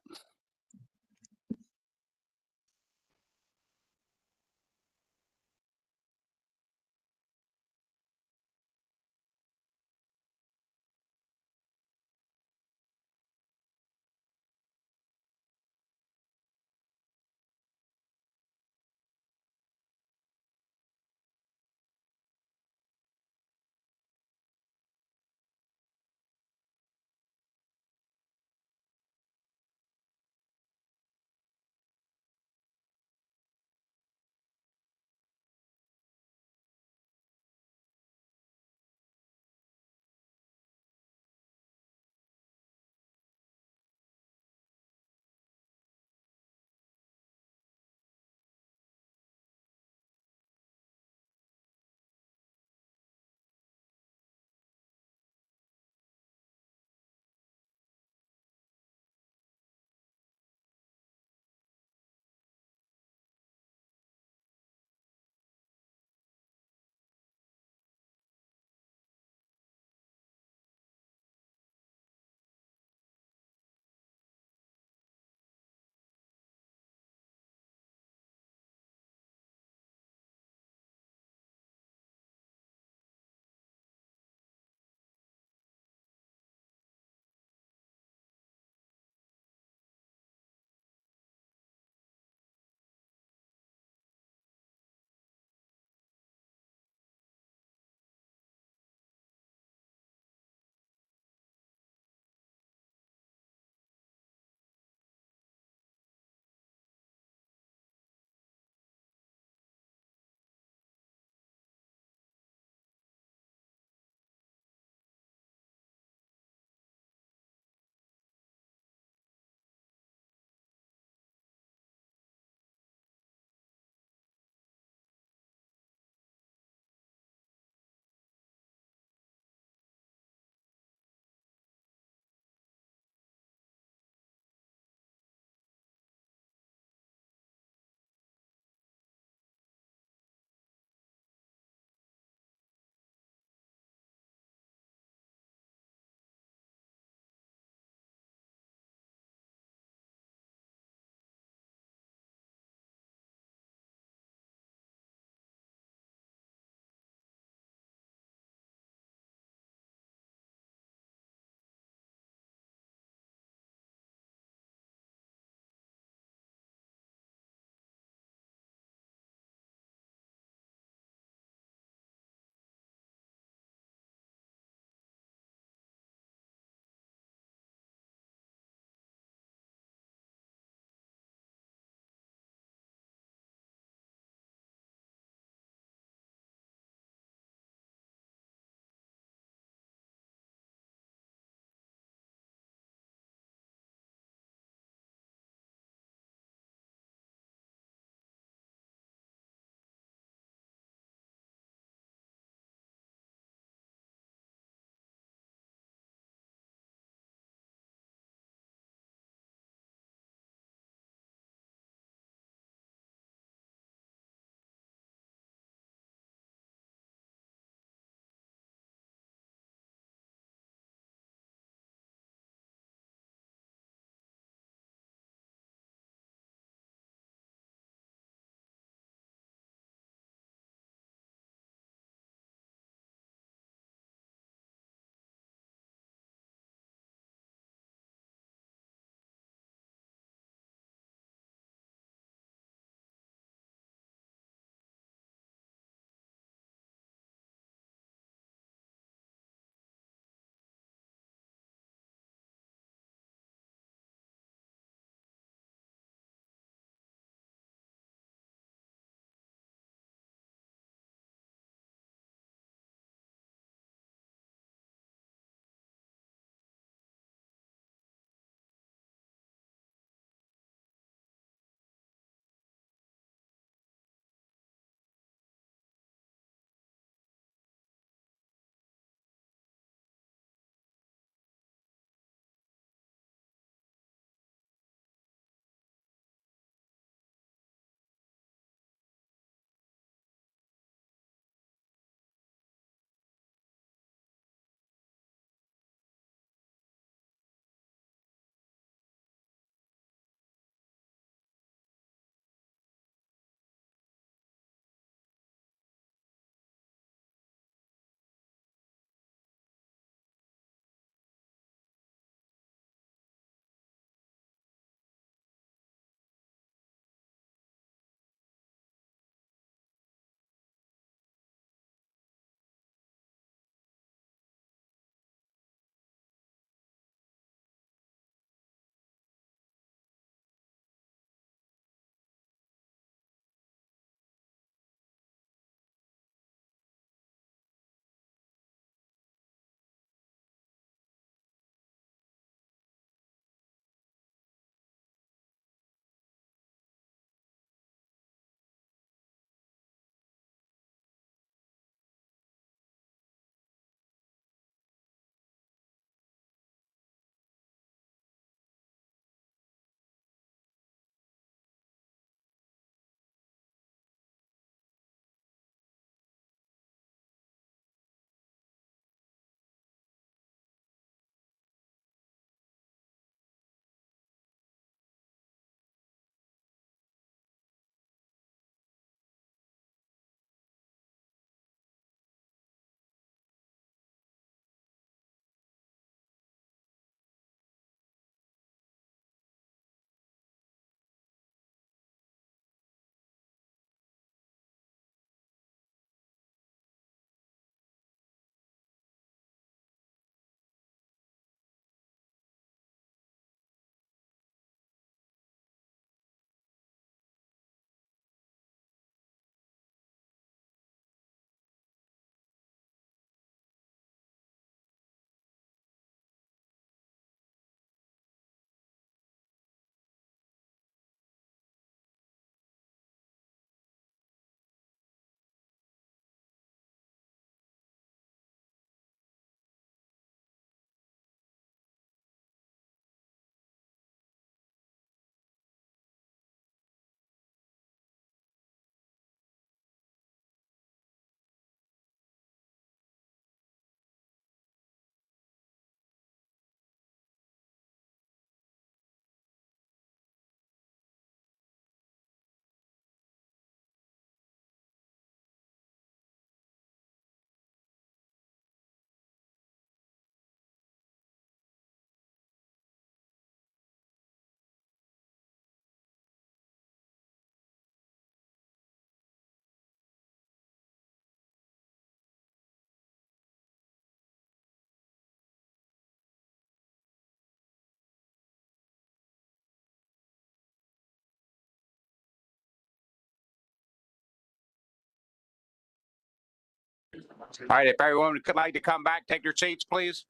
A: right, if everyone would like to come back, take your seats, please.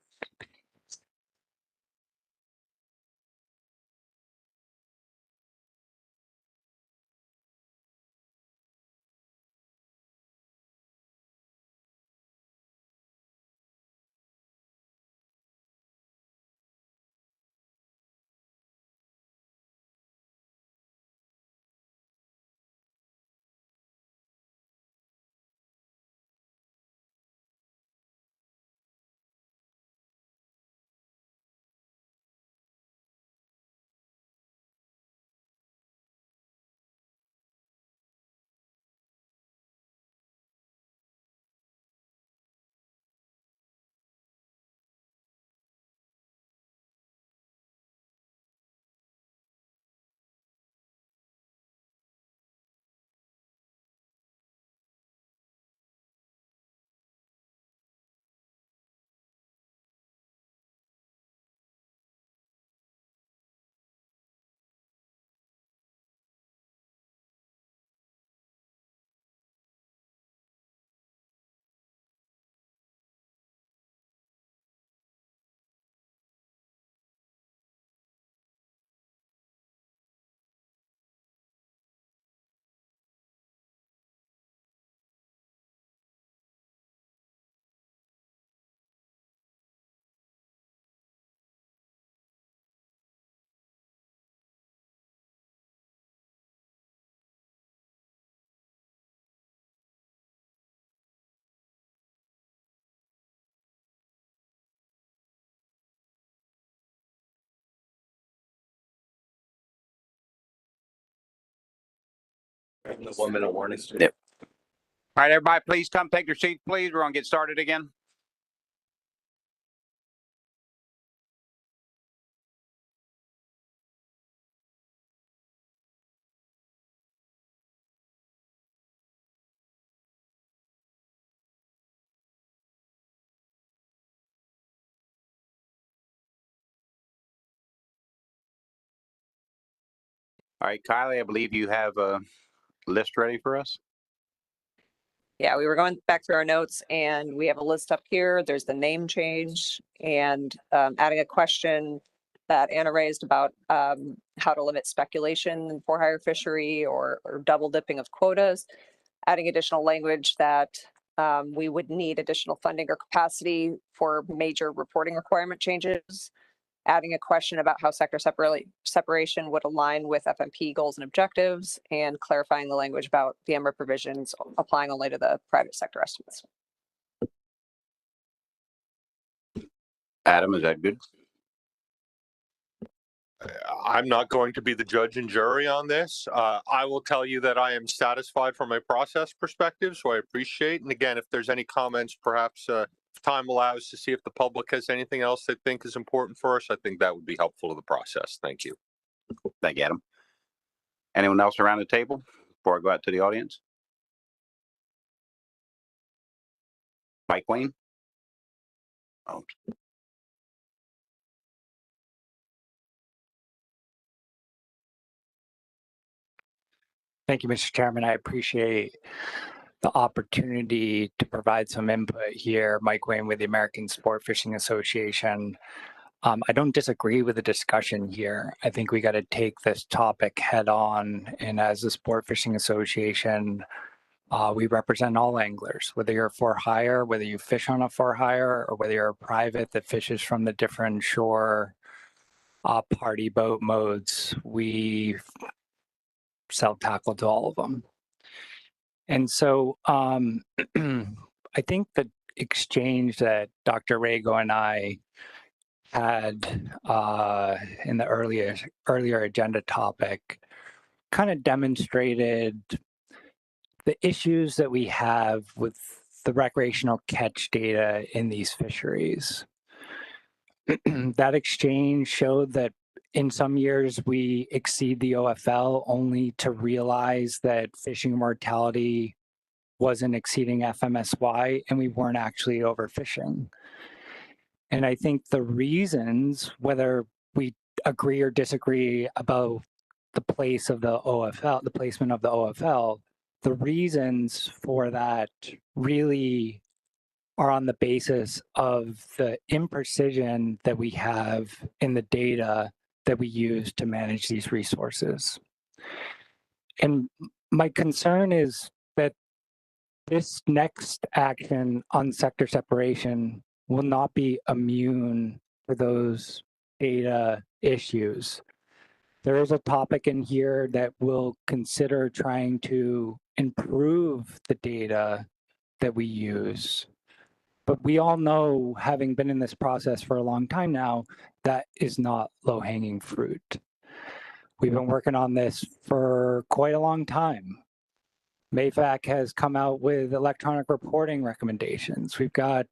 V: The 1 minute warning.
A: Yep. All right, everybody, please come take your seats, please. We're going to get started again. All right, Kylie, I believe you have a list ready for us.
R: Yeah, we were going back through our notes and we have a list up here. There's the name change and adding a question that Anna raised about how to limit speculation in for hire fishery or double dipping of quotas, adding additional language that we would need additional funding or capacity for major reporting requirement changes, adding a question about how sector separation would align with FMP goals and objectives, and clarifying the language about the MRIP provisions applying only to the private sector estimates.
A: Adam, is that good?
C: I'm not going to be the judge and jury on this. I will tell you that I am satisfied from a process perspective, so I appreciate. And again, if there's any comments, perhaps if time allows to see if the public has anything else they think is important for us, I think that would be helpful to the process. Thank you.
A: Thank you, Adam. Anyone else around the table before I go out to the audience? Mike Wayne? Oh.
I: Thank you, Mr. Chairman. I appreciate the opportunity to provide some input here. Mike Wayne with the American Sport Fishing Association. I don't disagree with the discussion here. I think we got to take this topic head on. And as the Sport Fishing Association, we represent all anglers, whether you're for hire, whether you fish on a for hire, or whether you're a private that fishes from the different shore party boat modes. We sell tackle to all of them. And so I think the exchange that Dr. Rago and I had in the earlier agenda topic kind of demonstrated the issues that we have with the recreational catch data in these fisheries. That exchange showed that in some years we exceed the OFL only to realize that fishing mortality wasn't exceeding FMSY and we weren't actually overfishing. And I think the reasons, whether we agree or disagree about the place of the OFL, the placement of the OFL, the reasons for that really are on the basis of the imprecision that we have in the data that we use to manage these resources. And my concern is that this next action on sector separation will not be immune to those data issues. There is a topic in here that will consider trying to improve the data that we use. But we all know, having been in this process for a long time now, that is not low-hanging fruit. We've been working on this for quite a long time. MAFAC has come out with electronic reporting recommendations. We've got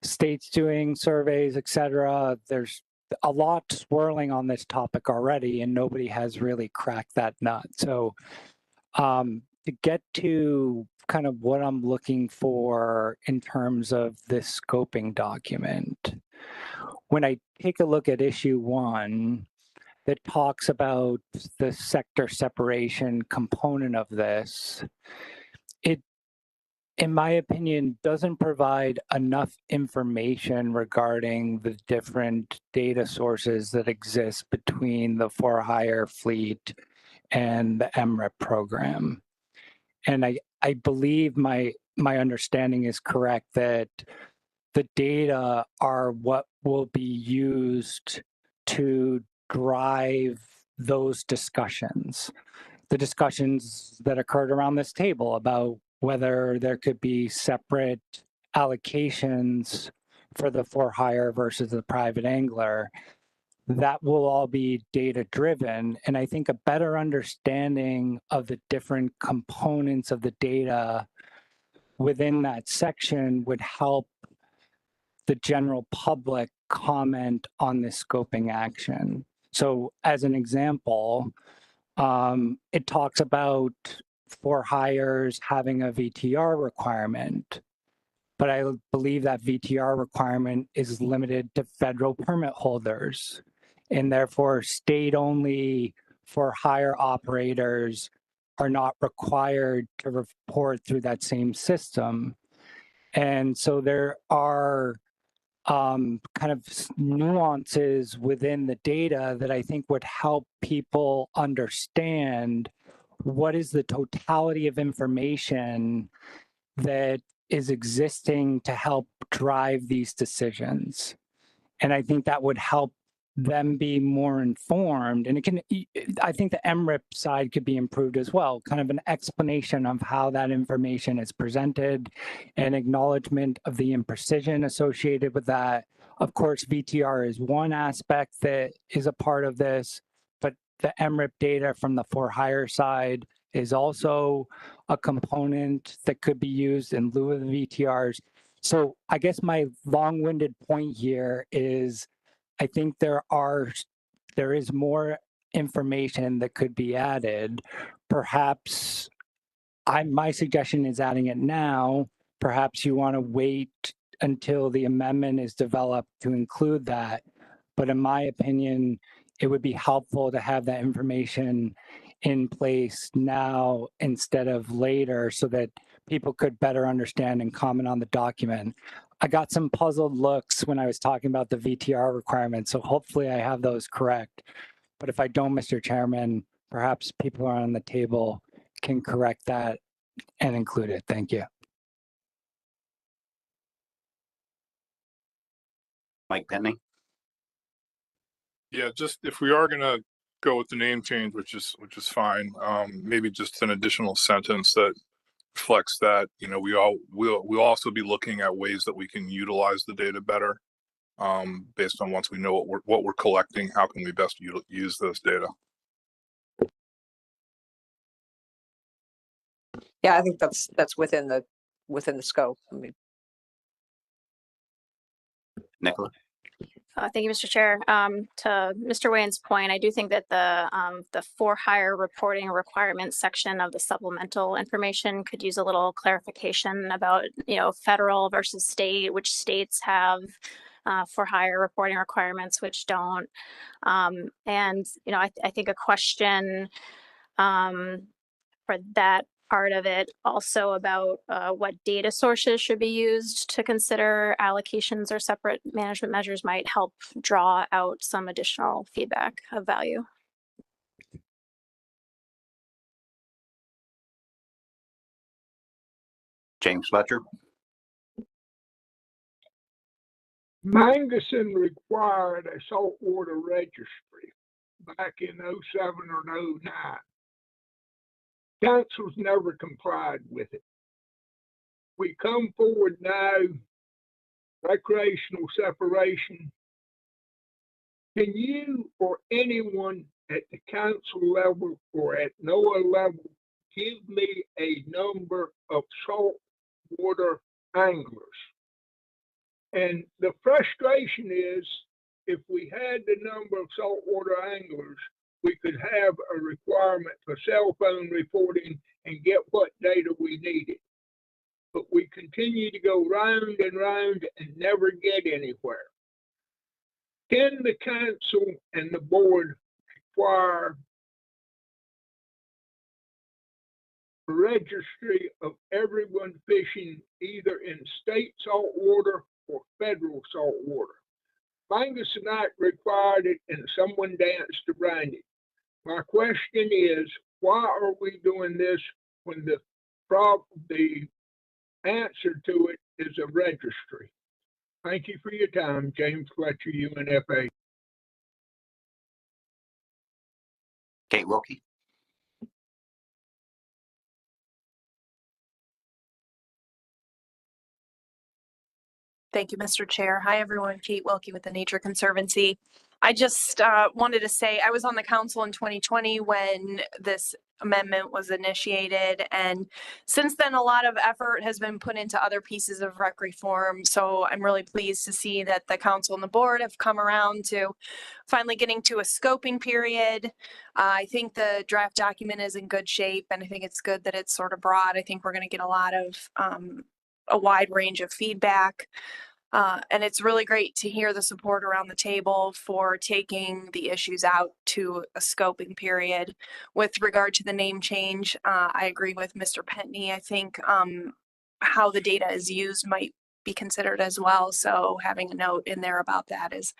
I: states doing surveys, et cetera. There's a lot swirling on this topic already, and nobody has really cracked that nut. So to get to kind of what I'm looking for in terms of this scoping document, when I take a look at issue 1, that talks about the sector separation component of this, it, in my opinion, doesn't provide enough information regarding the different data sources that exist between the for-hire fleet and the MREP program. And I believe my understanding is correct that the data are what will be used to drive those discussions. The discussions that occurred around this table about whether there could be separate allocations for the for-hire versus the private angler, that will all be data driven. And I think a better understanding of the different components of the data within that section would help the general public comment on this scoping action. So as an example, it talks about for-hires having a VTR requirement, but I believe that VTR requirement is limited to federal permit holders, and therefore state-only for-hire operators are not required to report through that same system. And so there are kind of nuances within the data that I think would help people understand what is the totality of information that is existing to help drive these decisions. And I think that would help them be more informed. And it can, I think the MRIP side could be improved as well, kind of an explanation of how that information is presented, an acknowledgement of the imprecision associated with that. Of course, VTR is one aspect that is a part of this, but the MRIP data from the for-hire side is also a component that could be used in lieu of the VTRs. So I guess my long-winded point here is I think there is more information that could be added. Perhaps my suggestion is adding it now. Perhaps you want to wait until the amendment is developed to include that. But in my opinion, it would be helpful to have that information in place now instead of later so that people could better understand and comment on the document. I got some puzzled looks when I was talking about the VTR requirements, so hopefully I have those correct. But if I don't, Mr. Chairman, perhaps people on the table can correct that and include it. Thank you.
A: Mike Penny.
F: Yeah, just if we are gonna go with the name change, which is fine, maybe just an additional sentence that reflects that, you know, we'll also be looking at ways that we can utilize the data better, based on once we know what we're collecting, how can we best use this data?
R: Yeah, I think that's within the scope. I mean,
A: Nicola.
L: Thank you, Mr. Chair. To Mr. Wayne's point, I do think that the for-hire reporting requirements section of the supplemental information could use a little clarification about, you know, federal versus state, which states have for-hire reporting requirements, which don't. And, you know, I think a question for that part of it also about what data sources should be used to consider allocations or separate management measures might help draw out some additional feedback of value.
A: James Fletcher.
P: Manguson required a saltwater registry back in 07 or 09. Council's never complied with it. We come forward now, recreational separation. Can you or anyone at the council level or at NOAA level give me a number of saltwater anglers? And the frustration is, if we had the number of saltwater anglers, we could have a requirement for cell phone reporting and get what data we needed. But we continue to go round and round and never get anywhere. Can the council and the board require a registry of everyone fishing either in state saltwater or federal saltwater? Manguson Act required it and someone danced around it. My question is, why are we doing this when the answer to it is a registry? Thank you for your time. James Fletcher, UNFA.
A: Kate Wilkie.
S: Thank you, Mr. Chair. Hi, everyone. Kate Wilkie with the Nature Conservancy. I just wanted to say I was on the council in 2020 when this amendment was initiated. And since then, a lot of effort has been put into other pieces of rec reform. So I'm really pleased to see that the council and the board have come around to finally getting to a scoping period. I think the draft document is in good shape, and I think it's good that it's sort of broad. I think we're going to get a lot of a wide range of feedback. And it's really great to hear the support around the table for taking the issues out to a scoping period. With regard to the name change, I agree with Mr. Pentney. I think how the data is used might be considered as well. So having a note in there about that is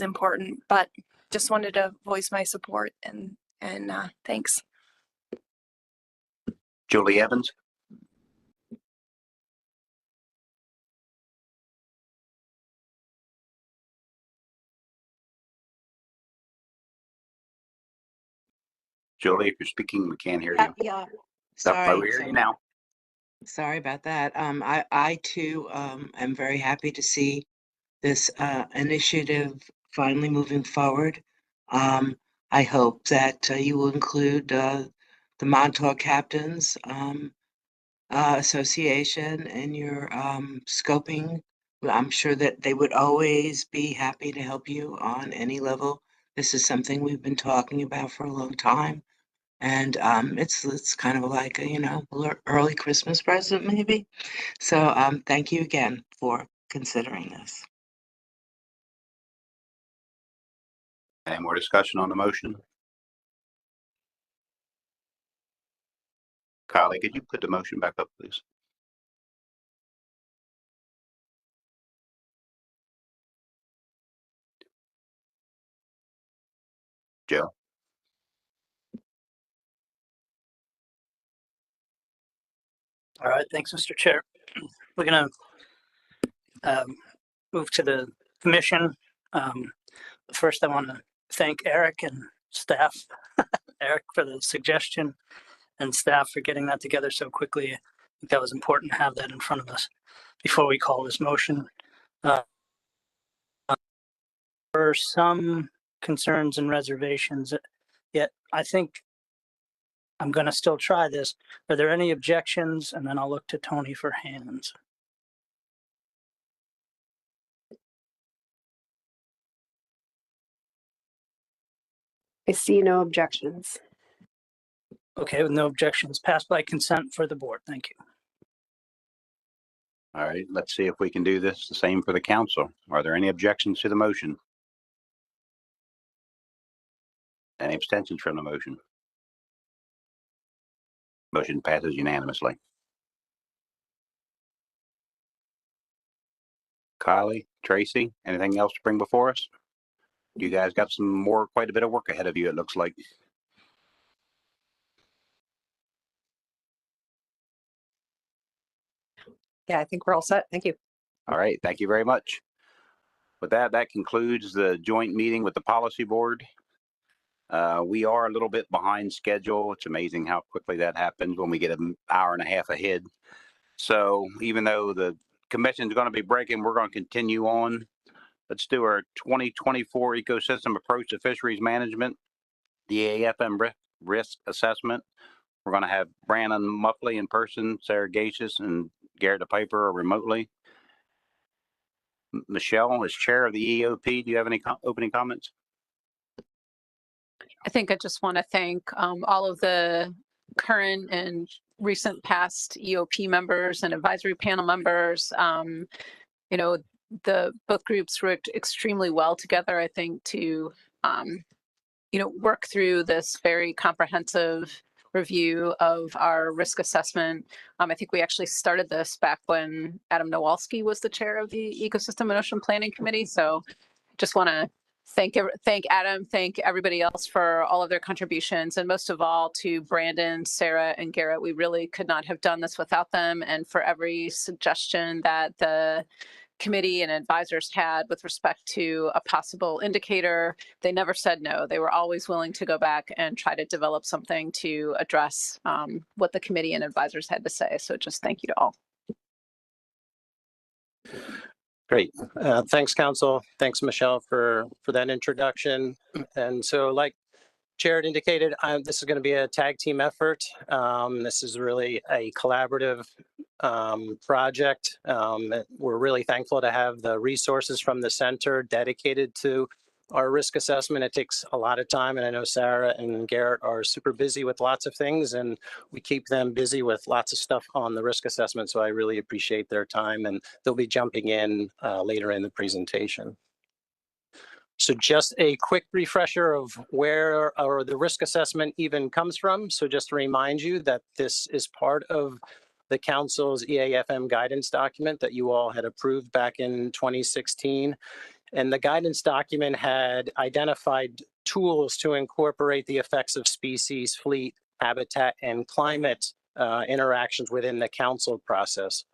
S: important. But just wanted to voice my support and thanks.
A: Julie Evans. Julie, if you're speaking, we can't hear you.
T: Yeah,
A: Oh, we hear you now.
T: sorry about that. I too am very happy to see this initiative finally moving forward. I hope that you will include the Montauk Captains Association in your scoping. I'm sure that they would always be happy to help you on any level. This is something we've been talking about for a long time. And it's kind of like a, early Christmas present maybe. So thank you again for considering this.
A: Any more discussion on the motion? Kylie, could you put the motion back up, please? Joe?
J: All right, thanks, Mr. Chair. We're going to move to the commission. First, I want to thank Eric and staff, Eric for the suggestion and staff for getting that together so quickly. I think that was important to have that in front of us before we call this motion. There are some concerns and reservations, yet I think I'm going to still try this. Are there any objections? And then I'll look to Tony for hands.
Q: I see no objections.
J: Okay, with no objections, passed by consent for the board. Thank you.
A: All right, let's see if we can do this the same for the council. Are there any objections to the motion? Any abstentions from the motion? Motion passes unanimously. Kylie, Tracy, anything else to bring before us? You guys got quite a bit of work ahead of you, it looks like.
R: Yeah, I think we're all set. Thank you.
A: All right, thank you very much. With that, that concludes the joint meeting with the policy board. We are a little bit behind schedule. It's amazing how quickly that happens when we get an hour and a half ahead. So even though the commission is going to be breaking, we're going to continue on. Let's do our 2024 ecosystem approach to fisheries management, the AFM risk assessment. We're going to have Brandon Muffley in person, Sarah Gacious, and Garrett DePiper remotely. Michelle, as chair of the EOP, do you have any opening comments?
B: I think I just want to thank all of the current and recent past EOP members and advisory panel members. You know, both groups worked extremely well together, I think, to, you know, work through this very comprehensive review of our risk assessment. I think we actually started this back when Adam Nowalski was the chair of the Ecosystem and Ocean Planning Committee. So just want to thank Adam, thank everybody else for all of their contributions, and most of all to Brandon, Sarah, and Garrett. We really could not have done this without them, and for every suggestion that the committee and advisors had with respect to a possible indicator, they never said no. They were always willing to go back and try to develop something to address what the committee and advisors had to say. So just thank you to all.
E: Great. Thanks, Council. Thanks, Michelle, for that introduction. And so, like Chair had indicated, this is going to be a tag team effort. This is really a collaborative project. We're really thankful to have the resources from the center dedicated to our risk assessment. It takes a lot of time, and I know Sarah and Garrett are super busy with lots of things, and we keep them busy with lots of stuff on the risk assessment. So I really appreciate their time, and they'll be jumping in later in the presentation. So just a quick refresher of where the risk assessment even comes from. So just to remind you that this is part of the council's EAFM guidance document that you all had approved back in 2016. And the guidance document had identified tools to incorporate the effects of species, fleet, habitat, and climate interactions within the council process.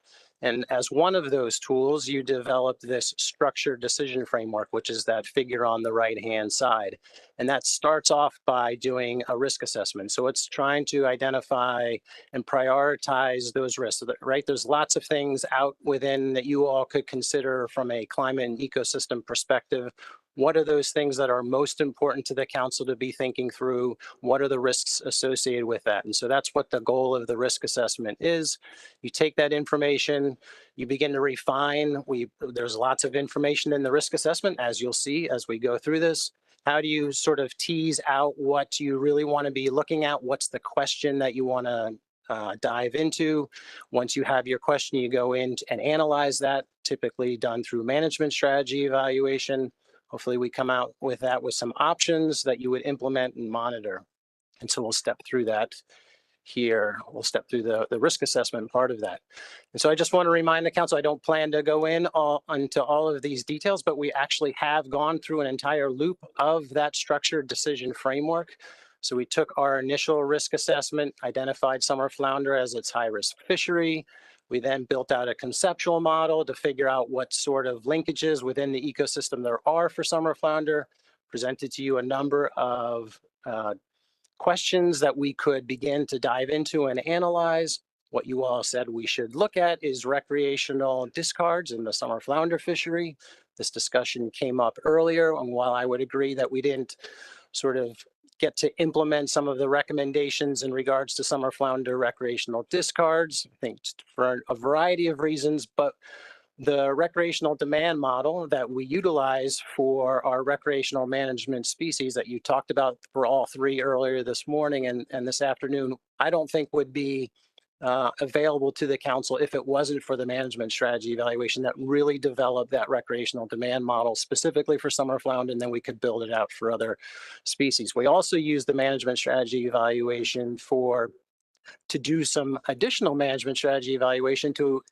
E: And as one of those tools, you developed this structured decision framework, which is that figure on the right-hand side. And that starts off by doing a risk assessment. So it's trying to identify and prioritize those risks, right? There's lots of things out within that you all could consider from a climate and ecosystem perspective. What are those things that are most important to the council to be thinking through? What are the risks associated with that? And so that's what the goal of the risk assessment is. You take that information, you begin to refine. There's lots of information in the risk assessment, as you'll see as we go through this. How do you sort of tease out what you really want to be looking at? What's the question that you want to dive into? Once you have your question, you go in and analyze that, typically done through management strategy evaluation. Hopefully we come out with that with some options that you would implement and monitor. And so we'll step through that here. We'll step through the risk assessment part of that. And so I just want to remind the council, I don't plan to go into all of these details, but we actually have gone through an entire loop of that structured decision framework. So we took our initial risk assessment, identified summer flounder as its high-risk fishery. We then built out a conceptual model to figure out what sort of linkages within the ecosystem there are for summer flounder, presented to you a number of questions that we could begin to dive into and analyze. What you all said we should look at is recreational discards in the summer flounder fishery. This discussion came up earlier, and while I would agree that we didn't sort of get to implement some of the recommendations in regards to summer flounder recreational discards, I think for a variety of reasons, but the recreational demand model that we utilize for our recreational management species that you talked about for all three earlier this morning and this afternoon, I don't think would be available to the council if it wasn't for the management strategy evaluation that really developed that recreational demand model specifically for summer flounder, and then we could build it out for other species. We also use the management strategy evaluation for to do some additional management strategy evaluation to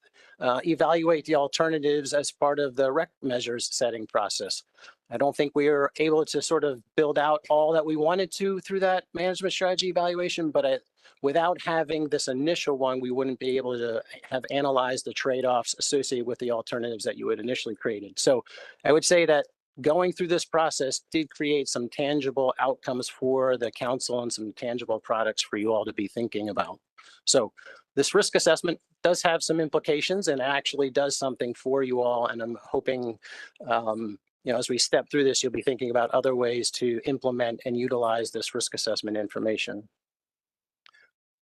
E: evaluate the alternatives as part of the rec measures setting process. I don't think we were able to sort of build out all that we wanted to through that management strategy evaluation, but without having this initial one, we wouldn't be able to have analyzed the trade-offs associated with the alternatives that you had initially created. So I would say that going through this process did create some tangible outcomes for the council and some tangible products for you all to be thinking about. So this risk assessment does have some implications and actually does something for you all. And I'm hoping, as we step through this, you'll be thinking about other ways to implement and utilize this risk assessment information.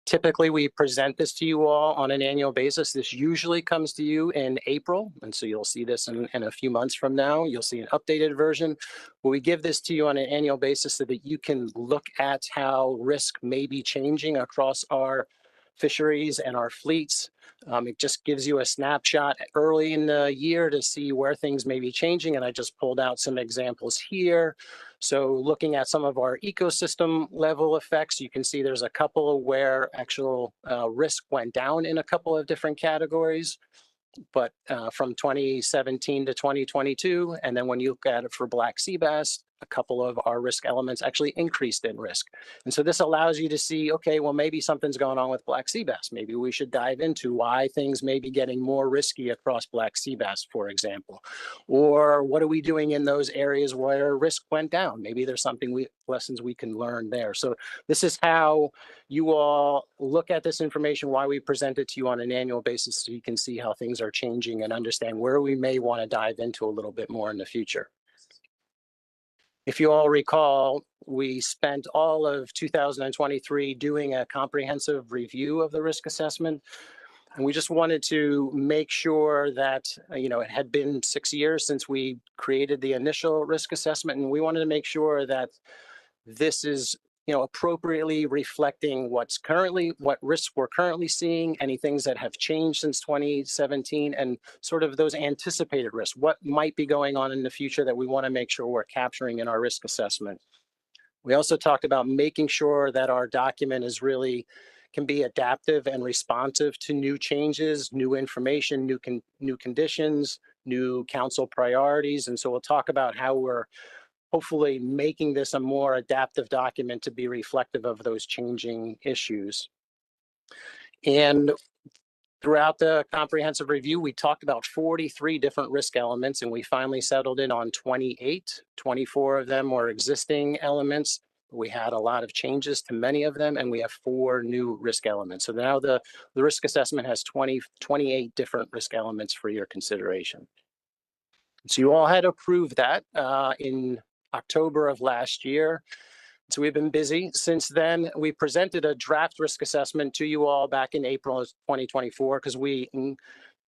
E: Typically, we present this to you all on an annual basis. This usually comes to you in April. And so you'll see this in a few months from now. You'll see an updated version. But we give this to you on an annual basis so that you can look at how risk may be changing across our fisheries and our fleets. It just gives you a snapshot early in the year to see where things may be changing. And I just pulled out some examples here. So looking at some of our ecosystem level effects, you can see there's a couple where actual risk went down in a couple of different categories. But from 2017 to 2022, and then when you look at it for black sea bass, a couple of our risk elements actually increased in risk. And so this allows you to see, okay, well, maybe something's going on with black sea bass. Maybe we should dive into why things may be getting more risky across black sea bass, for example. Or what are we doing in those areas where risk went down? Maybe there's lessons we can learn there. So this is how you all look at this information, why we present it to you on an annual basis, so you can see how things are changing and understand where we may want to dive into a little bit more in the future. If you all recall, we spent all of 2023 doing a comprehensive review of the risk assessment. And we just wanted to make sure that, it had been 6 years since we created the initial risk assessment. And we wanted to make sure that this is, appropriately reflecting what risks we're currently seeing, any things that have changed since 2017, and sort of those anticipated risks, what might be going on in the future that we want to make sure we're capturing in our risk assessment. We also talked about making sure that our document can be adaptive and responsive to new changes, new information, new conditions, new council priorities. And so we'll talk about how we're hopefully making this a more adaptive document to be reflective of those changing issues. And throughout the comprehensive review, we talked about 43 different risk elements, and we finally settled in on 28. 24 of them were existing elements. We had a lot of changes to many of them, and we have 4 new risk elements. So now the risk assessment has 28 different risk elements for your consideration. So you all had approved that in October of last year. So we've been busy since then. We presented a draft risk assessment to you all back in April of 2024 because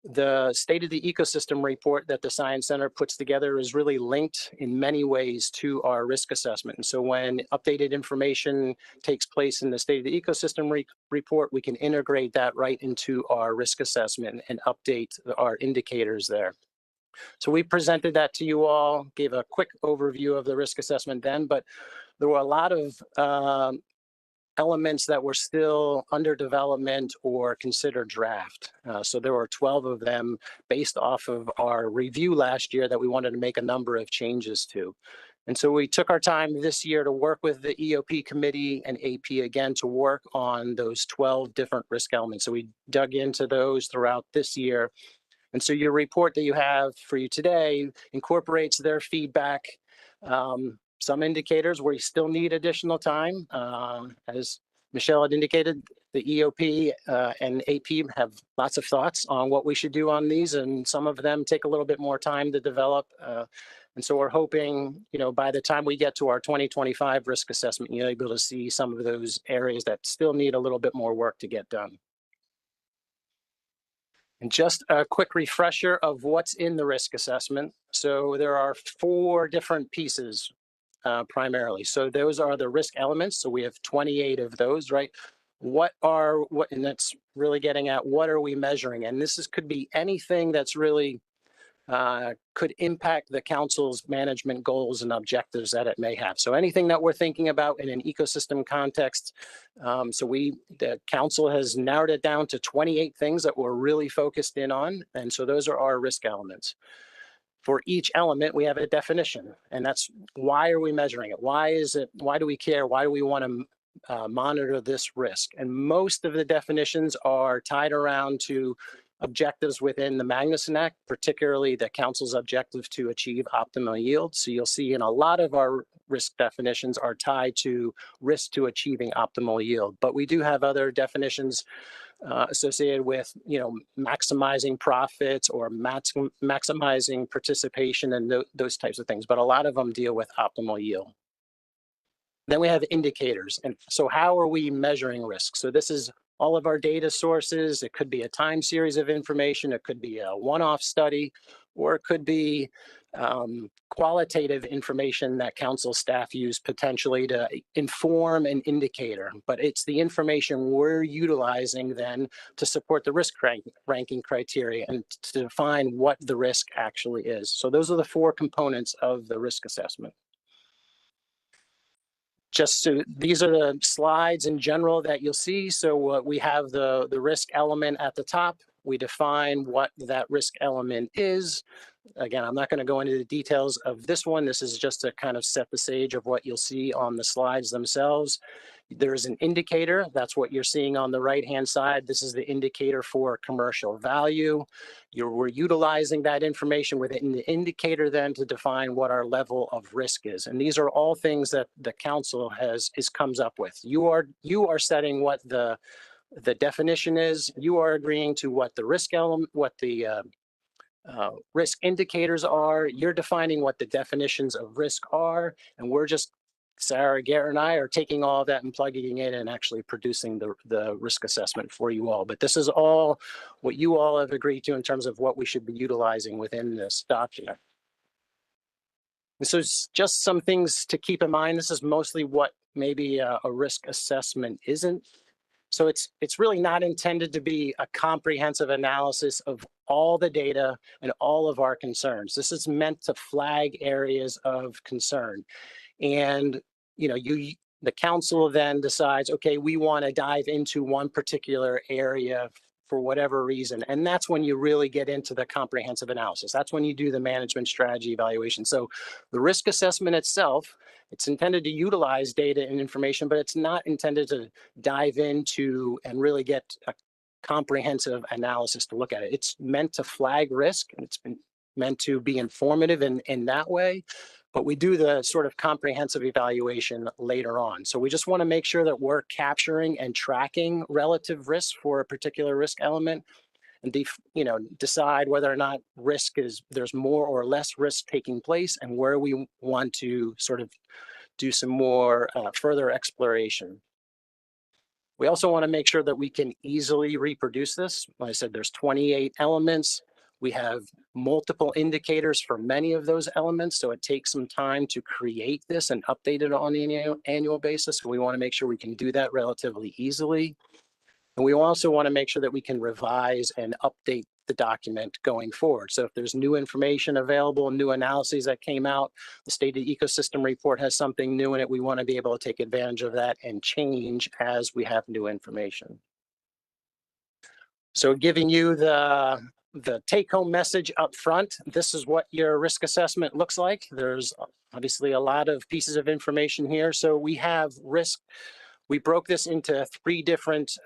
E: the State of the Ecosystem report that the Science Center puts together is really linked in many ways to our risk assessment. And so when updated information takes place in the State of the Ecosystem report, we can integrate that right into our risk assessment and update our indicators there. So we presented that to you all, gave a quick overview of the risk assessment then, but there were a lot of elements that were still under development or considered draft. So there were 12 of them based off of our review last year that we wanted to make a number of changes to. And so we took our time this year to work with the EOP committee and AP again to work on those 12 different risk elements. So we dug into those throughout this year. And so your report that you have for you today incorporates their feedback. Some indicators where you still need additional time. As Michelle had indicated, the EOP and AP have lots of thoughts on what we should do on these, and some of them take a little bit more time to develop. And so we're hoping, by the time we get to our 2025 risk assessment, you're able to see some of those areas that still need a little bit more work to get done. And just a quick refresher of what's in the risk assessment. So there are 4 different pieces primarily. So those are the risk elements. So we have 28 of those, right? And that's really getting at what are we measuring? And could be anything that's really could impact the council's management goals and objectives that it may have. So anything that we're thinking about in an ecosystem context, the council has narrowed it down to 28 things that we're really focused in on. And so those are our risk elements. For each element, we have a definition, and that's why are we measuring it? Why do we care? Why do we want to monitor this risk? And most of the definitions are tied around to objectives within the Magnuson Act, particularly the council's objective to achieve optimal yield. So you'll see in a lot of our risk definitions are tied to risk to achieving optimal yield. But we do have other definitions associated with, maximizing profits or maximizing participation and those types of things. But a lot of them deal with optimal yield. Then we have indicators. And so how are we measuring risk? So this is all of our data sources. It could be a time series of information. It could be a one-off study, or it could be qualitative information that council staff use potentially to inform an indicator. But it's the information we're utilizing then to support the risk ranking criteria and to define what the risk actually is. So those are the 4 components of the risk assessment. These are the slides in general that you'll see. So we have the risk element at the top. We define what that risk element is. Again, I'm not going to go into the details of this one. This is just to kind of set the stage of what you'll see on the slides themselves. There's an indicator. That's what you're seeing on the right-hand side. This is the indicator for commercial value. We're utilizing that information within the indicator then to define what our level of risk is. And these are all things that the council comes up with. You are setting what the definition is. You are agreeing to what the risk element, what the risk indicators are. You're defining what the definitions of risk are, and we're just, Sarah, Garrett, and I are taking all of that and plugging it in and actually producing the risk assessment for you all. But this is all what you all have agreed to in terms of what we should be utilizing within this document. So it's just some things to keep in mind. This is mostly what maybe a risk assessment isn't. So it's really not intended to be a comprehensive analysis of all the data and all of our concerns. This is meant to flag areas of concern. And the council then decides, okay, we want to dive into one particular area for whatever reason. And that's when you really get into the comprehensive analysis. That's when you do the management strategy evaluation. So the risk assessment itself, it's intended to utilize data and information, but it's not intended to dive into and really get a comprehensive analysis to look at it. It's meant to flag risk, and it's been meant to be informative in that way. But we do the sort of comprehensive evaluation later on. So we just want to make sure that we're capturing and tracking relative risk for a particular risk element, and decide whether or not there's more or less risk taking place, and where we want to sort of do some more further exploration. We also want to make sure that we can easily reproduce this. Like I said, there's 28 elements. We have multiple indicators for many of those elements, so it takes some time to create this and update it on an annual basis. So we want to make sure we can do that relatively easily. And we also want to make sure that we can revise and update the document going forward. So if there's new information available, new analyses that came out, the State of the Ecosystem report has something new in it, we want to be able to take advantage of that and change as we have new information. So giving you the take-home message up front, this is what your risk assessment looks like. There's obviously a lot of pieces of information here. So we have risk. We broke this into 3 different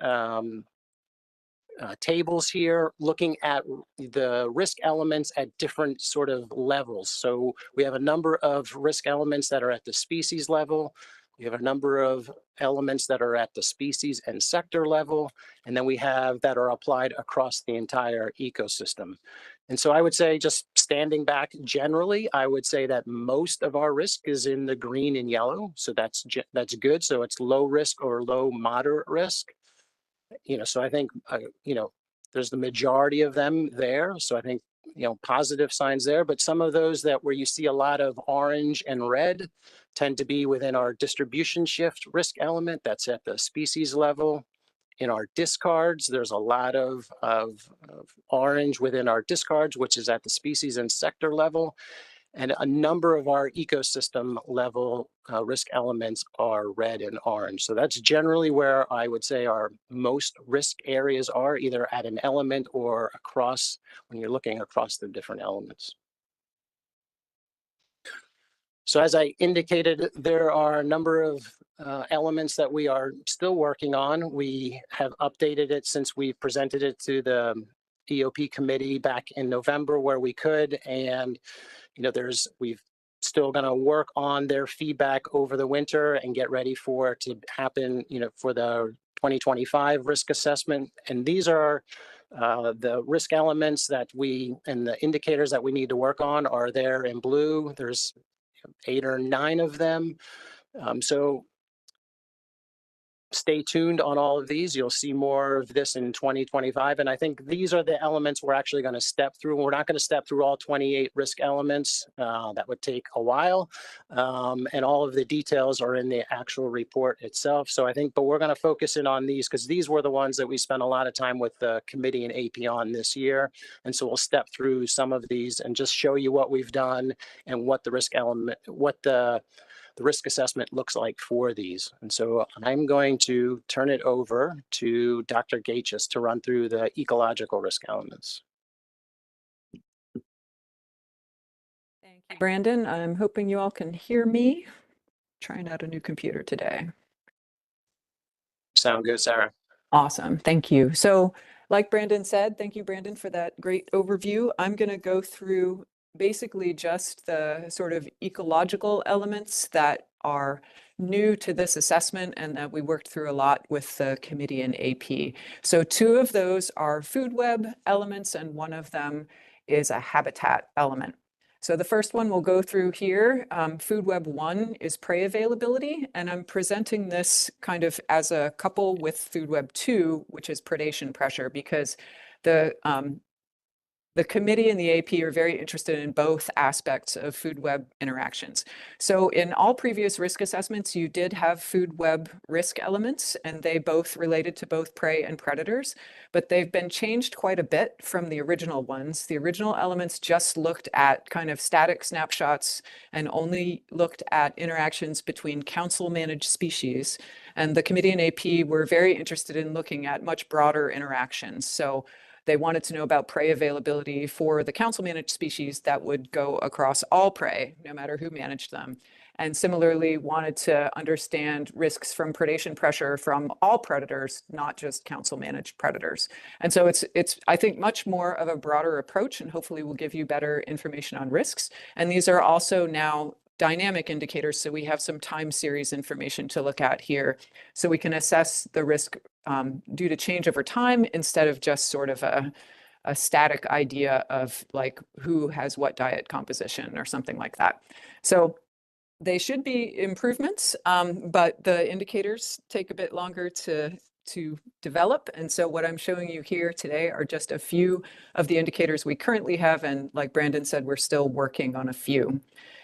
E: tables here, looking at the risk elements at different sort of levels. So we have a number of risk elements that are at the species level. We have a number of elements that are at the species and sector level, and then we have that are applied across the entire ecosystem. And so I would say, just standing back generally, I would say that most of our risk is in the green and yellow. So that's good. So it's low risk or low moderate risk. So I think, there's the majority of them there. So I think, positive signs there, but some of those where you see a lot of orange and red tend to be within our distribution shift risk element. That's at the species level. in our discards. There's a lot of orange within our discards, which is at the species and sector level. And a number of our ecosystem level risk elements are red and orange. So that's generally where I would say our most risk areas are, either at an element or across, when you're looking across the different elements. So as I indicated, there are a number of elements that we are still working on. We have updated it since we presented it to the EOP committee back in November where we could. And, you know, we've still going to work on their feedback over the winter and get ready for it to happen, you know, for the 2025 risk assessment. And these are the risk elements that and the indicators that we need to work on are there in blue. There's 8 or 9 of them. So stay tuned on all of these. You'll see more of this in 2025. And I think these are the elements we're actually going to step through. We're not going to step through all 28 risk elements. That would take a while. And all of the details are in the actual report itself. So I think, but we're going to focus in on these because these were the ones that we spent a lot of time with the committee and AP on this year. And so we'll step through some of these and just show you what we've done and what the risk element, what the risk assessment looks like for these. And so I'm going to turn it over to Dr. Gachis to run through the ecological risk elements.
G: Thank you, Brandon. I'm hoping you all can hear me. Trying out a new computer today.
E: Sound good, Sarah?
G: Awesome. Thank you. So like Brandon said, thank you, Brandon, for that great overview. I'm going to go through basically just the sort of ecological elements that are new to this assessment and that we worked through a lot with the committee and AP. So 2 of those are food web elements and 1 of them is a habitat element. So the first one we'll go through here, food web 1 is prey availability, and I'm presenting this kind of as a couple with food web 2, which is predation pressure, because the committee and the AP are very interested in both aspects of food web interactions. So in all previous risk assessments, you did have food web risk elements, and they both related to both prey and predators, but they've been changed quite a bit from the original ones. The original elements just looked at kind of static snapshots and only looked at interactions between council managed species. And the committee and AP were very interested in looking at much broader interactions. So they wanted to know about prey availability for the council managed species that would go across all prey, no matter who managed them. And similarly wanted to understand risks from predation pressure from all predators, not just council managed predators. And so it's I think much more of a broader approach, and hopefully will give you better information on risks. And these are also now dynamic indicators. So we have some time series information to look at here. So we can assess the risk due to change over time instead of just sort of a static idea of like who has what diet composition or something like that. So they should be improvements, but the indicators take a bit longer to develop. And so what I'm showing you here today are just a few of the indicators we currently have. And like Brandon said, we're still working on a few.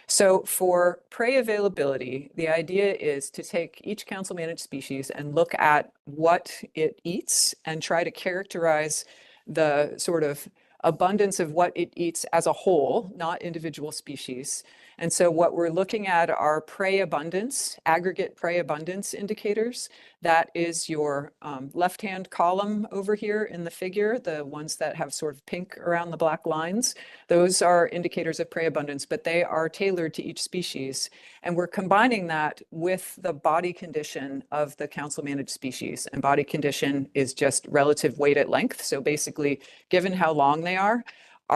G: So for prey availability, the idea is to take each council managed species and look at what it eats and try to characterize the sort of abundance of what it eats as a whole, not individual species. And so what we're looking at are prey abundance, aggregate prey abundance indicators. That is your left-hand column over here in the figure, the ones that have sort of pink around the black lines. Those are indicators of prey abundance, but they are tailored to each species. And we're combining that with the body condition of the council managed species. And body condition is just relative weight at length. So basically, given how long they are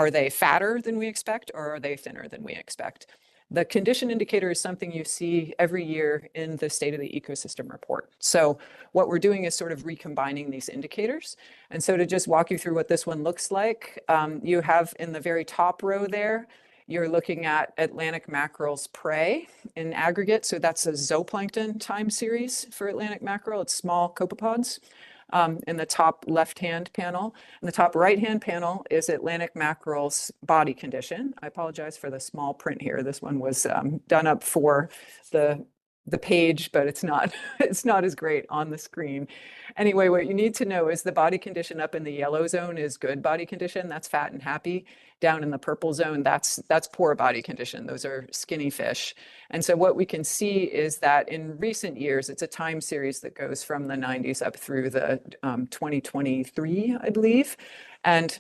G: they fatter than we expect, or are they thinner than we expect? The condition indicator is something you see every year in the State of the Ecosystem report. So what we're doing is sort of recombining these indicators. And so to just walk you through what this one looks like, you have in the very top row there, you're looking at Atlantic mackerel's prey in aggregate. So that's a zooplankton time series for Atlantic mackerel. It's small copepods. In the top left-hand panel. In the top right-hand panel is Atlantic mackerel's body condition. I apologize for the small print here. This one was done up for the the page, but it's not it's not as great on the screen. Anyway, what you need to know is the body condition up in the yellow zone is good body condition. That's fat and happy. Down in the purple zone, that's poor body condition. Those are skinny fish. And so what we can see is that in recent years, it's a time series that goes from the 90s up through the 2023, I believe. And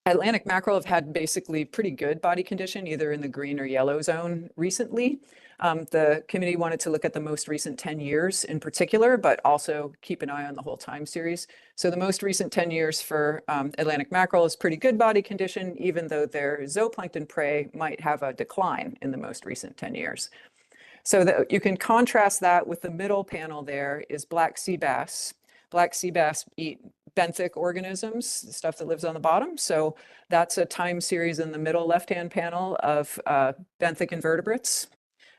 G: Atlantic mackerel have had basically pretty good body condition, either in the green or yellow zone recently. The committee wanted to look at the most recent 10 years in particular, but also keep an eye on the whole time series. So the most recent 10 years for Atlantic mackerel is pretty good body condition, even though their zooplankton prey might have a decline in the most recent 10 years. So that you can contrast that with the middle panel there is black sea bass. Black sea bass eat benthic organisms, the stuff that lives on the bottom. So that's a time series in the middle left-hand panel of benthic invertebrates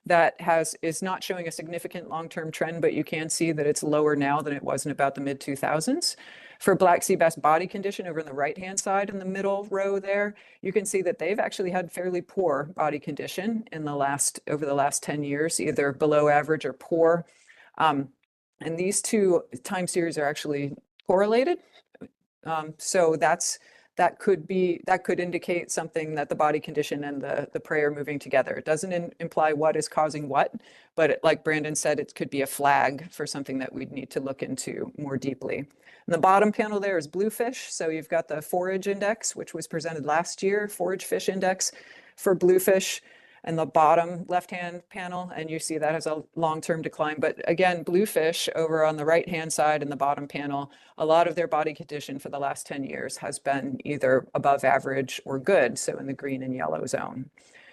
G: that is not showing a significant long-term trend, but you can see that it's lower now than it was in about the mid-2000s. For black sea bass body condition over on the right-hand side in the middle row there, you can see that they've actually had fairly poor body condition in over the last 10 years, either below average or poor. And these two time series are actually correlated. So that could indicate something that the body condition and the prey are moving together. It doesn't imply what is causing what, but like Brandon said, it could be a flag for something that we'd need to look into more deeply. And the bottom panel there is bluefish. So you've got the forage index, which was presented last year, forage fish index for bluefish, and the bottom left-hand panel, and you see that has a long-term decline. But again, bluefish over on the right-hand side in the bottom panel, a lot of their body condition for the last 10 years has been either above average or good, so in the green and yellow zone.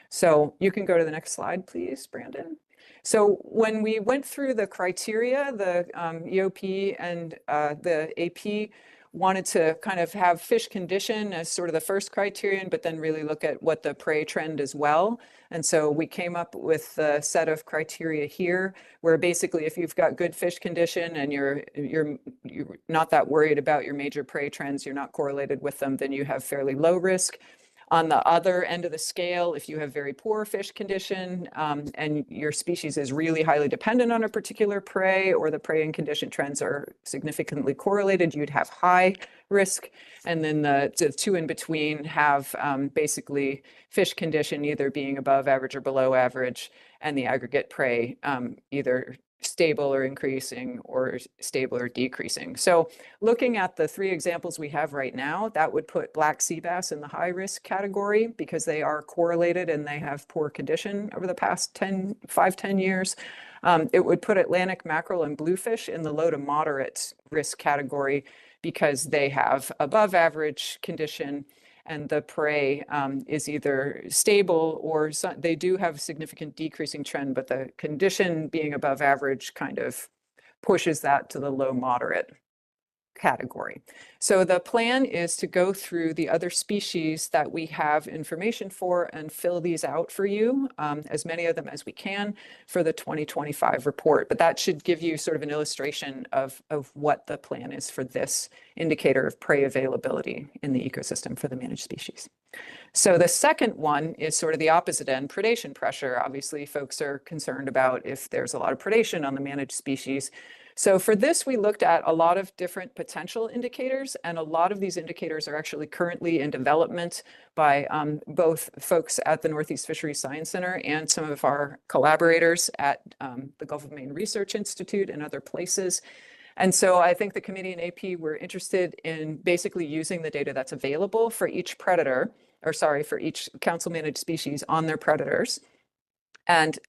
G: So you can go to the next slide, please, Brandon. So when we went through the criteria, the EOP and the AP wanted to kind of have fish condition as sort of the first criterion, but then really look at what the prey trend as well. And so we came up with a set of criteria here, where basically if you've got good fish condition and you're not that worried about your major prey trends, you're not correlated with them, then you have fairly low risk. On the other end of the scale, if you have very poor fish condition and your species is really highly dependent on a particular prey, or the prey and condition trends are significantly correlated, you'd have high risk. And then the two in between have basically fish condition either being above average or below average, and the aggregate prey either stable or increasing or stable or decreasing. So looking at the three examples we have right now, that would put black sea bass in the high risk category because they are correlated and they have poor condition over the past 10 years. It would put Atlantic mackerel and bluefish in the low to moderate risk category because they have above average condition and the prey is either stable or they do have significant decreasing trend, but the condition being above average kind of pushes that to the low moderate category. So the plan is to go through the other species that we have information for and fill these out for you, as many of them as we can for the 2025 report. But that should give you sort of an illustration of what the plan is for this indicator of prey availability in the ecosystem for the managed species. So the second one is sort of the opposite end, predation pressure. Obviously, folks are concerned about if there's a lot of predation on the managed species. So for this, we looked at a lot of different potential indicators, and a lot of these indicators are actually currently in development by both folks at the Northeast Fisheries Science Center and some of our collaborators at the Gulf of Maine Research Institute and other places. And so I think the committee and AP were interested in basically using the data that's available for each predator, or sorry, for each council managed species on their predators, and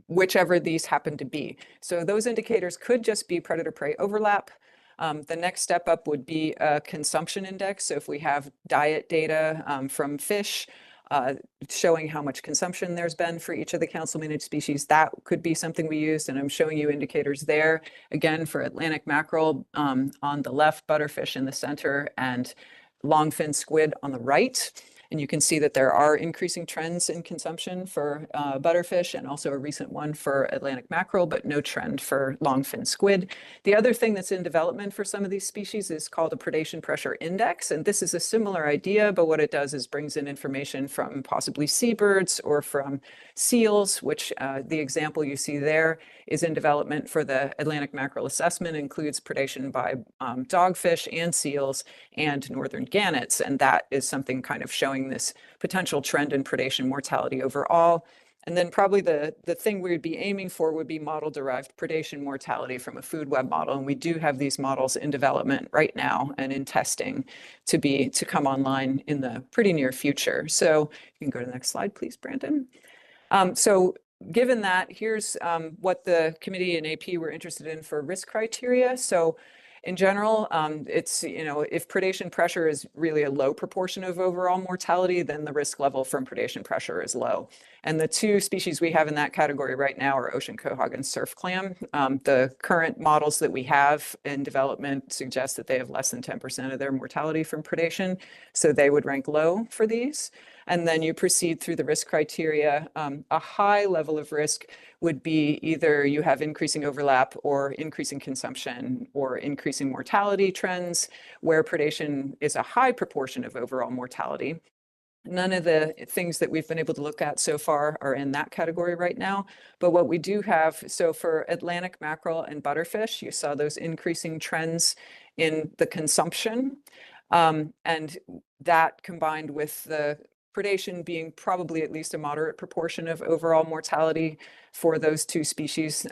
G: whichever these happen to be. So those indicators could just be predator-prey overlap. The next step up would be a consumption index. So if we have diet data from fish showing how much consumption there's been for each of the council managed species, that could be something we used. And I'm showing you indicators there, again, for Atlantic mackerel on the left, butterfish in the center, and longfin squid on the right. And you can see that there are increasing trends in consumption for butterfish and also a recent one for Atlantic mackerel, but no trend for longfin squid. The other thing that's in development for some of these species is called a predation pressure index. And this is a similar idea, but what it does is brings in information from possibly seabirds or from seals, which the example you see there is in development for the Atlantic mackerel assessment, includes predation by dogfish and seals and northern gannets. And that is something kind of showing this potential trend in predation mortality overall. And then probably the thing we would be aiming for would be model-derived predation mortality from a food web model. And we do have these models in development right now and in testing to come online in the pretty near future. So you can go to the next slide, please, Brandon. So given that, here's what the committee and AP were interested in for risk criteria. So in general, it's, if predation pressure is really a low proportion of overall mortality, then the risk level from predation pressure is low. And the two species we have in that category right now are ocean quahog and surf clam. The current models that we have in development suggest that they have less than 10% of their mortality from predation. So they would rank low for these. And then you proceed through the risk criteria. A high level of risk would be either you have increasing overlap or increasing consumption or increasing mortality trends, where predation is a high proportion of overall mortality. None of the things that we've been able to look at so far are in that category right now. But what we do have, so for Atlantic mackerel and butterfish, you saw those increasing trends in the consumption. And that combined with the predation being probably at least a moderate proportion of overall mortality for those two species,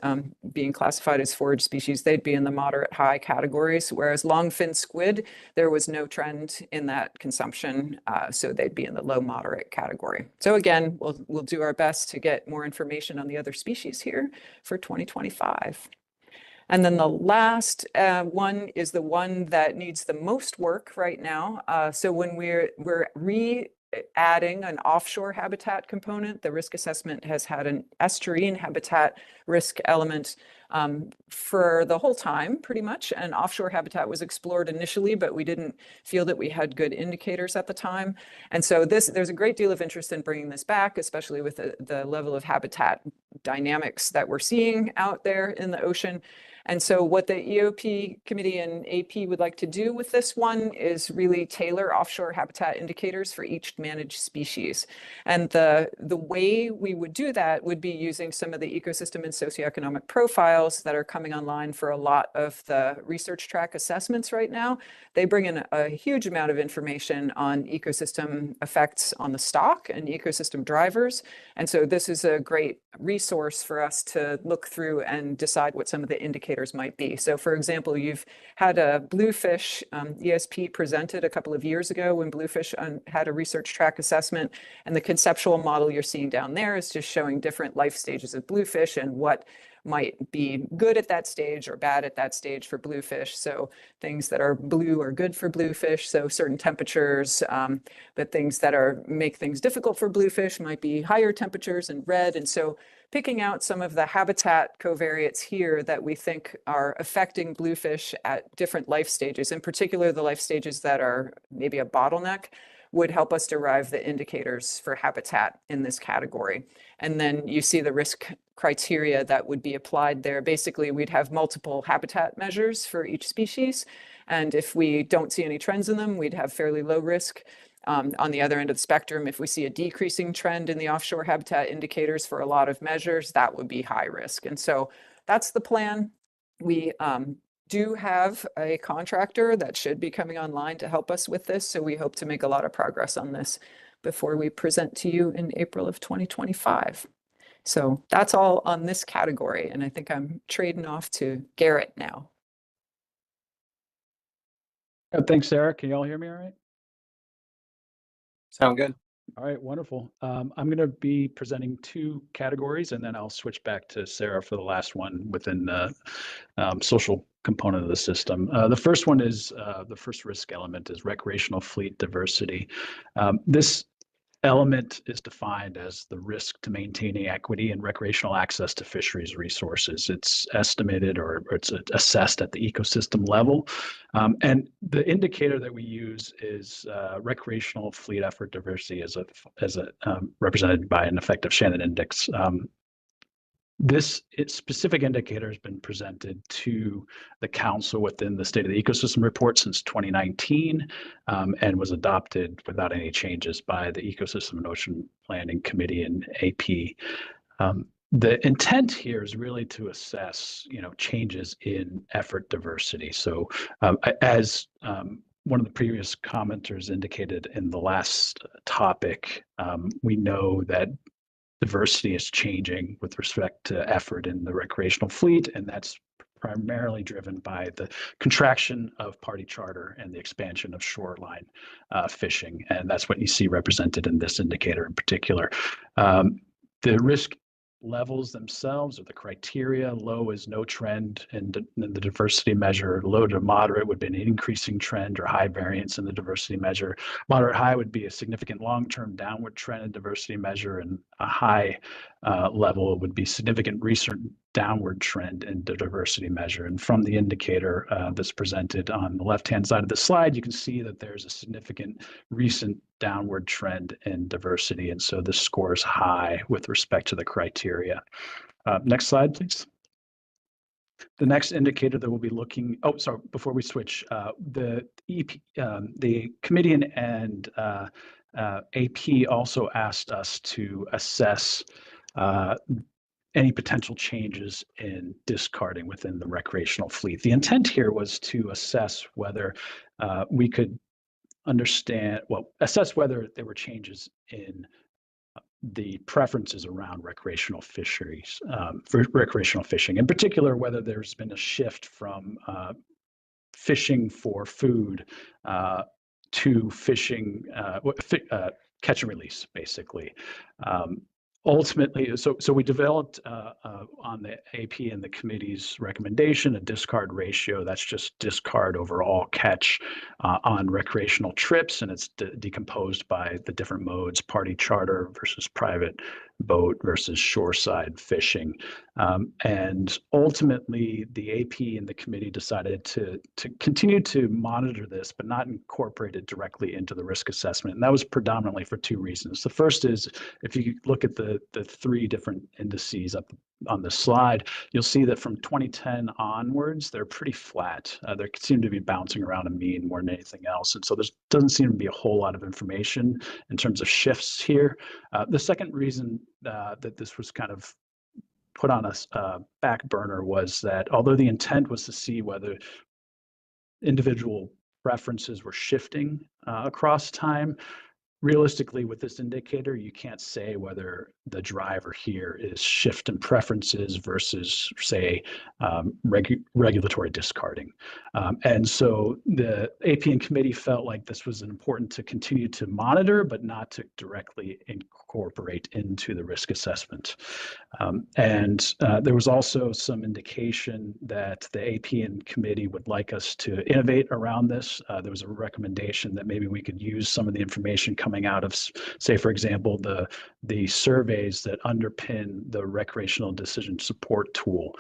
G: being classified as forage species, they'd be in the moderate high categories, whereas longfin squid, there was no trend in that consumption, so they'd be in the low moderate category. So again, we'll do our best to get more information on the other species here for 2025. And then the last one is the one that needs the most work right now. So when we're adding an offshore habitat component, the risk assessment has had an estuarine habitat risk element for the whole time, pretty much. And offshore habitat was explored initially, but we didn't feel that we had good indicators at the time. And so there's a great deal of interest in bringing this back, especially with the level of habitat dynamics that we're seeing out there in the ocean. And so what the EOP committee and AP would like to do with this one is really tailor offshore habitat indicators for each managed species. And the way we would do that would be using some of the ecosystem and socioeconomic profiles that are coming online for a lot of the research track assessments right now. They bring in a huge amount of information on ecosystem effects on the stock and ecosystem drivers. And so this is a great resource for us to look through and decide what some of the indicators might be. So for example, you've had a bluefish ESP presented a couple of years ago when bluefish had a research track assessment, and the conceptual model you're seeing down there is just showing different life stages of bluefish and what might be good at that stage or bad at that stage for bluefish. So things that are blue are good for bluefish. So certain temperatures, but things that make things difficult for bluefish might be higher temperatures and red. And so picking out some of the habitat covariates here that we think are affecting bluefish at different life stages, in particular the life stages that are maybe a bottleneck, would help us derive the indicators for habitat in this category. And then you see the risk criteria that would be applied there. Basically, we'd have multiple habitat measures for each species. And if we don't see any trends in them, we'd have fairly low risk. On the other end of the spectrum, if we see a decreasing trend in the offshore habitat indicators for a lot of measures, that would be high risk. And so that's the plan. We do have a contractor that should be coming online to help us with this. So we hope to make a lot of progress on this before we present to you in April of 2025. So that's all on this category. And I think I'm trading off to Garrett now.
K: Thanks, Sarah. Can you all hear me all right?
E: Sound good.
K: All right, wonderful. I'm going to be presenting two categories, and then I'll switch back to Sarah for the last one within the social component of the system. The first one is the first risk element is recreational fleet diversity. This element is defined as the risk to maintaining equity and recreational access to fisheries resources. It's estimated or it's assessed at the ecosystem level. And the indicator that we use is recreational fleet effort diversity as represented by an effective Shannon index. This specific indicator has been presented to the council within the State of the Ecosystem Report since 2019 and was adopted without any changes by the Ecosystem and Ocean Planning Committee and AP. The intent here is really to assess, changes in effort diversity. So as one of the previous commenters indicated in the last topic, we know that diversity is changing with respect to effort in the recreational fleet, and that's primarily driven by the contraction of party charter and the expansion of shoreline fishing. And that's what you see represented in this indicator in particular. The risk levels themselves or the criteria, low is no trend in the diversity measure, low to moderate would be an increasing trend or high variance in the diversity measure. Moderate high would be a significant long-term downward trend in diversity measure, and a high level would be significant recent downward trend in the diversity measure. And from the indicator that's presented on the left-hand side of the slide, you can see that there's a significant recent downward trend in diversity. And so this score is high with respect to the criteria. Next slide, please. The next indicator that we'll be looking, before we switch, the committee and AP also asked us to assess any potential changes in discarding within the recreational fleet. The intent here was to assess whether we could assess whether there were changes in the preferences around recreational fisheries, for recreational fishing. In particular, whether there's been a shift from fishing for food to fishing, catch and release, basically. Ultimately, so we developed on the AP and the committee's recommendation a discard ratio. That's just discard overall catch on recreational trips, and it's decomposed by the different modes: party charter versus private boat versus shoreside fishing. And ultimately, the AP and the committee decided to continue to monitor this, but not incorporate it directly into the risk assessment. And that was predominantly for two reasons. The first is, if you look at the three different indices up on the slide, you'll see that from 2010 onwards, they're pretty flat. They seem to be bouncing around a mean more than anything else. And so there doesn't seem to be a whole lot of information in terms of shifts here. The second reason that this was kind of put on a back burner was that although the intent was to see whether individual preferences were shifting across time, realistically, with this indicator, you can't say whether the driver here is shift in preferences versus, say, regulatory discarding. And so the AP and committee felt like this was important to continue to monitor, but not to directly incorporate into the risk assessment. And there was also some indication that the AP and committee would like us to innovate around this. There was a recommendation that maybe we could use some of the information coming out of, say, for example, the surveys that underpin the recreational decision support tool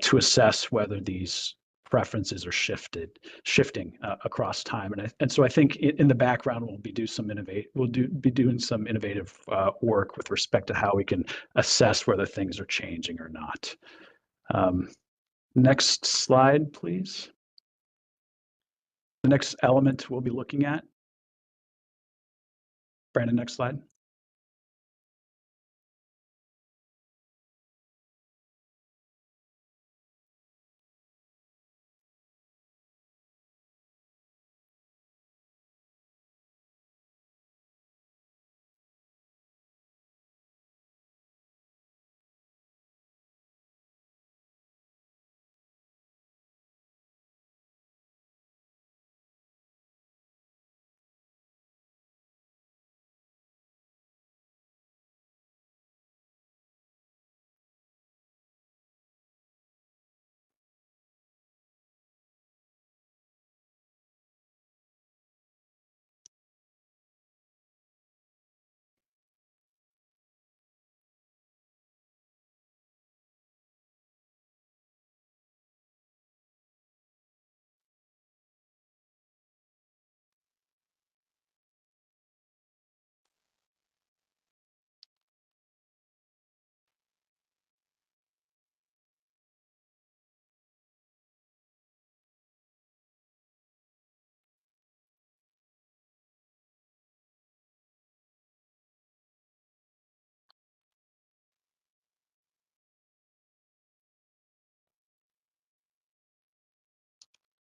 K: to assess whether these preferences are shifting across time. And so I think in the background, we'll be doing some innovative work with respect to how we can assess whether things are changing or not. Next slide, please. The next element we'll be looking at. Brandon, next slide.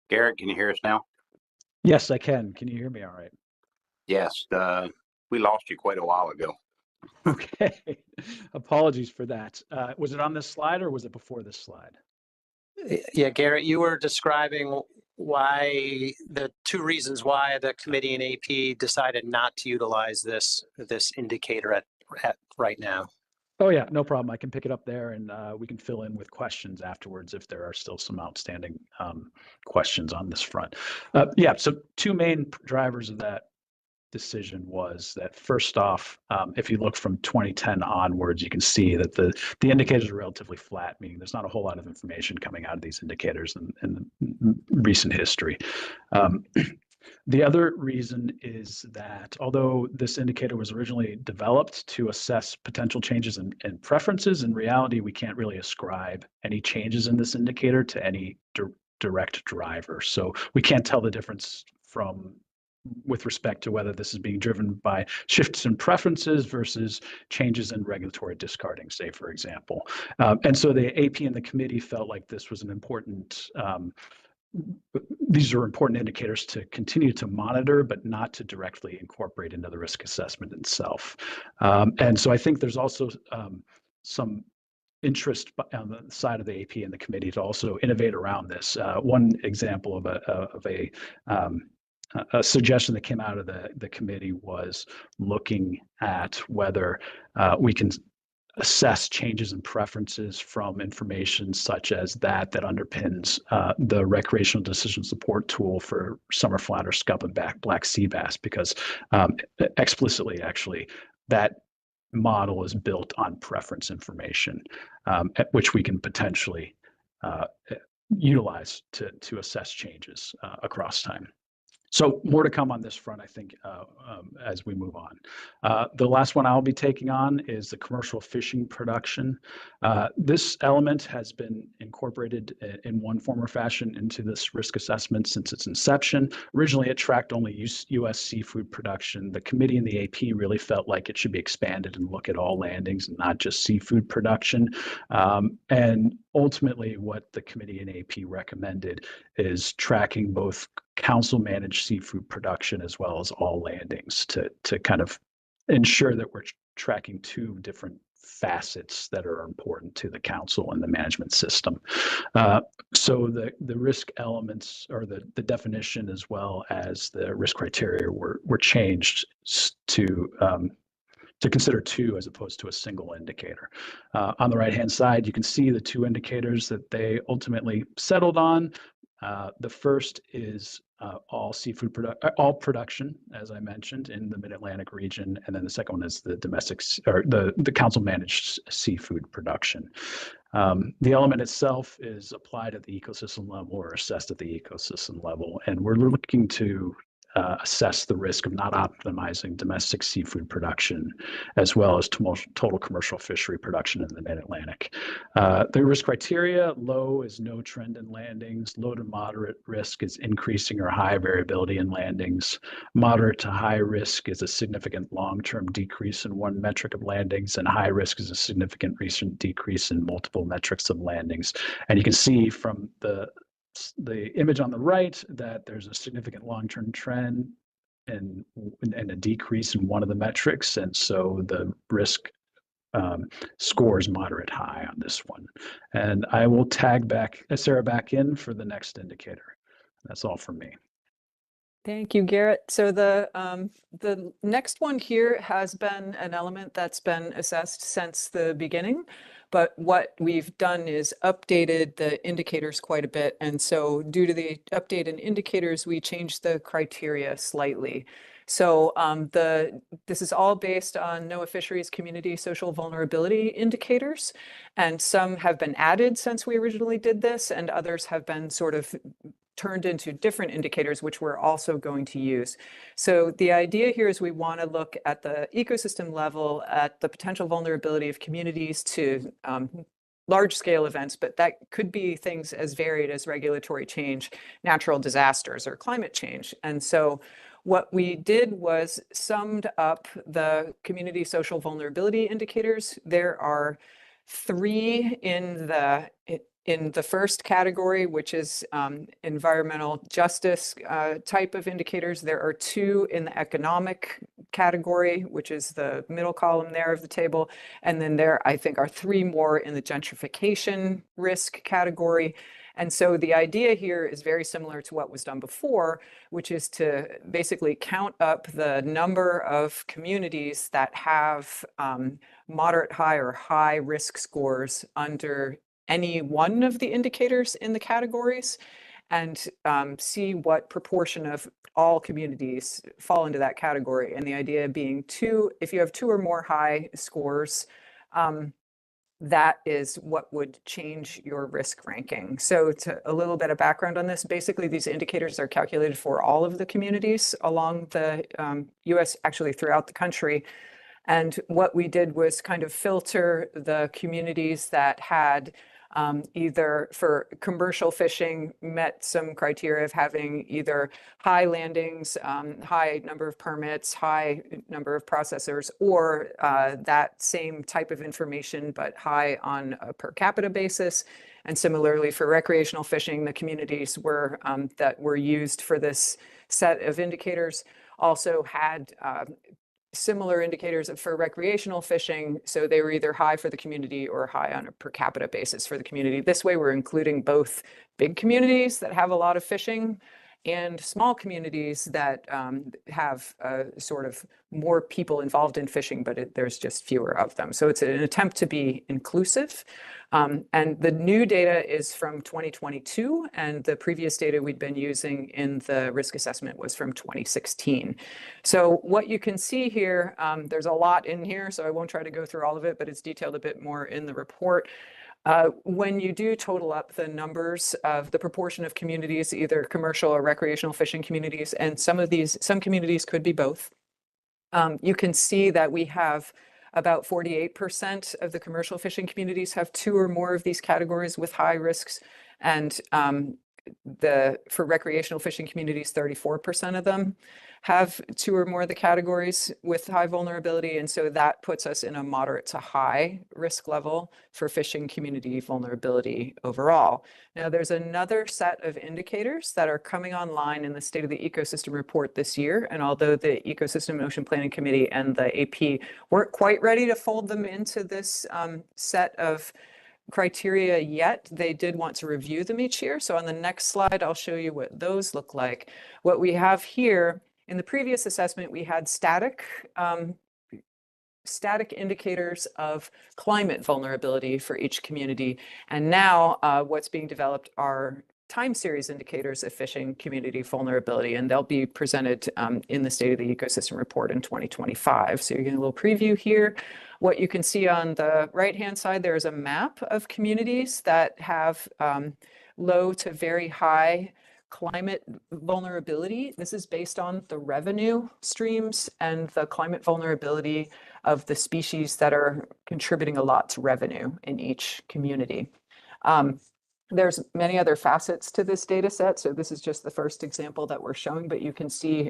A: Garrett, can you hear us now?
K: Yes, I can. Can you hear me all right?
A: Yes, we lost you quite a while ago.
K: Okay. Apologies for that. Was it on this slide or was it before this slide?
E: Yeah, Garrett, you were describing why the two reasons why the committee and AP decided not to utilize this indicator at right now.
K: Oh yeah, no problem. I can pick it up there and we can fill in with questions afterwards if there are still some outstanding questions on this front. Yeah, so two main drivers of that decision was that first off, if you look from 2010 onwards, you can see that the indicators are relatively flat, meaning there's not a whole lot of information coming out of these indicators in recent history. The other reason is that although this indicator was originally developed to assess potential changes in preferences, in reality, we can't really ascribe any changes in this indicator to any direct driver. So we can't tell the difference with respect to whether this is being driven by shifts in preferences versus changes in regulatory discarding, say, for example. And so the AP and the committee felt like this was an important these are important indicators to continue to monitor, but not to directly incorporate into the risk assessment itself. And so I think there's also some interest on the side of the AP and the committee to also innovate around this. One example of a suggestion that came out of the committee was looking at whether we can assess changes in preferences from information such as that underpins the recreational decision support tool for summer flounder, scup, and black sea bass, because explicitly, actually, that model is built on preference information, at which we can potentially utilize to assess changes across time. So more to come on this front, I think, as we move on. The last one I'll be taking on is the commercial fishing production. This element has been incorporated in one form or fashion into this risk assessment since its inception. Originally, it tracked only U.S. seafood production. The committee and the AP really felt like it should be expanded and look at all landings and not just seafood production. And ultimately, what the committee and AP recommended is tracking both council managed seafood production as well as all landings to kind of ensure that we're tracking two different facets that are important to the council and the management system. So the risk elements, or the definition as well as the risk criteria were changed to consider two as opposed to a single indicator. On the right-hand side, you can see the two indicators that they ultimately settled on. The first is all production, as I mentioned, in the Mid-Atlantic region, and then the second one is the domestic or the council managed seafood production. The element itself is applied at the ecosystem level or assessed at the ecosystem level, and we're looking to assess the risk of not optimizing domestic seafood production as well as total commercial fishery production in the Mid-Atlantic. The risk criteria: low is no trend in landings, low to moderate risk is increasing or high variability in landings, moderate to high risk is a significant long-term decrease in one metric of landings, and high risk is a significant recent decrease in multiple metrics of landings. And you can see from the image on the right that there's a significant long-term trend and a decrease in one of the metrics, and so the risk score is moderate high on this one. And I will tag Sarah back in for the next indicator. That's all from me.
G: Thank you, Garrett. So the next one here has been an element that's been assessed since the beginning, but what we've done is updated the indicators quite a bit. And so due to the update in indicators, we changed the criteria slightly. So this is all based on NOAA Fisheries Community Social Vulnerability Indicators, and some have been added since we originally did this, and others have been sort of turned into different indicators, which we're also going to use. So the idea here is we want to look at the ecosystem level at the potential vulnerability of communities to large-scale events, but that could be things as varied as regulatory change, natural disasters, or climate change. And so what we did was summed up the community social vulnerability indicators. There are 3 in the In the first category, which is environmental justice type of indicators, there are 2 in the economic category, which is the middle column there of the table. And then there, I think, are 3 more in the gentrification risk category. And so the idea here is very similar to what was done before, which is to basically count up the number of communities that have moderate, high, or high risk scores under any one of the indicators in the categories, and see what proportion of all communities fall into that category. And the idea being if you have 2 or more high scores, that is what would change your risk ranking. So a little bit of background on this, basically these indicators are calculated for all of the communities along the US, actually throughout the country. And what we did was kind of filter the communities that had either for commercial fishing met some criteria of having either high landings, high number of permits, high number of processors, or that same type of information, but high on a per capita basis. And similarly for recreational fishing, the communities that were used for this set of indicators also had similar indicators for recreational fishing. So they were either high for the community or high on a per capita basis for the community. This way, we're including both big communities that have a lot of fishing and small communities that have sort of more people involved in fishing, but there's just fewer of them. So it's an attempt to be inclusive. And the new data is from 2022, and the previous data we'd been using in the risk assessment was from 2016. So what you can see here, there's a lot in here, so I won't try to go through all of it, but it's detailed a bit more in the report. When you do total up the numbers of the proportion of communities, either commercial or recreational fishing communities, and some communities could be both, you can see that we have about 48% of the commercial fishing communities have 2 or more of these categories with high risks. And for recreational fishing communities, 34% of them have 2 or more of the categories with high vulnerability. And so that puts us in a moderate to high risk level for fishing community vulnerability overall. Now, there's another set of indicators that are coming online in the State of the Ecosystem report this year. And although the Ecosystem and Ocean Planning Committee and the AP weren't quite ready to fold them into this set of criteria yet, they did want to review them each year. So on the next slide, I'll show you what those look like. What we have here, in the previous assessment, we had static indicators of climate vulnerability for each community. And now what's being developed are time series indicators of fishing community vulnerability, and they'll be presented in the State of the Ecosystem report in 2025. So you're getting a little preview here. What you can see on the right-hand side, there is a map of communities that have low to very high climate vulnerability. This is based on the revenue streams and the climate vulnerability of the species that are contributing a lot to revenue in each community. There's many other facets to this data set. So this is just the first example that we're showing, but you can see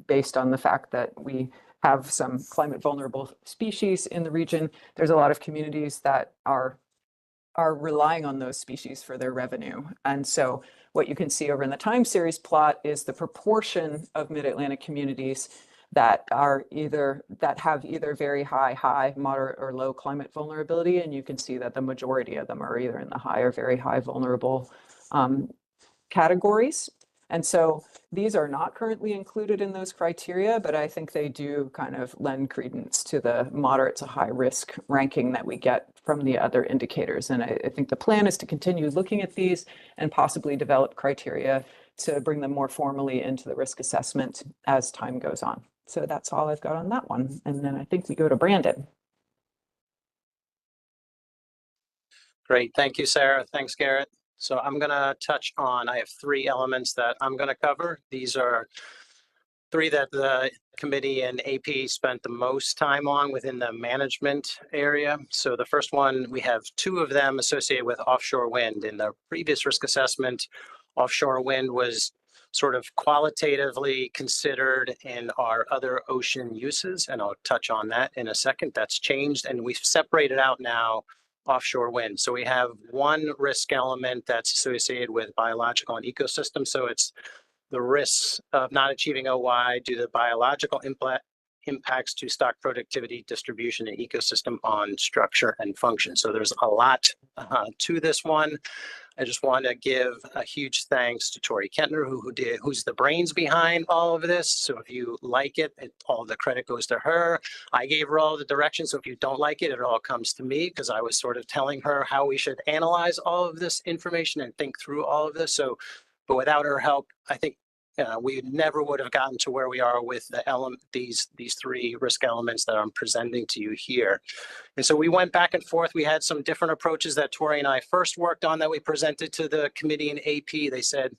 G: based on the fact that we have some climate vulnerable species in the region, there's a lot of communities that are relying on those species for their revenue. And so what you can see over in the time series plot is the proportion of mid-Atlantic communities that have either very high, moderate, or low climate vulnerability. And you can see that the majority of them are either in the high or very high vulnerable categories. And so these are not currently included in those criteria, but I think they do kind of lend credence to the moderate to high risk ranking that we get from the other indicators. And I think the plan is to continue looking at these and possibly develop criteria to bring them more formally into the risk assessment as time goes on. So that's all I've got on that one. And then I think we go to Brandon.
E: Great. Thank you, Sarah. Thanks, Garrett. So I'm going to touch on, I have 3 elements that I'm going to cover. These are 3 that the committee and AP spent the most time on within the management area. So the first one, we have 2 of them associated with offshore wind. In the previous risk assessment, offshore wind was sort of qualitatively considered in our other ocean uses, and I'll touch on that in a second. That's changed, and we've separated out now offshore wind. So we have one risk element that's associated with biological and ecosystem. So it's the risks of not achieving OY due to biological impacts to stock productivity, distribution, and ecosystem on structure and function. So there's a lot to this one. I just want to give a huge thanks to Tori Kentner, who's the brains behind all of this. So if you like it, all the credit goes to her. I gave her all the directions. So if you don't like it, it all comes to me because I was sort of telling her how we should analyze all of this information and think through all of this. So, but without her help, I think we never would have gotten to where we are with these three risk elements that I'm presenting to you here. And so we went back and forth. We had some different approaches that Tori and I first worked on that we presented to the committee in AP. They said,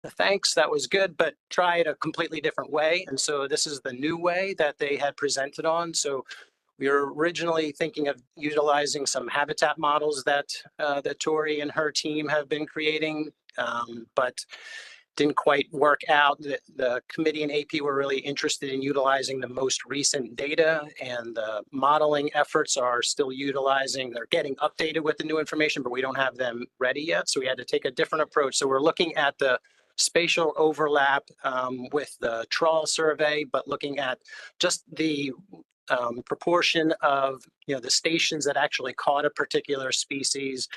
E: thanks, that was good, but try it a completely different way. And so this is the new way that they had presented on. So we were originally thinking of utilizing some habitat models that Tori and her team have been creating, but didn't quite work out. The committee and AP were really interested in utilizing the most recent data, and the modeling efforts are still utilizing. They're getting updated with the new information, but we don't have them ready yet. So we had to take a different approach. So we're looking at the spatial overlap with the trawl survey, but looking at just the proportion of the stations that actually caught a particular species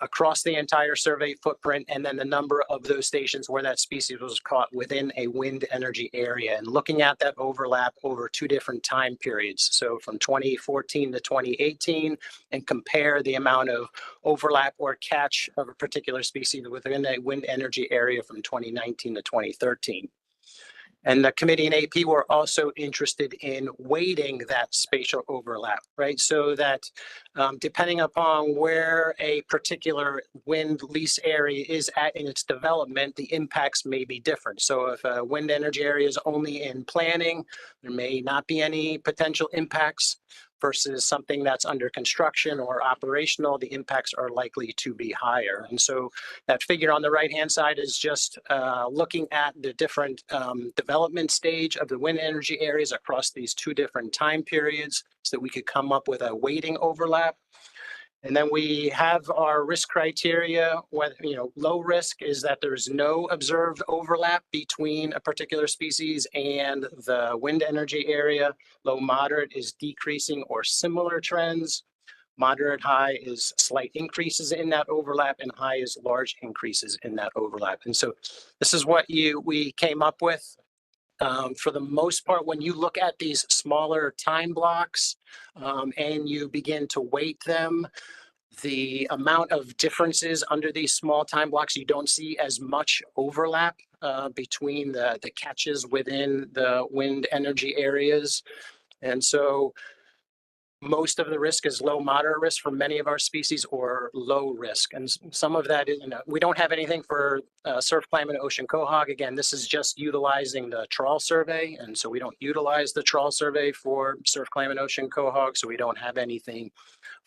E: across the entire survey footprint, and then the number of those stations where that species was caught within a wind energy area, and looking at that overlap over two different time periods. So from 2014 to 2018, and compare the amount of overlap or catch of a particular species within a wind energy area from 2019 to 2013. And the committee and AP were also interested in weighting that spatial overlap, right? So that depending upon where a particular wind lease area is at in its development, the impacts may be different. So if a wind energy area is only in planning, there may not be any potential impacts, versus something that's under construction or operational, the impacts are likely to be higher. And so that figure on the right-hand side is just looking at the different development stage of the wind energy areas across these two different time periods so that we could come up with a weighting overlap. And then we have our risk criteria. Whether, low risk is that there's no observed overlap between a particular species and the wind energy area. Low moderate is decreasing or similar trends. Moderate high is slight increases in that overlap, and high is large increases in that overlap. And so this is what we came up with. For the most part, when you look at these smaller time blocks and you begin to weight them, the amount of differences under these small time blocks, you don't see as much overlap between the catches within the wind energy areas. And so most of the risk is low moderate risk for many of our species, or low risk. And some of that is, we don't have anything for surf clam and ocean quahog. Again, this is just utilizing the trawl survey. And so we don't utilize the trawl survey for surf clam and ocean quahog. So we don't have anything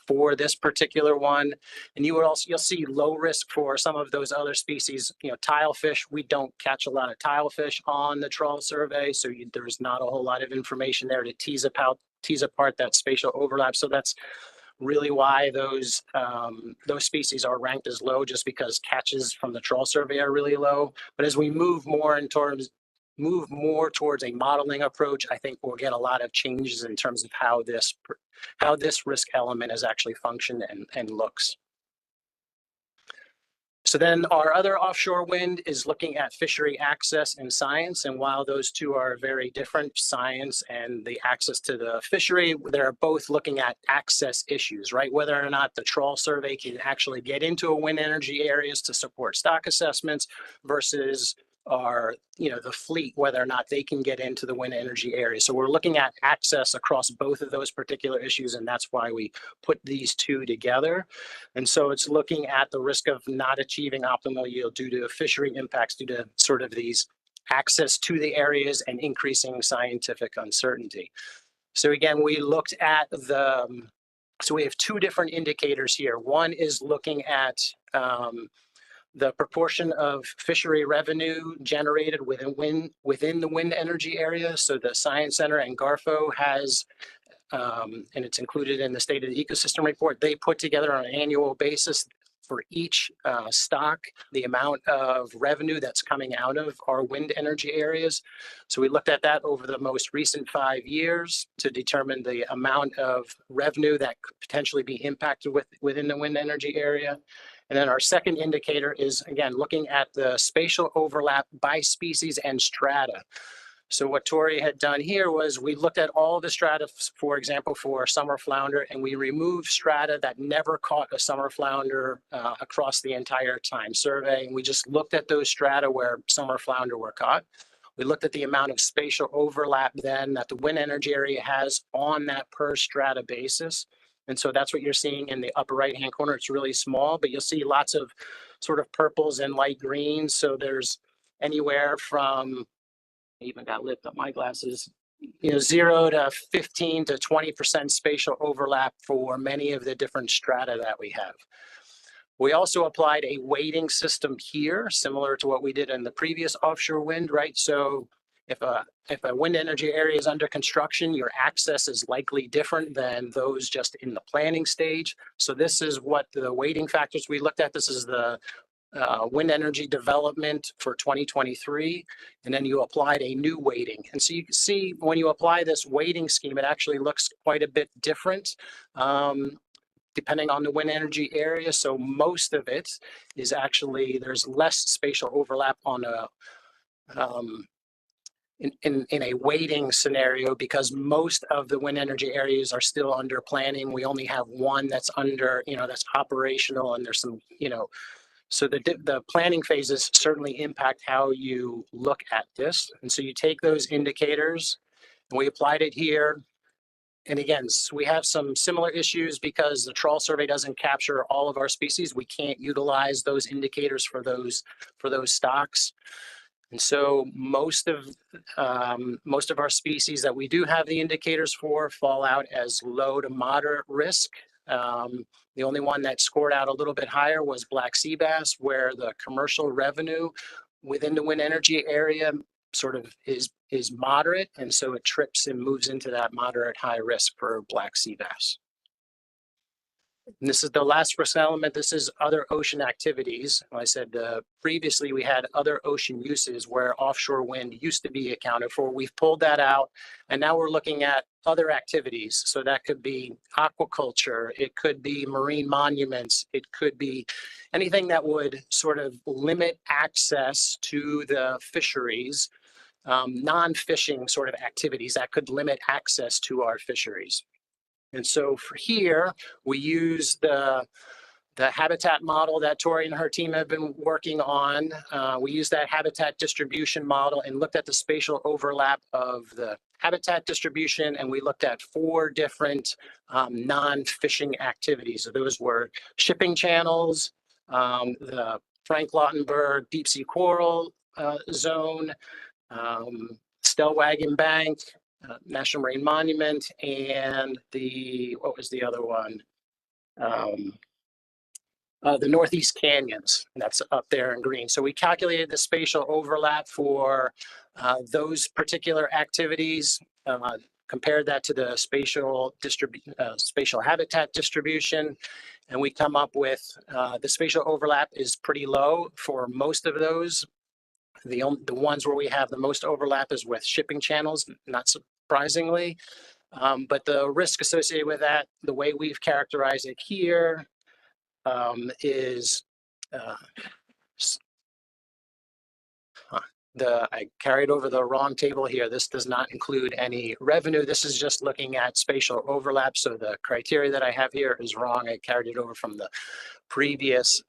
E: for this particular one. And you'll see low risk for some of those other species. Tilefish, we don't catch a lot of tilefish on the trawl survey. So there's not a whole lot of information there to tease apart that spatial overlap. So that's really why those species are ranked as low, just because catches from the trawl survey are really low. But as we move more towards a modeling approach, I think we'll get a lot of changes in terms of how this risk element has actually functioned and looks. So then our other offshore wind is looking at fishery access and science. And while those two are very different, science and the access to the fishery, they're both looking at access issues, right? Whether or not the trawl survey can actually get into a wind energy areas to support stock assessments versus the fleet, whether or not they can get into the wind energy area. So we're looking at access across both of those particular issues, and that's why we put these two together. And so it's looking at the risk of not achieving optimal yield due to fishery impacts, due to sort of these access to the areas and increasing scientific uncertainty. So again, we looked at so we have two different indicators here. One is looking at the proportion of fishery revenue generated within the wind energy area. So the Science Center and Garfo has and it's included in the State of the Ecosystem report. They put together on an annual basis for each stock the amount of revenue that's coming out of our wind energy areas. So we looked at that over the most recent 5 years to determine the amount of revenue that could potentially be impacted within the wind energy area. And then our second indicator is, again, looking at the spatial overlap by species and strata. So what Tori had done here was we looked at all the strata, for example, for summer flounder, and we removed strata that never caught a summer flounder across the entire time survey. And we just looked at those strata where summer flounder were caught. We looked at the amount of spatial overlap then that the wind energy area has on that per strata basis. And so that's what you're seeing in the upper right-hand corner. It's really small, but you'll see lots of sort of purples and light greens. So there's anywhere from, I even got lit up my glasses, 0 to 15 to 20% spatial overlap for many of the different strata that we have. We also applied a weighting system here, similar to what we did in the previous offshore wind, right? So if a wind energy area is under construction, your access is likely different than those just in the planning stage. So this is what the weighting factors we looked at. This is the wind energy development for 2023, and then you applied a new weighting. And so you can see when you apply this weighting scheme, it actually looks quite a bit different depending on the wind energy area. So most of it is actually, there's less spatial overlap on a in a weighting scenario, because most of the wind energy areas are still under planning. We only have one that's under, that's operational, and there's some, so the planning phases certainly impact how you look at this. And so you take those indicators, and we applied it here. And again, we have some similar issues because the trawl survey doesn't capture all of our species. We can't utilize those indicators for those stocks. And so most of our species that we do have the indicators for fall out as low to moderate risk. The only one that scored out a little bit higher was black sea bass, where the commercial revenue within the wind energy area sort of is moderate, and so it trips and moves into that moderate high risk for black sea bass. And this is the last risk element. This is other ocean activities. I said previously we had other ocean uses where offshore wind used to be accounted for. We've pulled that out, and now we're looking at other activities. So that could be aquaculture, it could be marine monuments, it could be anything that would sort of limit access to the fisheries, non-fishing sort of activities that could limit access to our fisheries. And so for here, we use the habitat model that Tori and her team have been working on. We use that habitat distribution model and looked at the spatial overlap of the habitat distribution, and we looked at 4 different non-fishing activities. So those were shipping channels, the Frank Lautenberg deep sea coral zone, Stellwagen Bank, National Marine Monument, and what was the other one? The Northeast Canyons, and that's up there in green. So we calculated the spatial overlap for those particular activities, compared that to the spatial habitat distribution, and we come up with the spatial overlap is pretty low for most of those. The ones where we have the most overlap is with shipping channels, not surprisingly, but the risk associated with that, the way we've characterized it here, is I carried over the wrong table here. This does not include any revenue. This is just looking at spatial overlap. So the criteria that I have here is wrong. I carried it over from the previous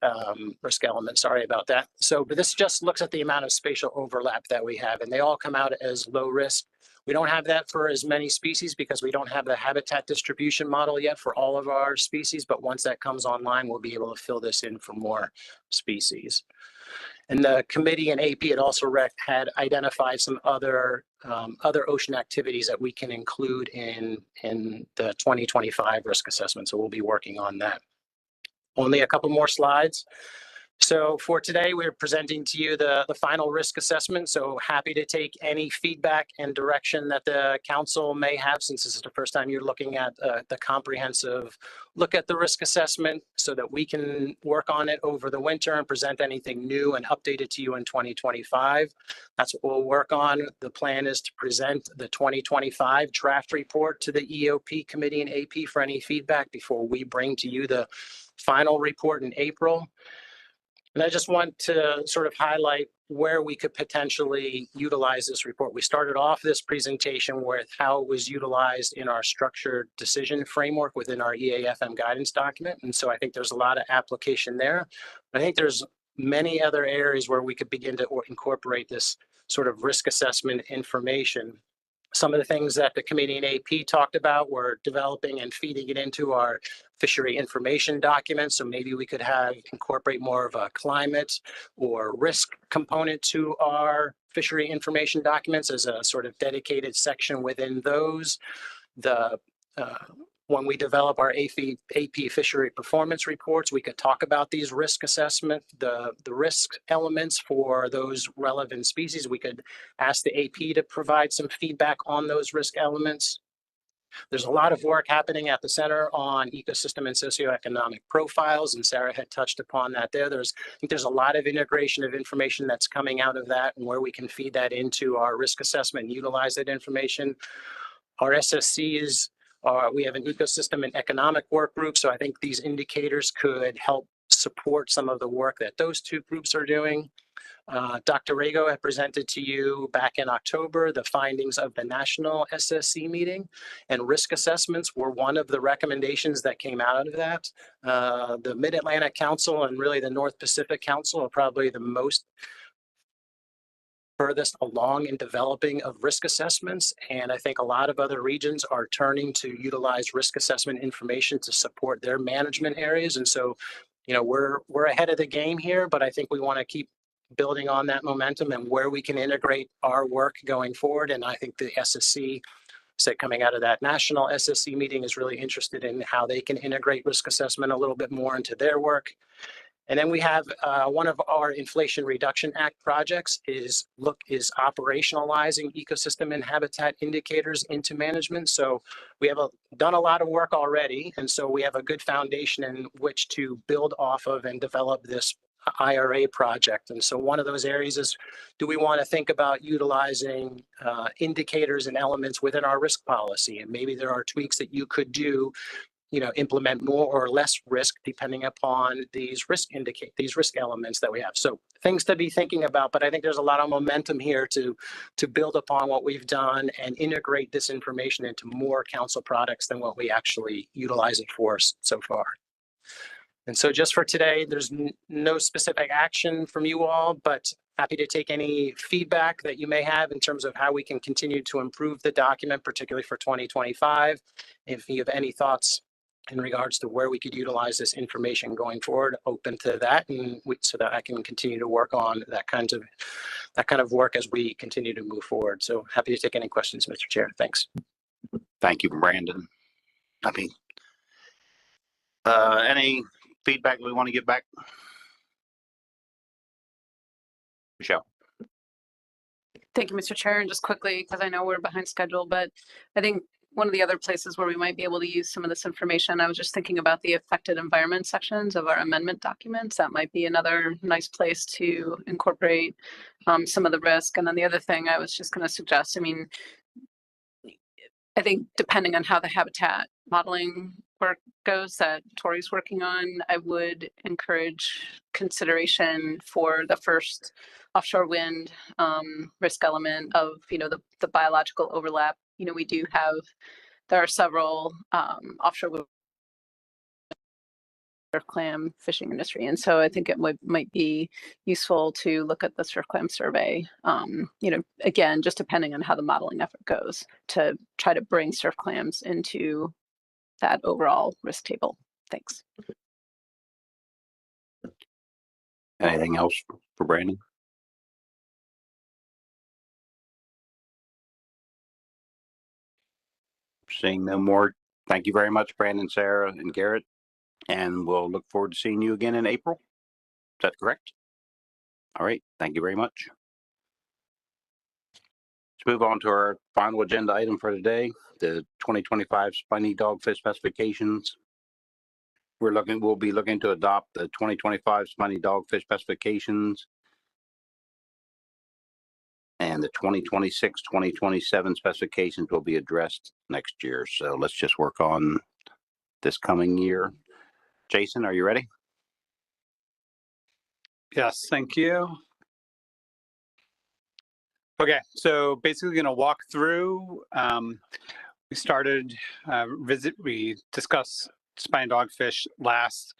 E: risk element. Sorry about that. So, but this just looks at the amount of spatial overlap that we have, and they all come out as low risk. We don't have that for as many species because we don't have the habitat distribution model yet for all of our species, but once that comes online, we'll be able to fill this in for more species. And the committee and AP had also had identified some other ocean activities that we can include in the 2025 risk assessment. So we'll be working on that. Only a couple more slides. So for today, we're presenting to you the final risk assessment. So happy to take any feedback and direction that the council may have, since this is the first time you're looking at the comprehensive look at the risk assessment, so that we can work on it over the winter and present anything new and update it to you in 2025. That's what we'll work on. The plan is to present the 2025 draft report to the EOP committee and AP for any feedback before we bring to you the final report in April. And I just want to sort of highlight where we could potentially utilize this report. We started off this presentation with how it was utilized in our structured decision framework within our EAFM guidance document. And so I think there's a lot of application there. I think there's many other areas where we could begin to incorporate this sort of risk assessment information. Some of the things that the committee and AP talked about were developing and feeding it into our fishery information documents. So maybe we could incorporate more of a climate or risk component to our fishery information documents as a sort of dedicated section within those. When we develop our AP fishery performance reports, we could talk about these risk assessment, the risk elements for those relevant species. We could ask the AP to provide some feedback on those risk elements. There's a lot of work happening at the center on ecosystem and socioeconomic profiles, and Sarah had touched upon that there. I think there's a lot of integration of information that's coming out of that and where we can feed that into our risk assessment and utilize that information. Our SSCs, we have an ecosystem and economic work group, so I think these indicators could help support some of the work that those two groups are doing. Dr. Rago had presented to you back in October the findings of the national SSC meeting, and risk assessments were one of the recommendations that came out of that. The Mid-Atlantic Council and really the North Pacific Council are probably the most furthest along in developing of risk assessments. And I think a lot of other regions are turning to utilize risk assessment information to support their management areas. And so, we're ahead of the game here, but I think we want to keep building on that momentum and where we can integrate our work going forward. And I think the SSC coming out of that national SSC meeting is really interested in how they can integrate risk assessment a little bit more into their work. And then we have one of our Inflation Reduction Act projects is operationalizing ecosystem and habitat indicators into management. So we have done a lot of work already. And so we have a good foundation in which to build off of and develop this IRA project. And so one of those areas is, do we want to think about utilizing indicators and elements within our risk policy? And maybe there are tweaks that you could do, implement more or less risk depending upon these risk elements that we have. So things to be thinking about, but I think there's a lot of momentum here to build upon what we've done and integrate this information into more council products than what we actually utilize it for so far. And so just for today, there's no specific action from you all, but happy to take any feedback that you may have in terms of how we can continue to improve the document, particularly for 2025. If you have any thoughts in regards to where we could utilize this information going forward, open to that, and so that I can continue to work on that kind of work as we continue to move forward. So happy to take any questions, Mr. Chair. Thanks.
A: Thank you, Brandon. Any feedback we want to give back? Michelle.
B: Thank you, Mr. Chair. And just quickly, because I know we're behind schedule, but I think one of the other places where we might be able to use some of this information, I was just thinking about the affected environment sections of our amendment documents. That might be another nice place to incorporate some of the risk. And then the other thing I was just going to suggest, I think depending on how the habitat modeling work goes that Tori's working on, I would encourage consideration for the first offshore wind risk element of, the biological overlap. There are several offshore surf clam fishing industry. And so I think it might be useful to look at the surf clam survey, again, just depending on how the modeling effort goes, to try to bring surf clams into that overall risk table. Thanks.
A: Anything else for Brandon? Seeing no more, thank you very much, Brandon, Sarah, and Garrett. And we'll look forward to seeing you again in April. that correct? All right, thank you very much. Let's move on to our final agenda item for today, the 2025 spiny dogfish specifications. We'll be looking to adopt the 2025 spiny dogfish specifications and the 2026-2027 specifications will be addressed next year. So let's just work on this coming year. Jason, are you ready?
D: Yes, thank you. Okay, so basically going to walk through. We started we discussed spiny dogfish last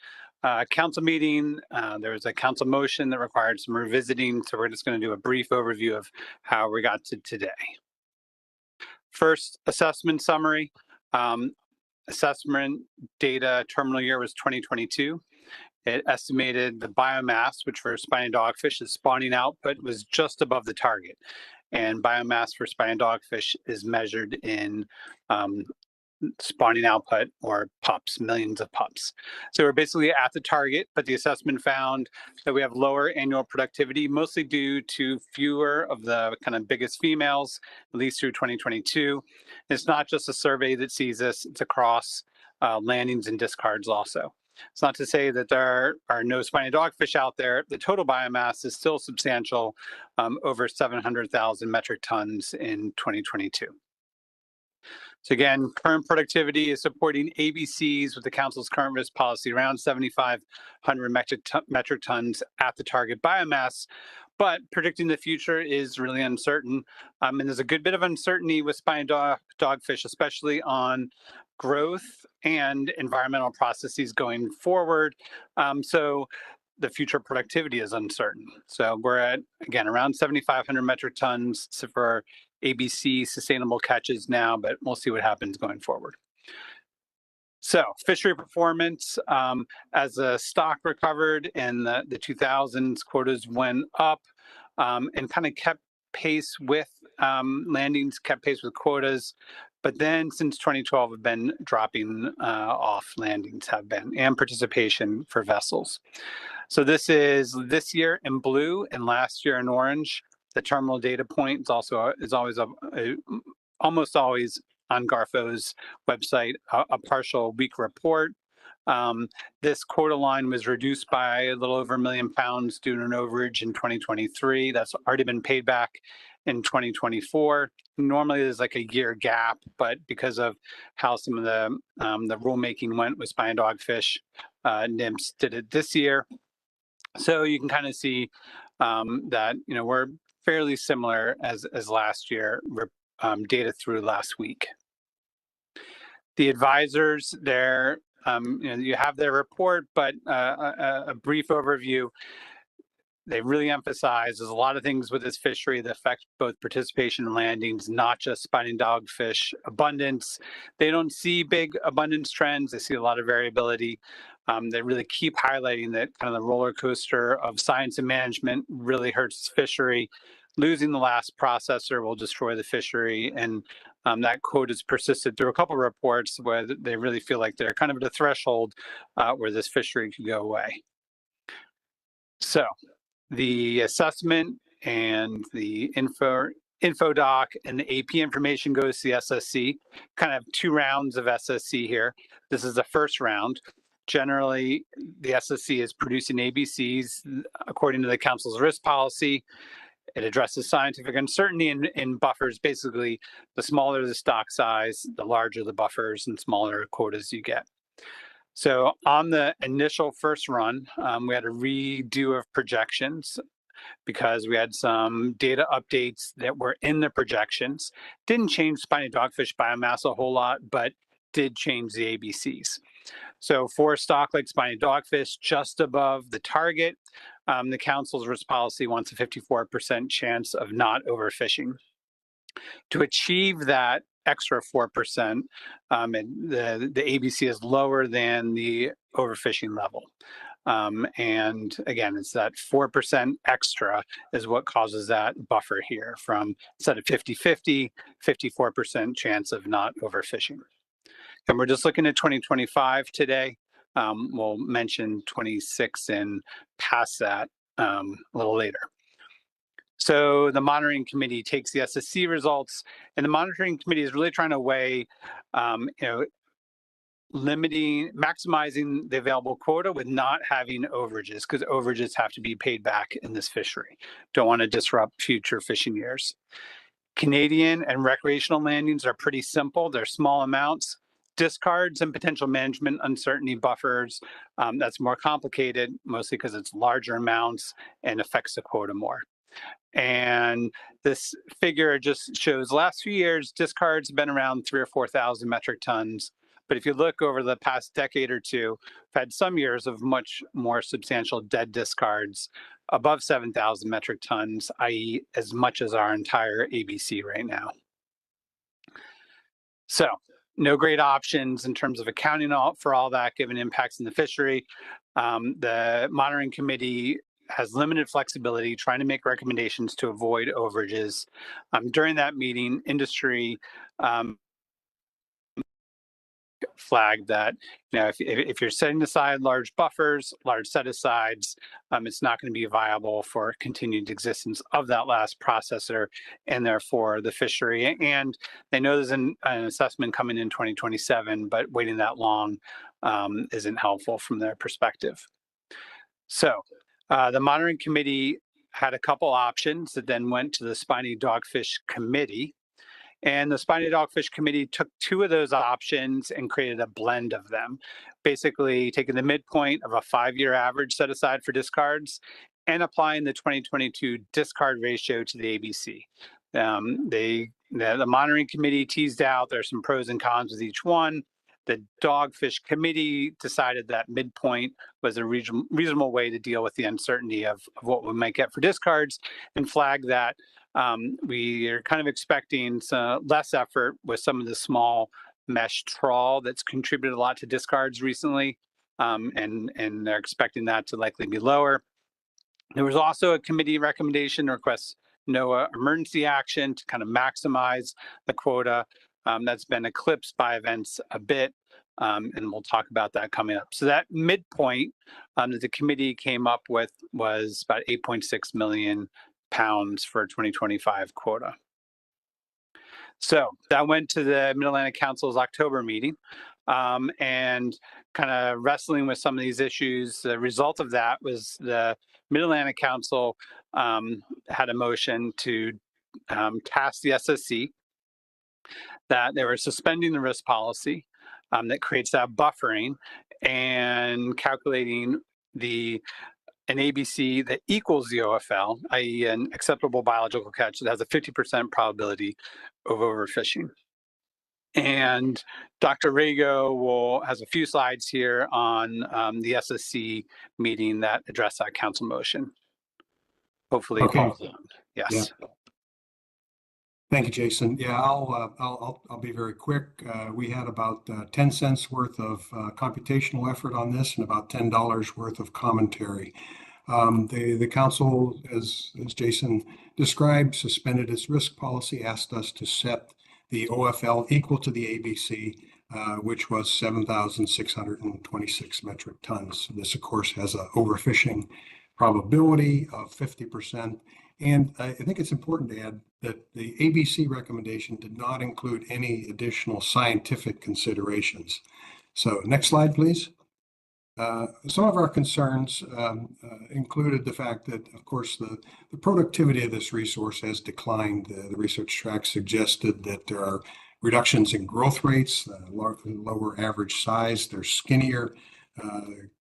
D: council meeting. There was a council motion that required some revisiting, so we're just going to do a brief overview of how we got to today. First, assessment summary. Assessment data terminal year was 2022. It estimated the biomass, which for spiny dogfish is spawning output, was just above the target. And biomass for spiny dogfish is measured in spawning output or pups, millions of pups. So we're basically at the target, but the assessment found that we have lower annual productivity, mostly due to fewer of the kind of biggest females, at least through 2022. It's not just a survey that sees this, it's across landings and discards also. It's not to say that there are no spiny dogfish out there. The total biomass is still substantial, over 700,000 metric tons in 2022. So again, current productivity is supporting ABCs with the council's current risk policy around 7,500 metric tons at the target biomass, but predicting the future is really uncertain. And there's a good bit of uncertainty with spiny dogfish, especially on growth and environmental processes going forward. So the future productivity is uncertain. So we're at, again, around 7,500 metric tons for ABC sustainable catches now, but we'll see what happens going forward. So fishery performance, as the stock recovered in the 2000s, quotas went up and kind of kept pace with landings, kept pace with quotas. But then since 2012 have been dropping off, landings have been, and participation for vessels. So this is this year in blue and last year in orange. The terminal data point is also almost always on Garfo's website, a partial week report. This quota line was reduced by a little over £1 million due to an overage in 2023. That's already been paid back in 2024. Normally there's like a year gap, but because of how some of the rulemaking went with spiny dogfish, NIMS did it this year. So you can kind of see that, you know, we're fairly similar as last year, data through last week. The advisors there, you know, you have their report, but a brief overview. They really emphasize there's a lot of things with this fishery that affect both participation and landings, not just spiny dogfish abundance. They don't see big abundance trends. They see a lot of variability. They really keep highlighting that kind of the roller coaster of science and management really hurts fishery. Losing the last processor will destroy the fishery. And that quote has persisted through a couple of reports where they really feel like they're kind of at a threshold where this fishery could go away. So the assessment and the info doc and the AP information goes to the SSC, kind of 2 rounds of SSC here. This is the first round. Generally, the SSC is producing ABCs according to the council's risk policy. It addresses scientific uncertainty in buffers. Basically, the smaller the stock size, the larger the buffers and smaller quotas you get. So on the initial first run, we had a redo of projections because we had some data updates that were in the projections. Didn't change spiny dogfish biomass a whole lot, but did change the ABCs. So for stock like spiny dogfish, just above the target, the council's risk policy wants a 54% chance of not overfishing. To achieve that extra 4%, and the ABC is lower than the overfishing level. And again, it's that 4% extra is what causes that buffer here from instead of 50-50, 54% chance of not overfishing. And we're just looking at 2025 today. we'll mention 26 and pass that a little later. So the monitoring committee takes the SSC results, and the monitoring committee is really trying to weigh, maximizing the available quota with not having overages, because overages have to be paid back in this fishery. Don't want to disrupt future fishing years. Canadian and recreational landings are pretty simple. They're small amounts. Discards and potential management uncertainty buffers, that's more complicated, mostly because it's larger amounts and affects the quota more. And this figure just shows last few years, discards have been around 3,000 or 4,000 metric tons. But if you look over the past decade or two, we've had some years of much more substantial dead discards above 7,000 metric tons, i.e. as much as our entire ABC right now. So no great options in terms of accounting for all that given impacts in the fishery. The monitoring committee has limited flexibility, trying to make recommendations to avoid overages. During that meeting, industry flagged that, if you're setting aside large buffers, large set-asides, it's not going to be viable for continued existence of that last processor and therefore the fishery. And they know there's an assessment coming in 2027, but waiting that long isn't helpful from their perspective. So the monitoring committee had a couple options that then went to the Spiny Dogfish Committee. And the Spiny Dogfish Committee took two of those options and created a blend of them, basically taking the midpoint of a 5-year average set aside for discards and applying the 2022 discard ratio to the ABC. The monitoring committee teased out there's some pros and cons with each one. The Dogfish Committee decided that midpoint was a reasonable way to deal with the uncertainty of what we might get for discards, and flagged that we are kind of expecting some less effort with some of the small mesh trawl that's contributed a lot to discards recently, and they're expecting that to likely be lower. There was also a committee recommendation to request NOAA emergency action to kind of maximize the quota. That's been eclipsed by events a bit, and we'll talk about that coming up. So that midpoint that the committee came up with was about 8.6 million pounds for 2025 quota. So that went to the Mid-Atlantic Council's October meeting, and kind of wrestling with some of these issues. The result of that was the Mid-Atlantic Council had a motion to task the SSC that they were suspending the risk policy that creates that buffering and calculating an ABC that equals the OFL, i.e. an acceptable biological catch that has a 50% probability of overfishing. And Dr. Rago has a few slides here on the SSC meeting that address that council motion. Hopefully,
H: okay.
P: Yes.
H: Yeah. Thank you, Jason. Yeah, I'll be very quick. We had about 10 cents worth of computational effort on this and about $10 worth of commentary. The council, as Jason described, suspended its risk policy, asked us to set the OFL equal to the ABC, which was 7,626 metric tons. This, of course, has an overfishing probability of 50%. And I think it's important to add that the ABC recommendation did not include any additional scientific considerations. So next slide, please. Some of our concerns included the fact that, of course, the productivity of this resource has declined. The research track suggested that there are reductions in growth rates, lower average size, they're skinnier,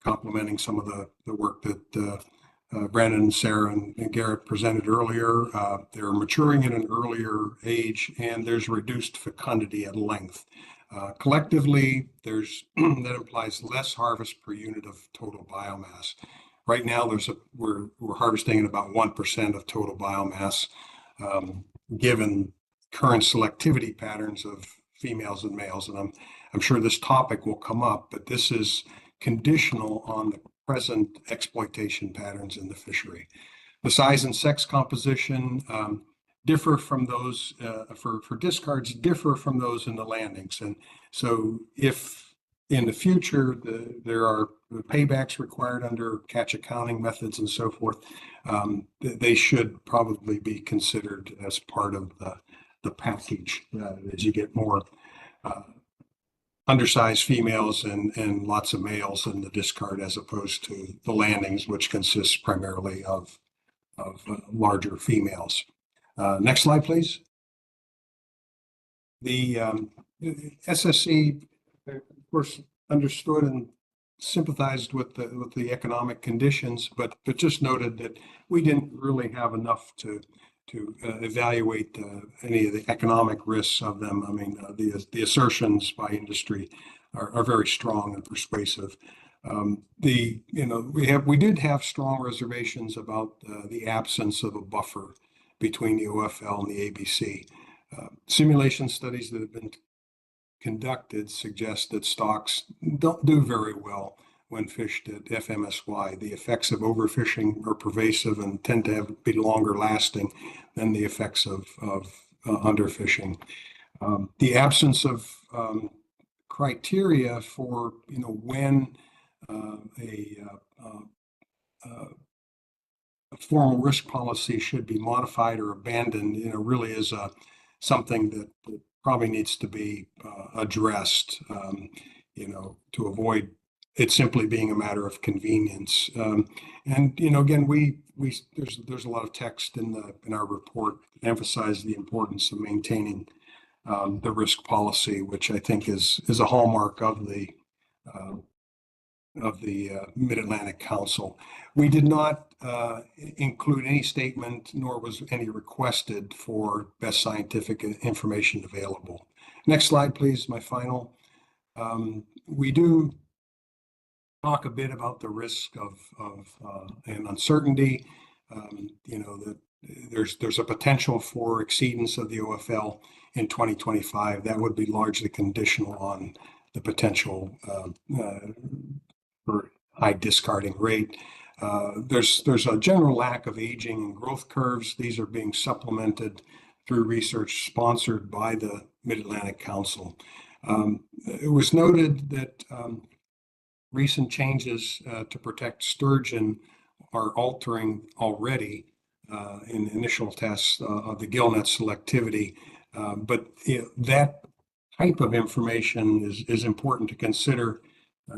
H: complementing some of the work that Brandon, Sarah, and Garrett presented earlier. They're maturing at an earlier age, and there's reduced fecundity at length. Collectively, that implies less harvest per unit of total biomass. Right now, we're harvesting at about 1% of total biomass, given current selectivity patterns of females and males. And I'm sure this topic will come up, but this is conditional on the present exploitation patterns in the fishery. The size and sex composition differ from those for discards, differ from those in the landings. And so if In the future, there are paybacks required under catch accounting methods and so forth. They should probably be considered as part of the package as you get more undersized females and lots of males in the discard, as opposed to the landings, which consists primarily of larger females. Next slide, please. The SSC, of course, understood and sympathized with the economic conditions, but just noted that we didn't really have enough to evaluate any of the economic risks of them. I mean, the assertions by industry are very strong and persuasive. We did have strong reservations about the absence of a buffer between the OFL and the ABC. Simulation studies that have been conducted suggest that stocks don't do very well when fished at FMSY. The effects of overfishing are pervasive and tend to be longer lasting than the effects of underfishing. The absence of criteria for when a formal risk policy should be modified or abandoned, really is something that probably needs to be addressed, to avoid it simply being a matter of convenience. And again, there's a lot of text in our report that emphasizes the importance of maintaining the risk policy, which I think is a hallmark of the Mid-Atlantic Council. We did not include any statement, nor was any requested for best scientific information available. Next slide, please, my final. We do talk a bit about the risk of and uncertainty. That there's a potential for exceedance of the OFL in 2025. That would be largely conditional on the potential for high discarding rate. There's a general lack of aging and growth curves. These are being supplemented through research sponsored by the Mid-Atlantic Council. It was noted that recent changes to protect sturgeon are altering already in initial tests of the gillnet selectivity. But that type of information is important to consider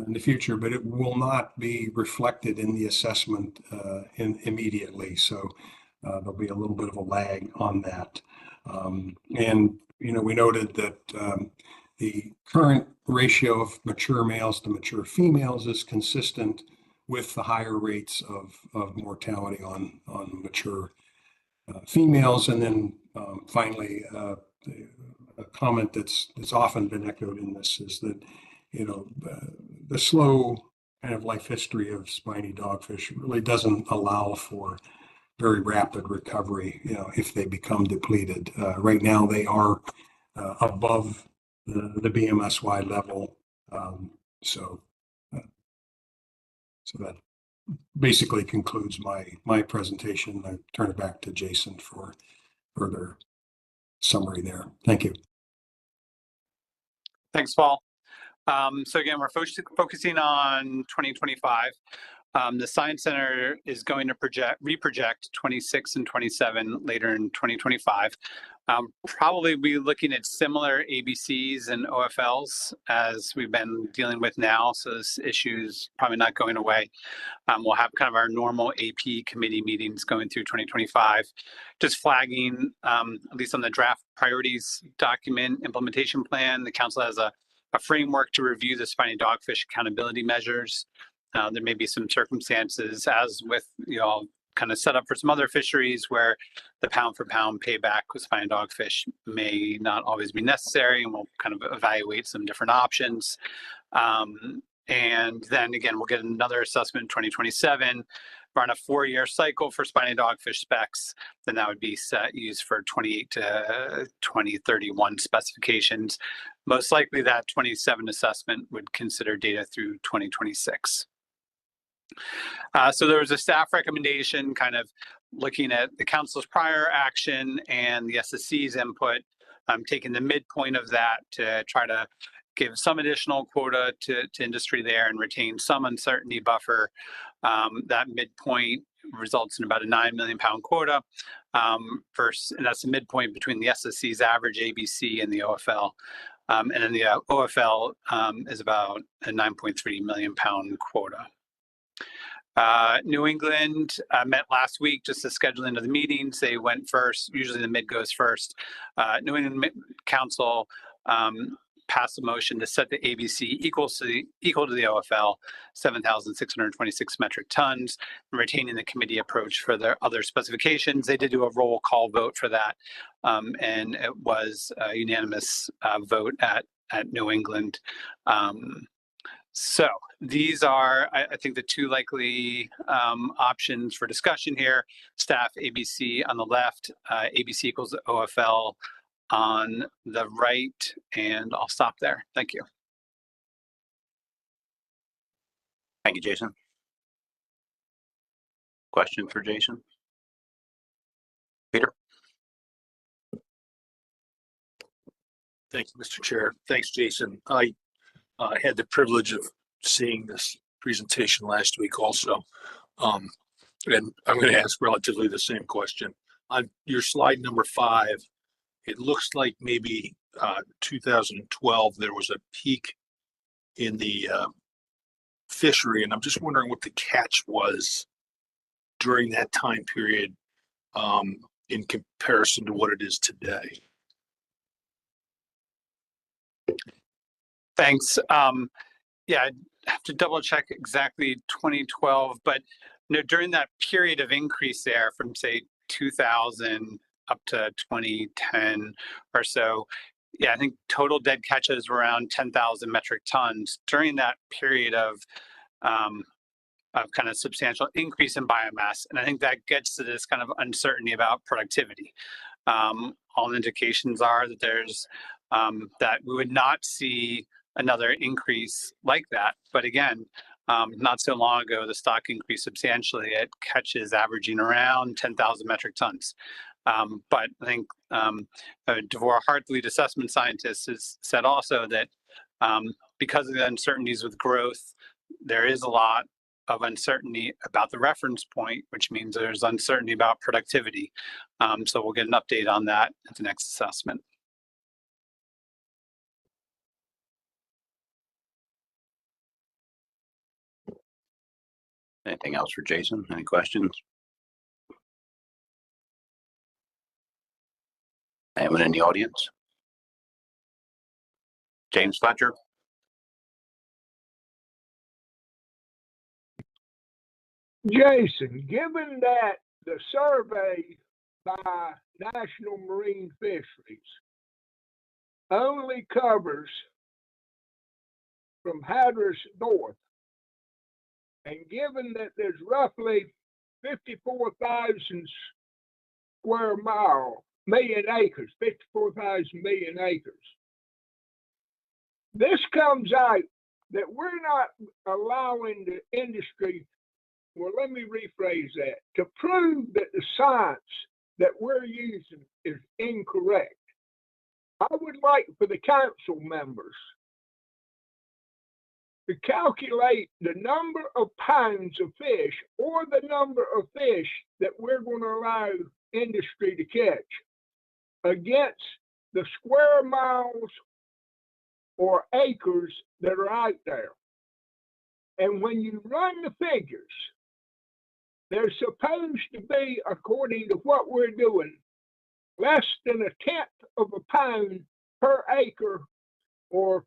H: in the future, but it will not be reflected in the assessment immediately. So there'll be a little bit of a lag on that. And we noted that the current ratio of mature males to mature females is consistent with the higher rates of mortality on mature females. And then finally, a comment that's often been echoed in this is that the slow kind of life history of spiny dogfish really doesn't allow for very rapid recovery, if they become depleted. Right now, they are above the BMSY level. So that basically concludes my presentation. I turn it back to Jason for further summary there. Thank you.
D: Thanks, Paul. So again, we're focusing on 2025. The Science Center is going to reproject 26 and 27 later in 2025. Probably be looking at similar ABCs and OFLs as we've been dealing with now. So this issue is probably not going away. We'll have kind of our normal AP committee meetings going through 2025, just flagging, at least on the draft priorities document implementation plan. The council has a framework to review the spiny dogfish accountability measures. There may be some circumstances, as with kind of set up for some other fisheries, where the pound for pound payback with spiny dogfish may not always be necessary, and we'll kind of evaluate some different options. And then again, we'll get another assessment in 2027. We're on a 4-year cycle for spiny dogfish specs. Then that would be used for 28 to 2031 specifications. Most likely that 27 assessment would consider data through 2026. So there was a staff recommendation kind of looking at the council's prior action and the SSC's input taking the midpoint of that to try to give some additional quota to industry there and retain some uncertainty buffer. That midpoint results in about a 9 million pound quota, and that's the midpoint between the SSC's average ABC and the OFL. And then the OFL is about a 9.3 million pound quota. New England met last week, just the scheduling of the meetings. They went first. Usually the mid goes first. New England Council passed a motion to set the ABC equal to the OFL, 7,626 metric tons, and retaining the committee approach for their other specifications. They did do a roll call vote for that, and it was a unanimous vote at New England. So these are, I think, the two likely options for discussion here. Staff ABC on the left, ABC equals OFL on the right, and I'll stop there. Thank you.
A: Thank you, Jason. Question for Jason? Peter?
M: Thank you, Mr. Chair. Thanks, Jason. I had the privilege of seeing this presentation last week also. And I'm going to ask relatively the same question. On your slide number 5, it looks like maybe 2012 there was a peak in the fishery, and I'm just wondering what the catch was during that time period in comparison to what it is today.
D: Thanks. Yeah, I'd have to double check exactly 2012, but during that period of increase there from say 2000 up to 2010 or so, yeah, I think total dead catches were around 10,000 metric tons during that period of kind of substantial increase in biomass. And I think that gets to this kind of uncertainty about productivity. All indications are that there's that we would not see another increase like that. But again, not so long ago, the stock increased substantially. It catches averaging around 10,000 metric tons. But I think Devora Hart, the lead assessment scientist, has said also that because of the uncertainties with growth, there is a lot of uncertainty about the reference point, which means there's uncertainty about productivity. So we'll get an update on that at the next assessment.
A: Anything else for Jason? Any questions? Anyone in the audience? James Fletcher?
P: Jason, given that the survey by National Marine Fisheries only covers from Hatteras north, and given that there's roughly 54,000 square million acres, 54,000 million acres, this comes out that we're not allowing the industry, well, let me rephrase that, to prove that the science that we're using is incorrect. I would like for the council members to calculate the number of pounds of fish or the number of fish that we're going to allow industry to catch against the square miles or acres that are out there. And when you run the figures, they're supposed to be, according to what we're doing, less than 1/10 of a pound per acre, or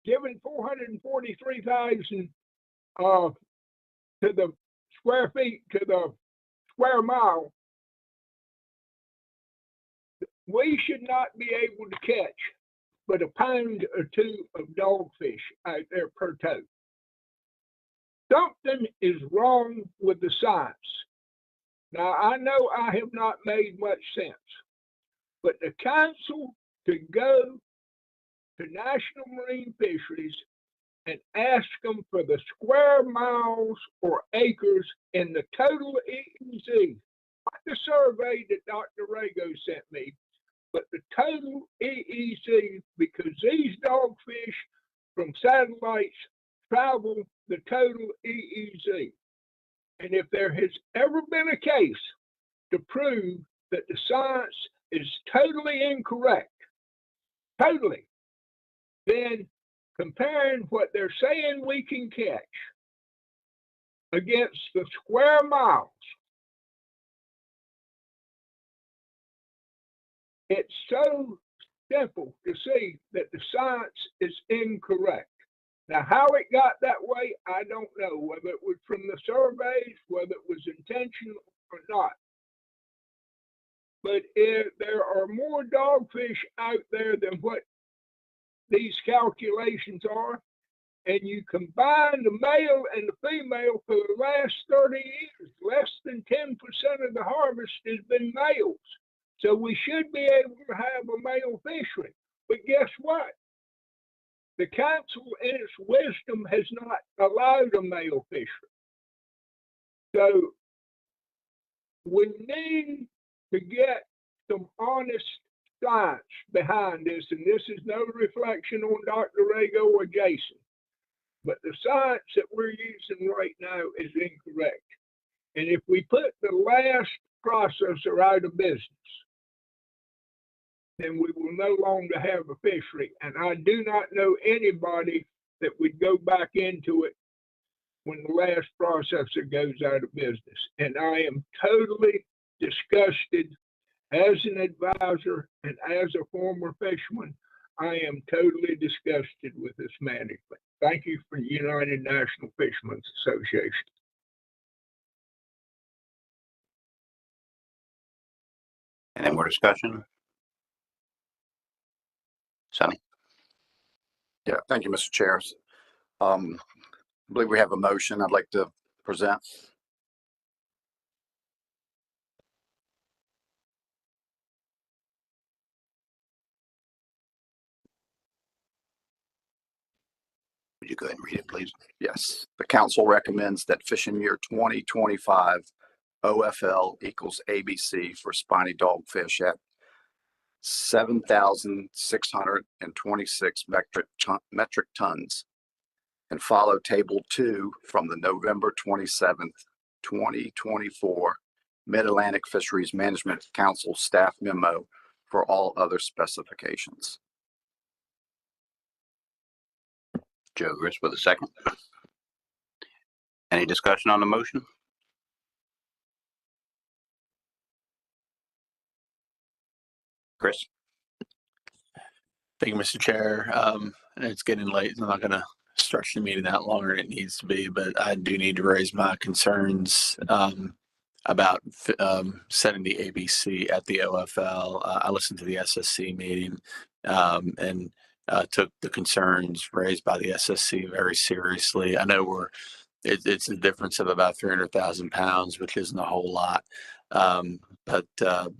P: given 443,000 to the square feet to the square mile. We should not be able to catch but 1 pound or 2 of dogfish out there per tote. Something is wrong with the science. Now, I know I have not made much sense, but the council could go to National Marine Fisheries and ask them for the square miles or acres in the total EEZ. Like the survey that Dr. Rago sent me, but the total EEZ, because these dogfish from satellites travel the total EEZ. And if there has ever been a case to prove that the science is totally incorrect, totally, then comparing what they're saying we can catch against the square miles, it's so simple to see that the science is incorrect. Now, how it got that way, I don't know, whether it was from the surveys, whether it was intentional or not. But if there are more dogfish out there than what these calculations are, and you combine the male and the female for the last 30 years, less than 10% of the harvest has been males. So we should be able to have a male fishery. But guess what? The council, in its wisdom, has not allowed a male fishery. So we need to get some honest science behind this, and this is no reflection on Dr. Rago or Jason, but the science that we're using right now is incorrect. And if we put the last processor out of business, then we will no longer have a fishery. And I do not know anybody that would go back into it when the last processor goes out of business. And I am totally disgusted as an advisor and as a former fisherman. I am totally disgusted with this management. Thank you for the United National Fishermen's Association.
A: Any more discussion? Sonny?
N: Yeah, thank you, Mr. Chair. I believe we have a motion I'd like to present.
A: Would you go ahead and read it, please?
N: Yes, the council recommends that fishing year 2025 OFL equals ABC for spiny dogfish at 7,626 metric tons, and follow table 2 from the November 27th, 2024 Mid-Atlantic Fisheries Management Council staff memo for all other specifications.
A: Joe Grist with a second. Any discussion on the motion? Chris?
U: Thank you, Mr. Chair. It's getting late. I'm not going to stretch the meeting that longer than it needs to be, but I do need to raise my concerns about setting the ABC at the OFL. I listened to the SSC meeting and took the concerns raised by the SSC very seriously. I know it's a difference of about 300,000 pounds, which isn't a whole lot. But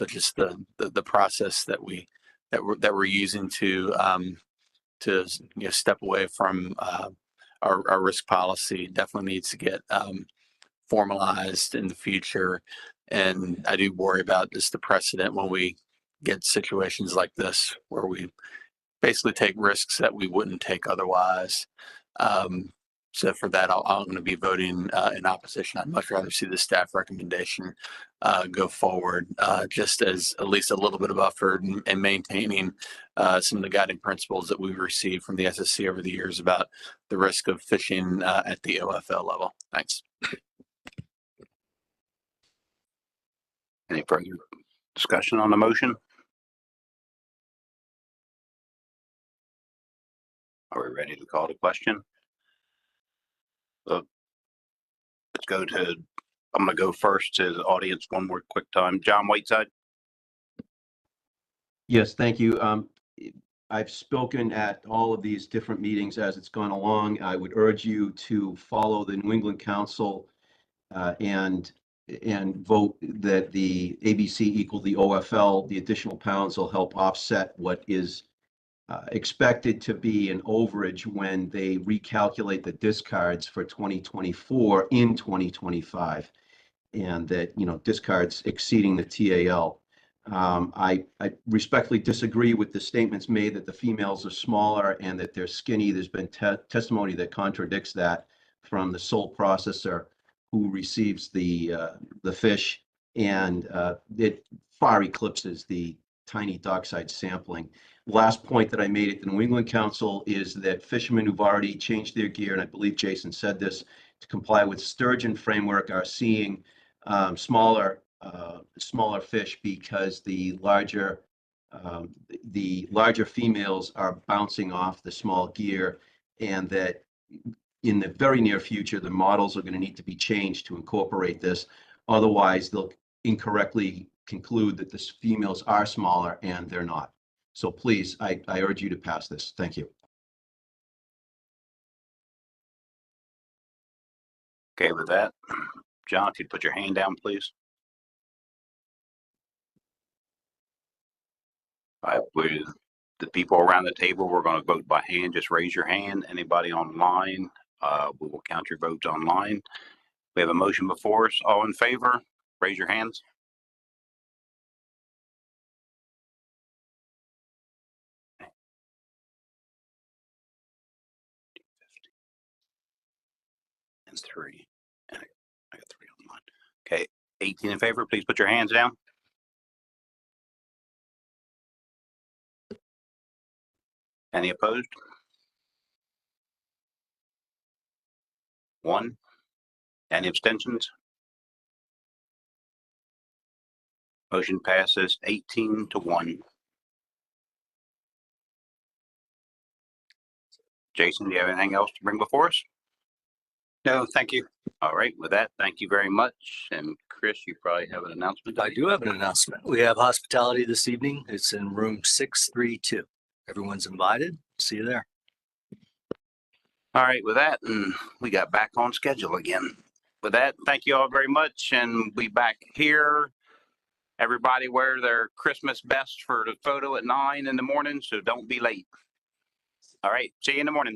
U: just the process that we're using to step away from our risk policy definitely needs to get formalized in the future. And I do worry about just the precedent when we get situations like this where we basically take risks that we wouldn't take otherwise. So for that, I'm going to be voting in opposition. I'd much rather see the staff recommendation go forward, just as at least a little bit of buffer and maintaining some of the guiding principles that we've received from the SSC over the years about the risk of fishing at the OFL level. Thanks.
A: Any further discussion on the motion? Are we ready to call the question? Let's go to, I'm going to go first to the audience one more quick time. John Whiteside.
W: Yes, thank you. I've spoken at all of these different meetings as it's gone along. I would urge you to follow the New England Council and vote that the ABC equal the OFL. The additional pounds will help offset what is expected to be an overage when they recalculate the discards for 2024 in 2025, and that, discards exceeding the TAL. I respectfully disagree with the statements made that the females are smaller and that they're skinny. There's been testimony that contradicts that from the sole processor who receives the fish, and it far eclipses the tiny dockside sampling. Last point that I made at the New England Council is that fishermen who've already changed their gear, and I believe Jason said this, to comply with sturgeon framework are seeing smaller fish because the larger females are bouncing off the small gear, and that in the very near future, the models are going to need to be changed to incorporate this. Otherwise, they'll incorrectly conclude that the females are smaller and they're not. So please, I urge you to pass this. Thank you.
A: Okay, with that, John, if you'd put your hand down, please. All right, with the people around the table, we're going to vote by hand. Just raise your hand. Anybody online, we will count your votes online. We have a motion before us. All in favor, raise your hands. And 3. And I got 3 online. Okay, 18 in favor, please put your hands down. Any opposed? 1. Any abstentions? Motion passes 18-1. Jason, do you have anything else to bring before us?
D: No, thank you.
A: All right, with that, thank you very much. And Chris, you probably have an announcement.
C: I do have an announcement. We have hospitality this evening. It's in room 632. Everyone's invited. See you there.
A: All right, with that, we got back on schedule again. With that, thank you all very much, and we back here. Everybody wear their Christmas best for the photo at 9 in the morning, so don't be late. All right, see you in the morning.